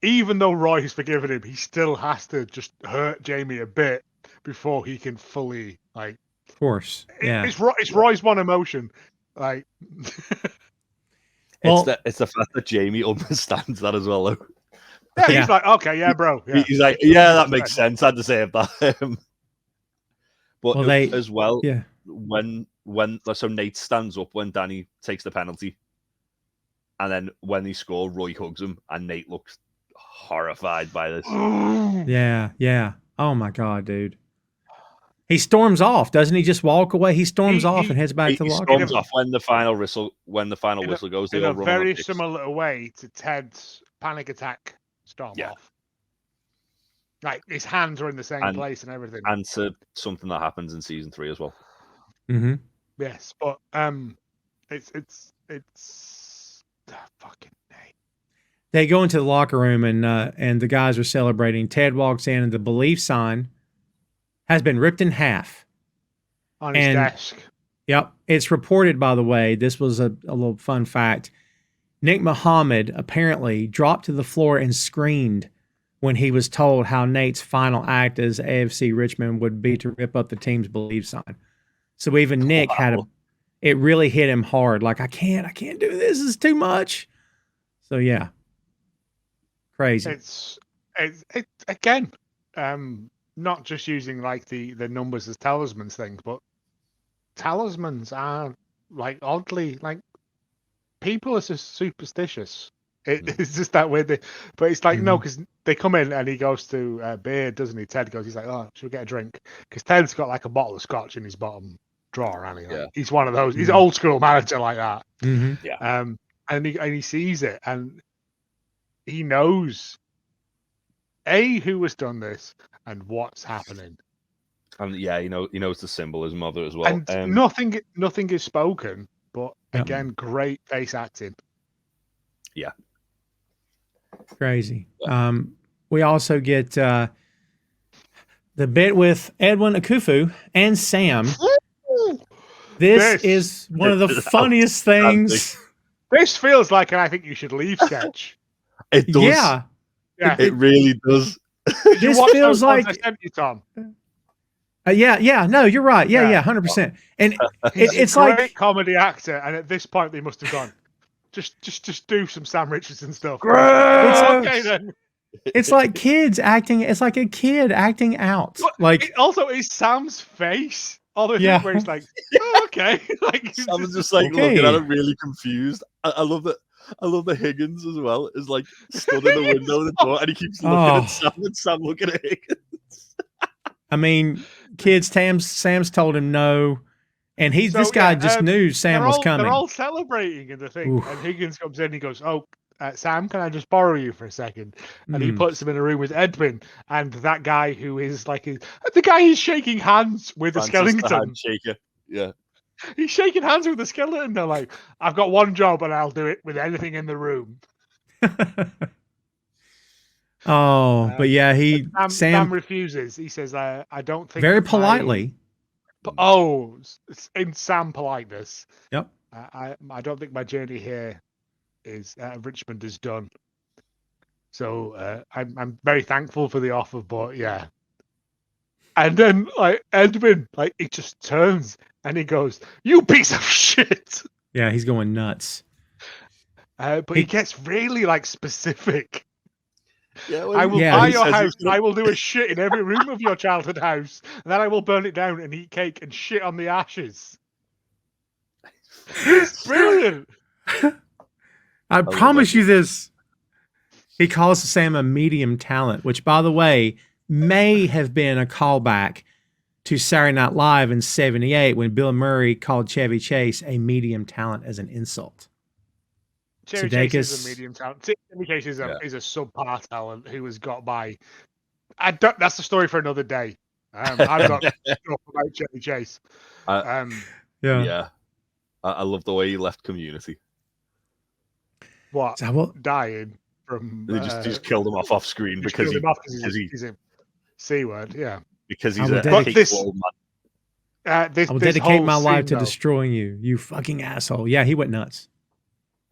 even though Roy has forgiven him, he still has to just hurt Jamie a bit before he can fully like. Of course, yeah. It's Roy's one emotion, like. Well, it's the fact that Jamie understands that as well, though. Yeah, he's like, okay, yeah, bro. Yeah. He's like, yeah, that makes sense. I had to say that. But well, they, as well, yeah. when so Nate stands up when Danny takes the penalty, and then when he scores, Roy hugs him, and Nate looks horrified by this. Yeah. Oh my god, dude. He storms off, doesn't he? Just walk away. He storms off and heads back to the locker room. He storms off when the final whistle goes. In a very similar way to Ted's panic attack storm off. Like his hands are in the same place and everything. And to something that happens in season 3 as well. Mm-hmm. Yes, but it's fucking Nate. They go into the locker room and the guys are celebrating. Ted walks in and the belief sign has been ripped in half on his desk. Yep. It's reported, by the way, this was a little fun fact. Nick Muhammad apparently dropped to the floor and screamed when he was told how Nate's final act as AFC Richmond would be to rip up the team's belief sign. So even Nick it really hit him hard. Like, I can't do this. It's too much. So yeah. Crazy. It's again, not just using like the numbers as talismans things, but talismans are like oddly like people are just superstitious. It's just that way. But it's like no, because they come in and he goes to beer, doesn't he? Ted goes, he's like, oh, should we get a drink? Because Ted's got like a bottle of scotch in his bottom drawer, and he's one of those. He's old school manager like that. Mm-hmm. Yeah. And he sees it and he knows who has done this and what's happening. And yeah, he knows the symbolism of it as well. And nothing is spoken, but again, great face acting. Yeah. Crazy. We also get the bit with Edwin Akufu and Sam. This is one of the funniest things. This feels like an I think you should leave sketch. It does. Yeah. It really does. This feels like I sent you, Tom. Yeah. No, you're right. Yeah, 100%. And it's a great like comedy actor, and at this point they must have gone. Just do some Sam Richardson stuff. Okay then. It's like kids acting. It's like a kid acting out. Like also, is Sam's face. All the thing where he's like, oh, okay. Like Sam's just like looking at him, really confused. I love that. I love that Higgins as well is like stood in the window of the door, and he keeps looking at Sam, and Sam looking at Higgins. I mean, kids. Sam's told him no. And this guy just knew Sam was coming. They're all celebrating in the thing. Oof. And Higgins comes in and he goes, oh, Sam, can I just borrow you for a second? And he puts him in a room with Edwin and that guy who is like, the guy is shaking hands with the skeleton. Handshaker. Yeah. He's shaking hands with the skeleton. They're like, I've got one job and I'll do it with anything in the room. But yeah, Sam refuses. He says, I don't think. Very politely. It's in Sam politeness. Yep. I don't think my journey here is Richmond is done. So I'm very thankful for the offer, but yeah. And then like Edwin, like he just turns and he goes, "You piece of shit." Yeah, he's going nuts. But he gets really like specific. Yeah, I will buy your house and I will do a shit in every room of your childhood house. And then I will burn it down and eat cake and shit on the ashes. It's brilliant. I promise you this. He calls Sam a medium talent, which, by the way, may have been a callback to Saturday Night Live in '78 when Bill Murray called Chevy Chase a medium talent as an insult. Sudeikis is a medium talent. Chevy Chase is a subpar talent who was got by. That's the story for another day. I've got stuff about Chevy Chase. I love the way he left Community. What? Dying from? They just killed him off screen because he's a C word. Yeah. Because he's a old man. I will dedicate my life to destroying you, you fucking asshole. Yeah, he went nuts.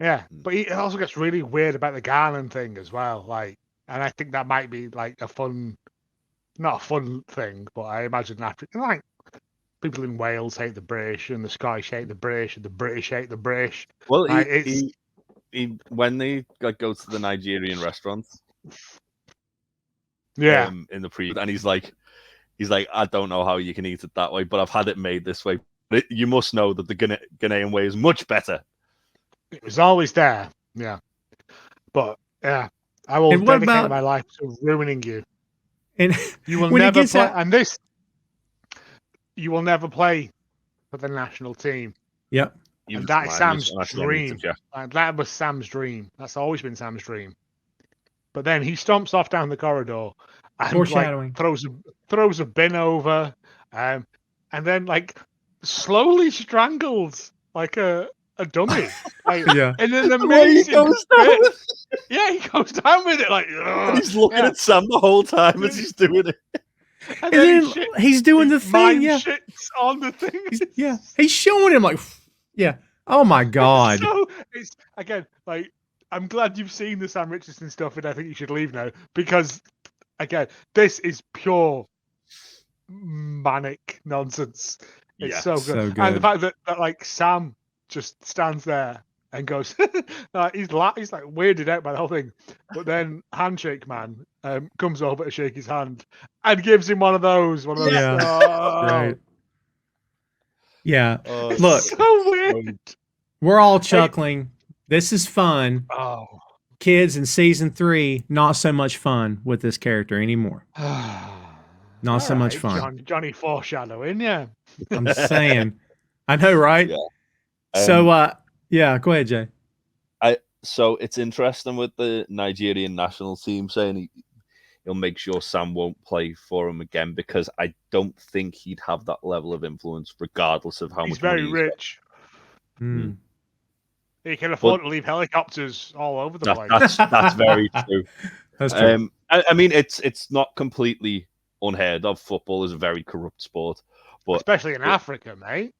Yeah, but he also gets really weird about the Garland thing as well. Like, And I think that might be like not a fun thing, but I imagine Africa, like people in Wales hate the British, and the Scottish hate the British, and the British hate the British. Well, Like, he when they go to the Nigerian restaurants, yeah, in the pre, and he's like, I don't know how you can eat it that way, but I've had it made this way. But you must know that the Ghanaian way is much better. it was always there. Yeah, but yeah, I will And what dedicate about- my life to ruining you. And You will when he never gets play, out- and this, you will never play for the national team. Yep. And that is Sam's National dream. anthem, yeah. And that was Sam's dream. That's always been Sam's dream. But then he stomps off down the corridor and Foreshadowing. throws a bin over, and then like slowly strangles like a dummy. Like, Yeah. in an The way he amazing goes down bit. with it. Yeah, he goes down with it like, And he's looking yeah. at Sam the whole time as he's doing it. And And then then he he's doing the thing. mind Yeah. shits on the thing. Yeah. He's showing him like, yeah. Oh my God. So it's again like, I'm glad you've seen the Sam Richardson stuff, and I think you should leave now because again, this is pure manic nonsense. It's Yeah, so good. so good. And the fact that like Sam just stands there and goes, he's like weirded out by the whole thing. But then Handshake Man comes over to shake his hand and gives him one of those. Yeah. Oh, Right. Yeah. Oh, Look, so weird. we're all chuckling. This is fun. Oh. Kids in season 3, not so much fun with this character anymore. Not so much fun. Johnny foreshadowing, yeah. I'm saying. I know, right? Yeah. So, yeah, go ahead, Jay. So it's interesting with the Nigerian national team saying he'll make sure Sam won't play for him again because I don't think he'd have that level of influence regardless of how He's much very money rich. Hmm. He can afford to leave helicopters all over the place. That's very true. That's true. I mean, it's not completely unheard of. Football is a very corrupt sport, but Especially in Africa, mate.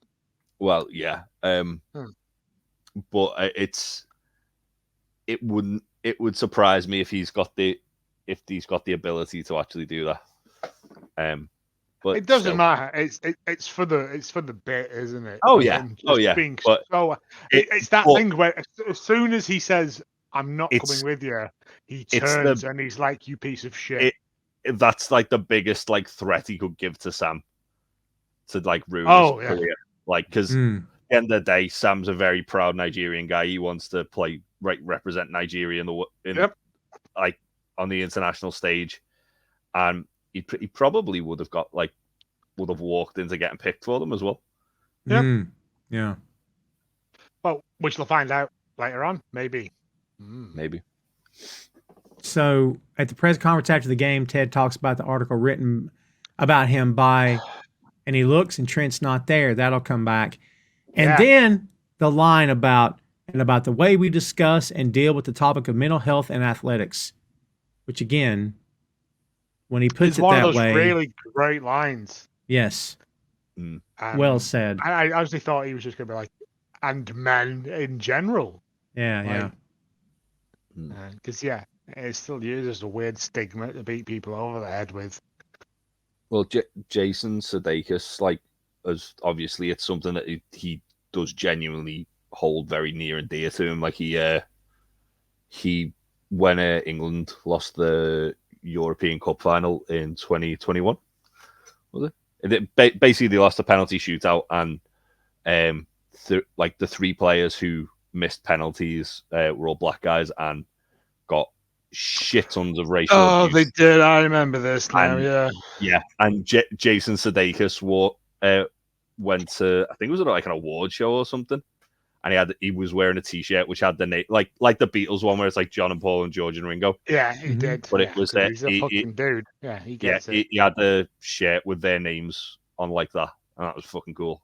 well, yeah. But it would surprise me if he's got the ability to actually do that. But It doesn't still. matter. It's for the bit, isn't it? Oh, yeah. And just Oh, yeah. being But it's that but- thing where as soon as he says, "I'm not It's- coming with you," he it's turns and he's like, "You piece of shit." That's like the biggest like threat he could give to Sam to like ruin Oh, his yeah. career. Like because Hmm. at the end of the day, Sam's a very proud Nigerian guy. He wants to represent Nigeria Yep. like on the international stage, and he probably would have walked into getting picked for them as well. Yep. Hmm. Yeah. Well, which we'll find out later on, maybe. Maybe. So at the press conference after the game, Ted talks about the article written about him by, and he looks and Trent's not there. That'll come back. And Yeah. then the line about the way we discuss and deal with the topic of mental health and athletics, which again, when he puts It's it one that of those way, really great lines. yes, And well said. I honestly thought he was just going to be like, and men in general. Yeah, Like, yeah. Because, it still uses a weird stigma to beat people over the head with. Well, Jason Sudeikis, like, as obviously it's something that he does genuinely hold very near and dear to him. Like he when England lost the European Cup final in 2021, was it? Basically, they lost a penalty shootout, and the 3 players who missed penalties were all black guys and got shit tons of racial abuse. They did. I remember this now. And- Yeah, and Jason Sudeikis went to, I think it was like an award show or something, and he was wearing a T-shirt which had the name like the Beatles one where it's like John and Paul and George and Ringo. Yeah, he Mhm. did. But it was 'cause that he's a fucking dude. Yeah, he Yeah, gets it. he had the shirt with their names on like that, and that was fucking cool.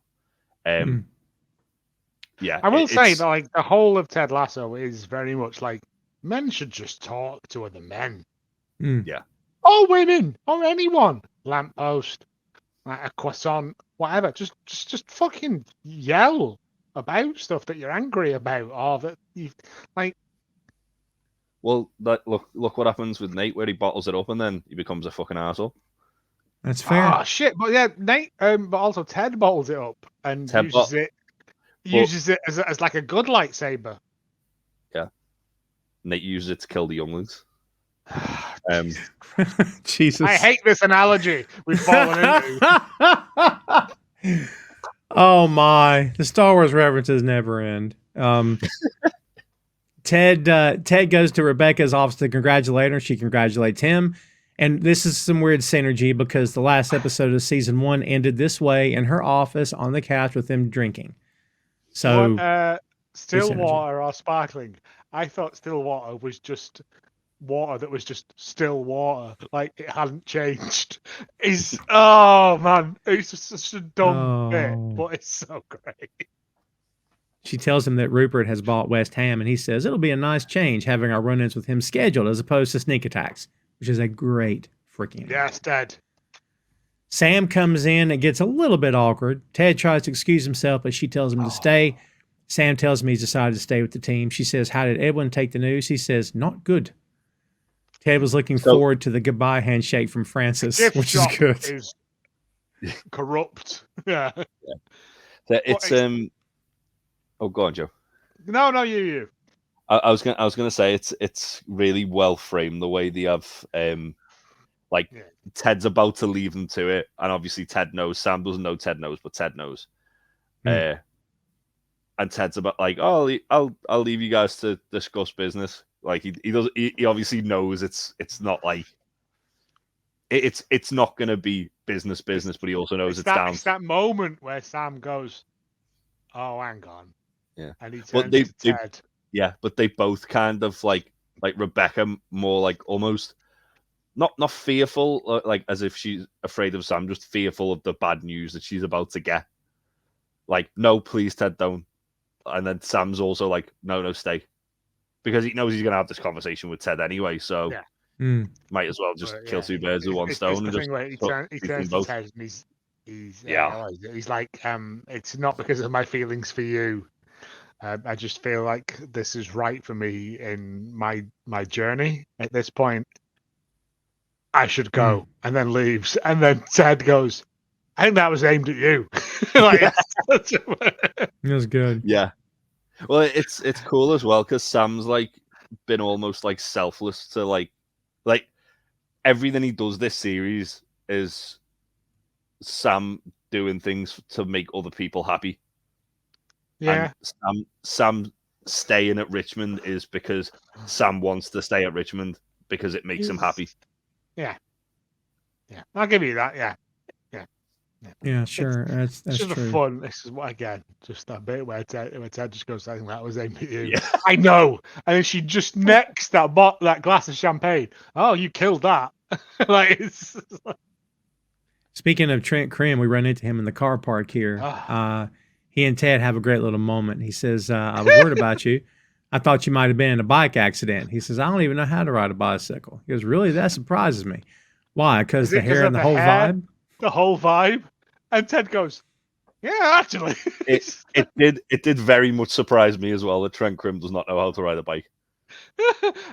Yeah, I will say it's- that like the whole of Ted Lasso is very much like men should just talk to other men. Mm. Yeah. Or women, or anyone. Lamppost, like a croissant, whatever. Just fucking yell about stuff that you're angry about, or that you like. Well, look what happens with Nate, where he bottles it up and then he becomes a fucking arsehole. That's fair. Oh shit! But yeah, Nate. But also Ted bottles it up and uses it as like a good lightsaber. Yeah. Nate uses it to kill the younglings. Jesus. I hate this analogy we've fallen into. Oh my! The Star Wars references never end. Ted goes to Rebecca's office to congratulate her. She congratulates him. And this is some weird synergy because the last episode of season 1 ended this way in her office on the couch with them drinking. So, still water or sparkling? I thought still water was just water that was just still water, like it hadn't changed. Oh man, it's just such a dumb bit, but it's so great. She tells him that Rupert has bought West Ham, and he says it'll be a nice change having our run-ins with him scheduled as opposed to sneak attacks, which is a great freaking. Yes, Ted. Sam comes in. It gets a little bit awkward. Ted tries to excuse himself, but she tells him to stay. Sam tells him he's decided to stay with the team. She says, "How did Edwin take the news?" He says, "Not good." Ted was looking forward to the goodbye handshake from Francis, which is good. Is corrupt. Yeah. So it's Oh, go on, Joe. No, you. I was gonna say it's really well framed the way they have Ted's about to leave them to it, and obviously Ted knows. Sam doesn't know Ted knows, but Ted knows. And Ted's about like, oh, I'll leave you guys to discuss business. Like he obviously knows it's not like it's not gonna be business, but he also knows it's down. It's that moment where Sam goes, "Oh, hang on." Yeah. And he turns to Ted. Yeah, but they both kind of like Rebecca more like almost not fearful, like as if she's afraid of Sam, just fearful of the bad news that she's about to get. Like, no, please, Ted, don't. And then Sam's also like, no, stay. Because he knows he's going to have this conversation with Ted anyway, so might as well just kill two birds with one stone. He turns to Ted and he's like, it's not because of my feelings for you. I just feel like this is right for me in my journey at this point. I should go, and then leaves. And then Ted goes, I think that was aimed at you. It was good. Yeah. Well, it's cool as well because Sam's like been almost like selfless to like everything he does this series is Sam doing things to make other people happy. Yeah. And Sam staying at Richmond is because Sam wants to stay at Richmond because it makes him happy. Yeah. I'll give you that. Yeah, sure. That's just true. Fun. This is what again, just that bit where Ted just goes, I think that was aimed at you. Yeah. I know. And then she just necks that glass of champagne. Oh, you killed that. Speaking of Trent Krim, we run into him in the car park here. He and Ted have a great little moment. He says, I was worried about you. I thought you might have been in a bike accident. He says, I don't even know how to ride a bicycle. He goes, really? That surprises me. Why? Because the hair and the whole vibe? The whole vibe? And Ted goes, yeah, actually. It did very much surprise me as well that Trent Krim does not know how to ride a bike.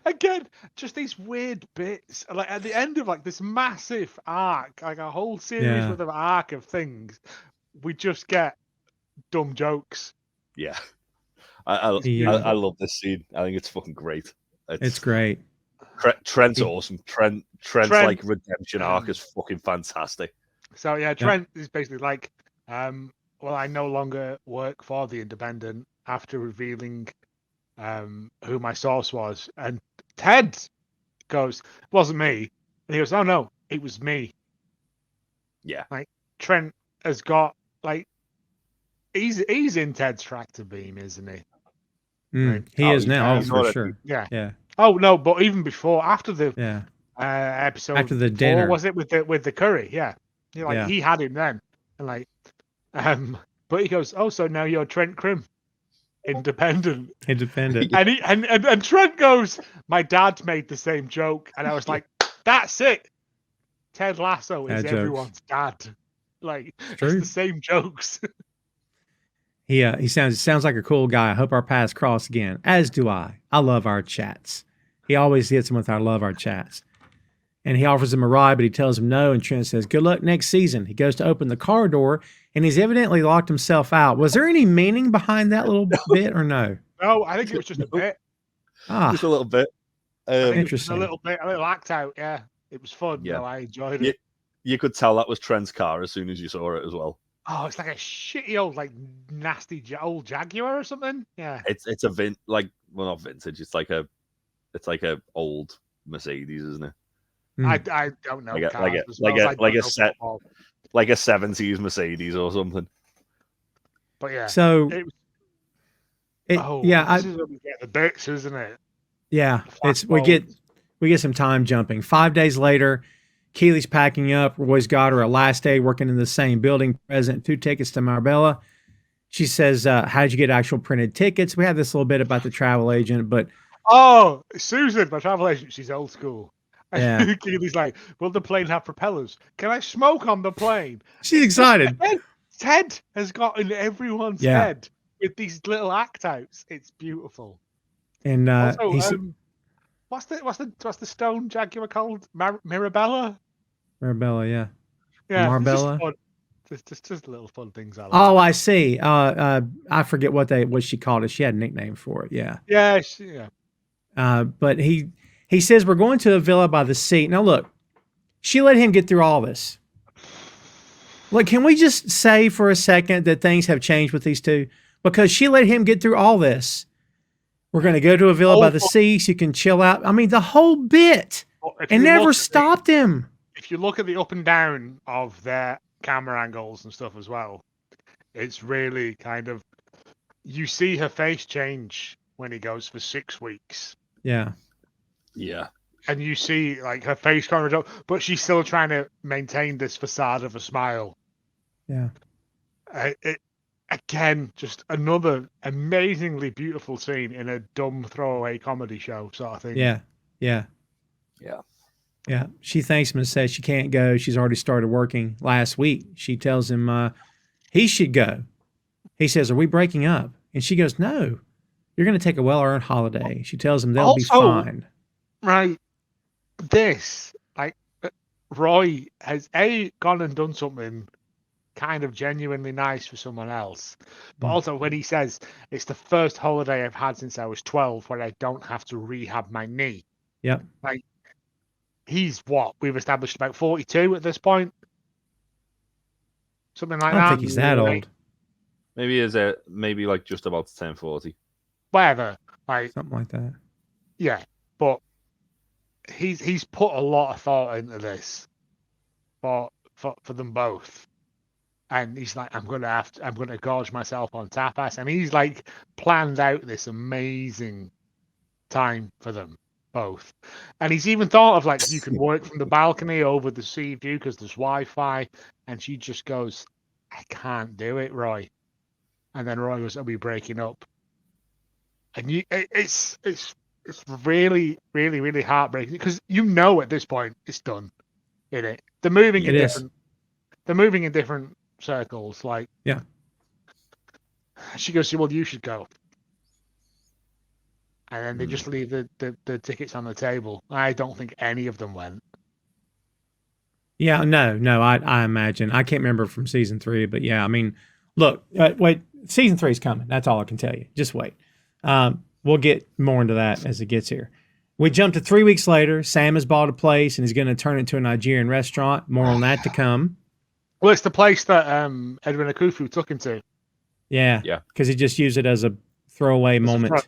Again, just these weird bits. Like at the end of like this massive arc, like a whole series worth of arc of things, we just get dumb jokes. Yeah. I love this scene. I think it's fucking great. It's great. Trent's awesome. Trent's like redemption arc is fucking fantastic. So yeah, Trent is basically like, well, I no longer work for the Independent after revealing who my source was. And Ted goes, it wasn't me. And he goes, oh no, it was me. Yeah. Like Trent has got like he's in Ted's tractor beam, isn't he? Like, he is now, for sure. Yeah. Oh no, but even before, after the episode, after the dinner, was it with the curry? Yeah, he had him then, and like, but he goes, oh, so now you're Trent Krim, independent, and Trent goes, my dad made the same joke, and I was like, that's it. Ted Lasso is everyone's dad. Like, it's the same jokes. He sounds like a cool guy. I hope our paths cross again, as do I. I love our chats. He always hits him with "I love our chats." And he offers him a ride, but he tells him no. And Trent says, "Good luck next season." He goes to open the car door, and he's evidently locked himself out. Was there any meaning behind that little bit or no? No, I think it was just a bit. Just a little bit. Interesting. A little act out. Yeah, it was fun. Yeah, no, I enjoyed it. You could tell that was Trent's car as soon as you saw it as well. Oh, it's like a shitty old, like nasty old Jaguar or something. Yeah, it's a not vintage. It's like a old Mercedes, isn't it? I don't know. Like a 70s Mercedes or something. But yeah, so this is where we get the bits, isn't it? Yeah, we get some time jumping. 5 days later, Keeley's packing up. Roy's got her a last day working in the same building. Present 2 tickets to Marbella. She says, "How'd you get actual printed tickets?" We have this little bit about the travel agent, but Susan, my travel agent, she's old school. Yeah. And Keeley's like, "Will the plane have propellers? Can I smoke on the plane?" She's excited. Ted has got in everyone's head with these little act outs. It's beautiful. And also, what's the stone Jaguar called? Mirabella. Mirabella, yeah. Yeah, Marbella. Just little fun things. Oh, I see. I forget what she called it. She had a nickname for it. Yeah. Yeah. But he says we're going to a villa by the sea. Now look, she let him get through all this. Look, can we just say for a second that things have changed with these two? Because she let him get through all this. We're going to go to a villa by the sea so you can chill out. I mean, the whole bit. And never stopped him. If you look at the up and down of their camera angles and stuff as well, it's really kind of, you see her face change when he goes for 6 weeks. Yeah. Yeah. And you see like her face kind of up, but she's still trying to maintain this facade of a smile. Yeah. Again, just another amazingly beautiful scene in a dumb throwaway comedy show sort of thing. Yeah. She thanks him and says she can't go. She's already started working last week. She tells him he should go. He says, "Are we breaking up?" And she goes, "No, you're going to take a well-earned holiday." She tells him they'll be fine. Right. This, like, Roy has gone and done something kind of genuinely nice for someone else. But also when he says, "It's the first holiday I've had since I was 12 where I don't have to rehab my knee." Yep. Like, he's what? We've established about 42 at this point? Something like that. I don't think he's that old. Maybe like just about to turn 40. Whatever. Like, something like that. Yeah. But he's put a lot of thought into this for them both. And he's like, I'm gonna gorge myself on tapas. And he's like planned out this amazing time for them both. And he's even thought of like, you can work from the balcony over the sea view because there's Wi-Fi. And she just goes, "I can't do it, Roy." And then Roy goes, "Are we breaking up?" And it's really, really, really heartbreaking because at this point it's done, isn't it? They're moving in different circles. Like, yeah. She goes, "Well, you should go." And then they just leave the tickets on the table. I don't think any of them went. Yeah, no, I imagine. I can't remember from season 3, but yeah, I mean, look, wait, season 3 is coming. That's all I can tell you. Just wait. We'll get more into that as it gets here. We jump to 3 weeks later. Sam has bought a place and he's going to turn it into a Nigerian restaurant. More on that to come. Well, it's the place that Edwin Akufu took him to. Yeah. Because he just used it as a throwaway moment.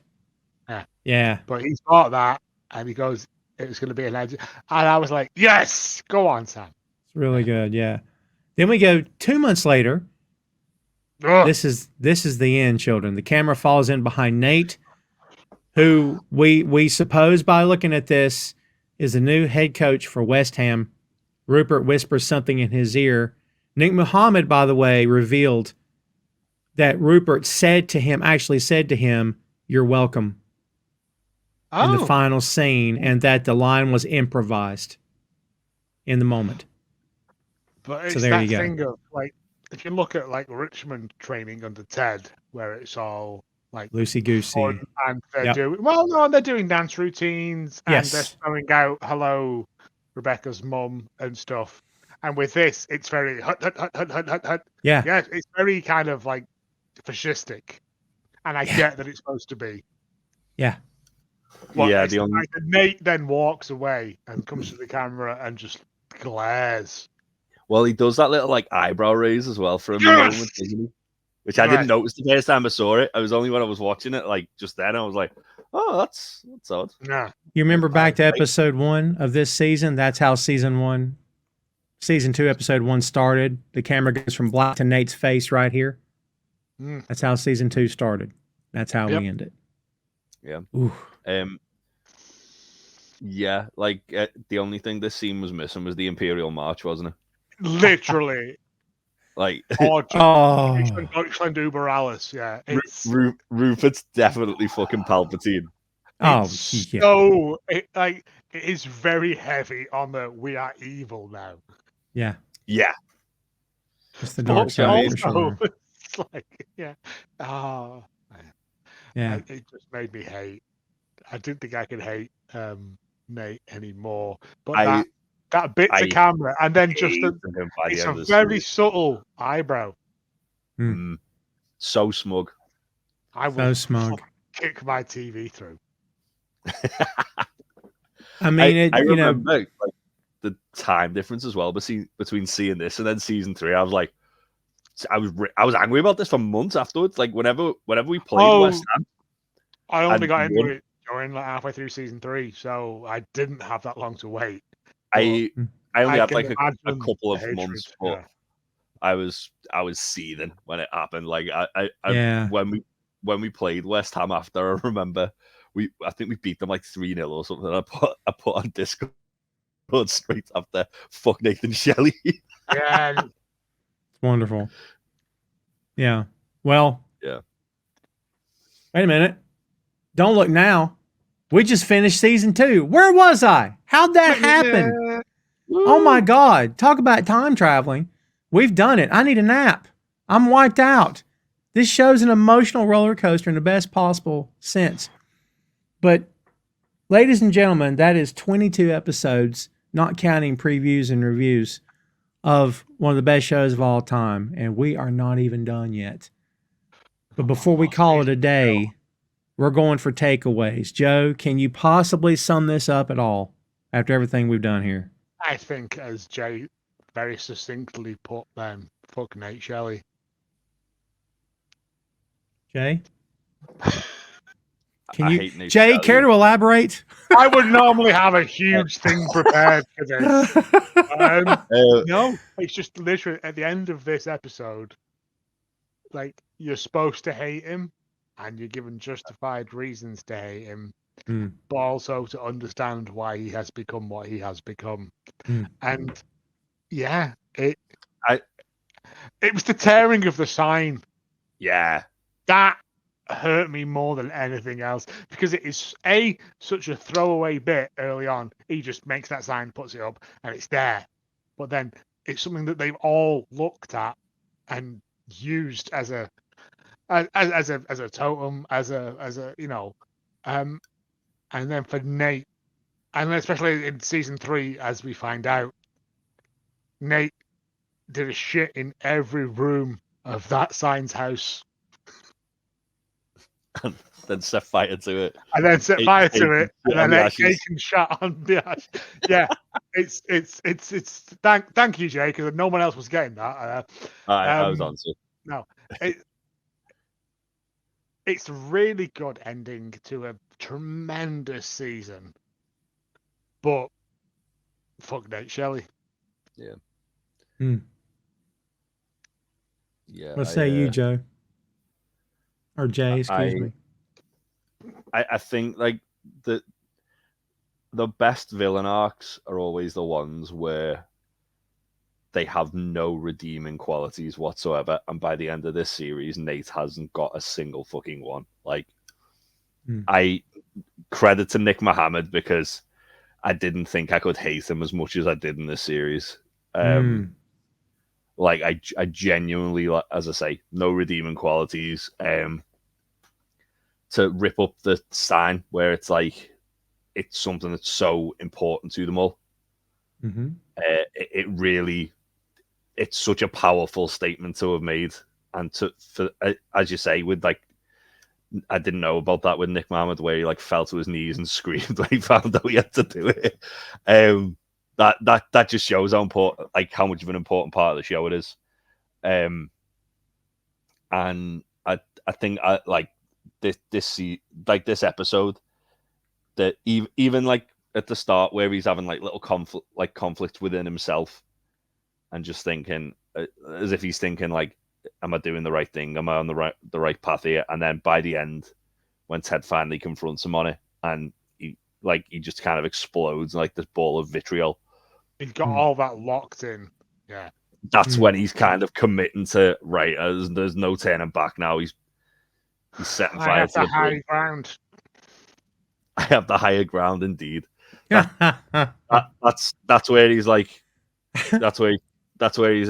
Yeah. But he's bought that and he goes, it was going to be a Nigerian. And I was like, yes, go on, Sam. It's really good. Yeah. Then we go 2 months later. Ugh. This is the end, children. The camera falls in behind Nate, who we suppose by looking at this is the new head coach for West Ham. Rupert whispers something in his ear. Nick Muhammad, by the way, revealed that Rupert actually said to him, "You're welcome," in the final scene, and that the line was improvised in the moment. But it's so there that you go. thing of, like, if you look at like Richmond training under Ted, where it's all like Loosey goosey. and they're they're doing dance routines and they're Yes. throwing out hello Rebecca's mum and stuff. And with this, it's very hut. Yeah. Yeah, it's very kind of like fascistic. And I get that it's supposed to be. Yeah. But yeah, it's like that Nate then walks away and comes to the camera and just glares. Well, he does that little like eyebrow raise as well for a moment, doesn't he? Which I didn't notice the first time I saw it. I was only when I was watching it, like just then, I was like, "Oh, that's odd." Nah. You remember back to episode 1 of this season? That's how season 2, episode 1 started. The camera goes from black to Nate's face right here. That's how season 2 started. That's how we end it. Yeah. Ooh. Yeah, like the only thing this scene was missing was the Imperial March, wasn't it? Literally. Like, Deutschland über alles. Yeah. Rupert's definitely fucking Palpatine. So it is very heavy on the we are evil now. Yeah. Yeah. It's the dark side for sure. It's like, yeah. Yeah. It just made me hate. I didn't think I could hate Nate anymore. But that bit to camera and then just it's a very subtle eyebrow. So smug. I would kick my TV through. I mean, I remember like, the time difference as well between seeing this and then season 3. I was like, I was angry about this for months afterwards. Like whenever we played West Ham, I only got into it during like halfway through season 3, so I didn't have that long to wait. I only had like a couple of hatred, months, but I was seething when it happened. Like I when we played West Ham after, I remember I think we beat them like 3-0 or something. I put on Discord straight after, fuck Nathan Shelley. Yeah. It's wonderful. Yeah. Well. Yeah. Wait a minute. Don't look now. We just finished season 2. Where was I? How'd that happen? Oh my God. Talk about time traveling. We've done it. I need a nap. I'm wiped out. This show's an emotional roller coaster in the best possible sense. But, ladies and gentlemen, that is 22 episodes, not counting previews and reviews, of one of the best shows of all time. And we are not even done yet. But before we call it a day, we're going for takeaways. Joe, can you possibly sum this up at all after everything we've done here? I think, as Jay very succinctly put, fuck Nate Shelley. Jay? Jay, care to elaborate? I would normally have a huge thing prepared for this. No, it's just literally at the end of this episode, like, you're supposed to hate him, and you're given justified reasons to hate him, but also to understand why he has become what he has become. And yeah, it was the tearing of the sign. Yeah. That hurt me more than anything else, because it is such a throwaway bit early on. He just makes that sign, puts it up, and it's there. But then it's something that they've all looked at and used as a totem, as a and then for Nate, and especially in season 3, as we find out, Nate did a shit in every room of that sign's house. And then set fire to it. And then set fire to it. And then taken shot on the ash. Yeah. It's thank you, Jay, because no one else was getting that. I was on to. No. It's a really good ending to a tremendous season. But fuck Nate Shelley. Yeah. Yeah. What say you, Joe? Or Jay, excuse me. I think like the best villain arcs are always the ones where they have no redeeming qualities whatsoever, and by the end of this series, Nate hasn't got a single fucking one. Like, I credit to Nick Mohammed, because I didn't think I could hate him as much as I did in this series. Like, I genuinely, as I say, no redeeming qualities. to rip up the sign where it's like it's something that's so important to them all. Mm-hmm. It really, it's such a powerful statement to have made, and for as you say, with like, I didn't know about that with Nick Mohammed, where he like fell to his knees and screamed when he found out he had to do it. That just shows how important, like how much of an important part of the show it is. And I think like this episode, that even like at the start where he's having like little conflict within himself, and just thinking as if he's thinking like, am I doing the right thing? Am I on the right path here? And then by the end, when Ted finally confronts him on it, and he just kind of explodes like this ball of vitriol. He's got all that locked in. Yeah. That's when he's kind of committing to, right, there's no turning back now. He's setting fire to the high ground. I have the higher ground, indeed. That's where he's like, that's where he's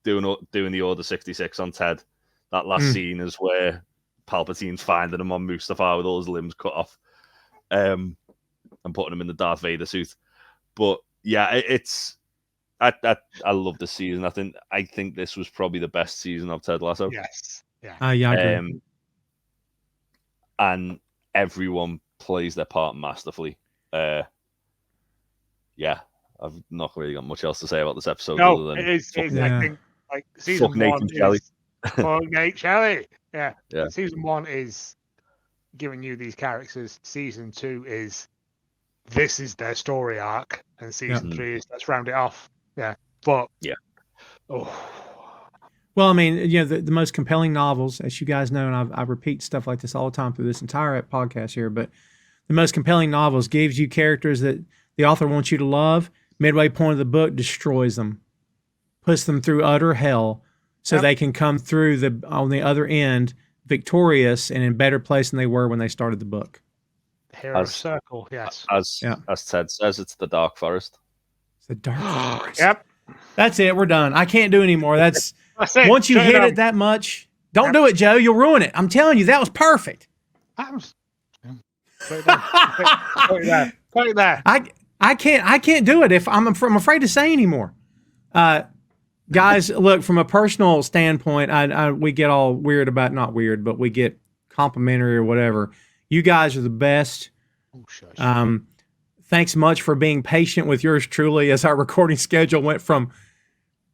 doing the Order 66 on Ted. That last scene is where Palpatine's finding him on Mustafar with all his limbs cut off, and putting him in the Darth Vader suit. But yeah, it's I love this season. I think this was probably the best season of Ted Lasso. Yes. Yeah. I agree. And everyone plays their part masterfully. Yeah, I've not really got much else to say about this episode. No, other than it is. Yeah. I think like season fuck Nate one and Kelly. Fuck Nate Shelley. Yeah. Yeah. Season 1 is giving you these characters. Season 2 is this is their story arc, and season 3 is let's round it off. Yeah. But yeah. Oh. Well, I mean, the most compelling novels, as you guys know, and I repeat stuff like this all the time through this entire podcast here, but the most compelling novels gives you characters that the author wants you to love. Midway point of the book destroys them, puts them through utter hell, so they can come through on the other end victorious and in better place than they were when they started the book. Hero circle, yes. As Ted says, it's the Dark Forest. It's the Dark Forest. Yep. That's it. We're done. I can't do anymore. That's it. Once you hit it that much, don't do it, Joe. You'll ruin it. I'm telling you, that was perfect. Put it there. I can't do it if I'm afraid to say anymore. Guys, look, from a personal standpoint, we get all weird about, not weird, but we get complimentary or whatever. You guys are the best. Oh, shush. Thanks much for being patient with yours truly as our recording schedule went from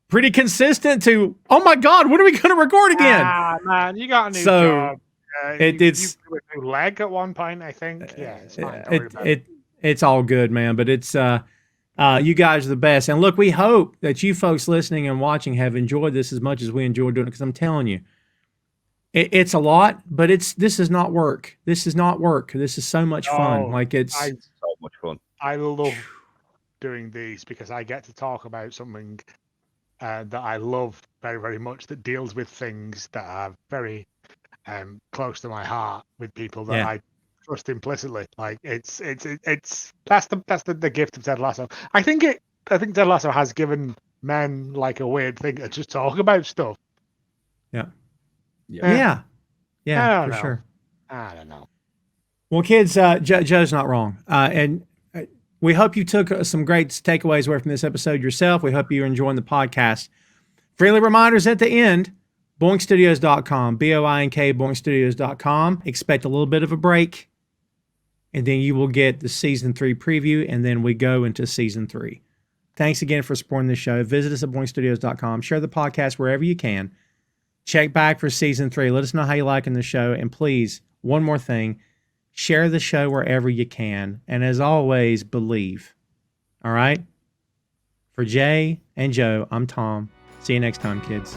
pretty consistent to, oh my God, when are we going to record again? Man, you got a new job. It's you a new leg at one point, I think. Yeah, it's fine. It's all good, man. But it's you guys are the best. And look, we hope that you folks listening and watching have enjoyed this as much as we enjoy doing it. Because I'm telling you, it's a lot, but this is not work. This is not work. This is so much fun. So much fun. I love doing these because I get to talk about something that I love very, very much, that deals with things that are very close to my heart, with people that I trust implicitly. Like that's the gift of Ted Lasso. I think Ted Lasso has given men like a weird thing to just talk about stuff. Yeah, for sure. I don't know. Well, kids, Joe's not wrong, and we hope you took some great takeaways away from this episode yourself. We hope you're enjoying the podcast. Friendly reminders at the end: boinkstudios.com, BOINK, boinkstudios.com. Expect a little bit of a break, and then you will get the season 3 preview, and then we go into season 3. Thanks again for supporting the show. Visit us at boinkstudios.com. Share the podcast wherever you can. Check back for season 3. Let us know how you're liking the show. And please, one more thing, share the show wherever you can. And as always, believe. All right? For Jay and Joe, I'm Tom. See you next time, kids.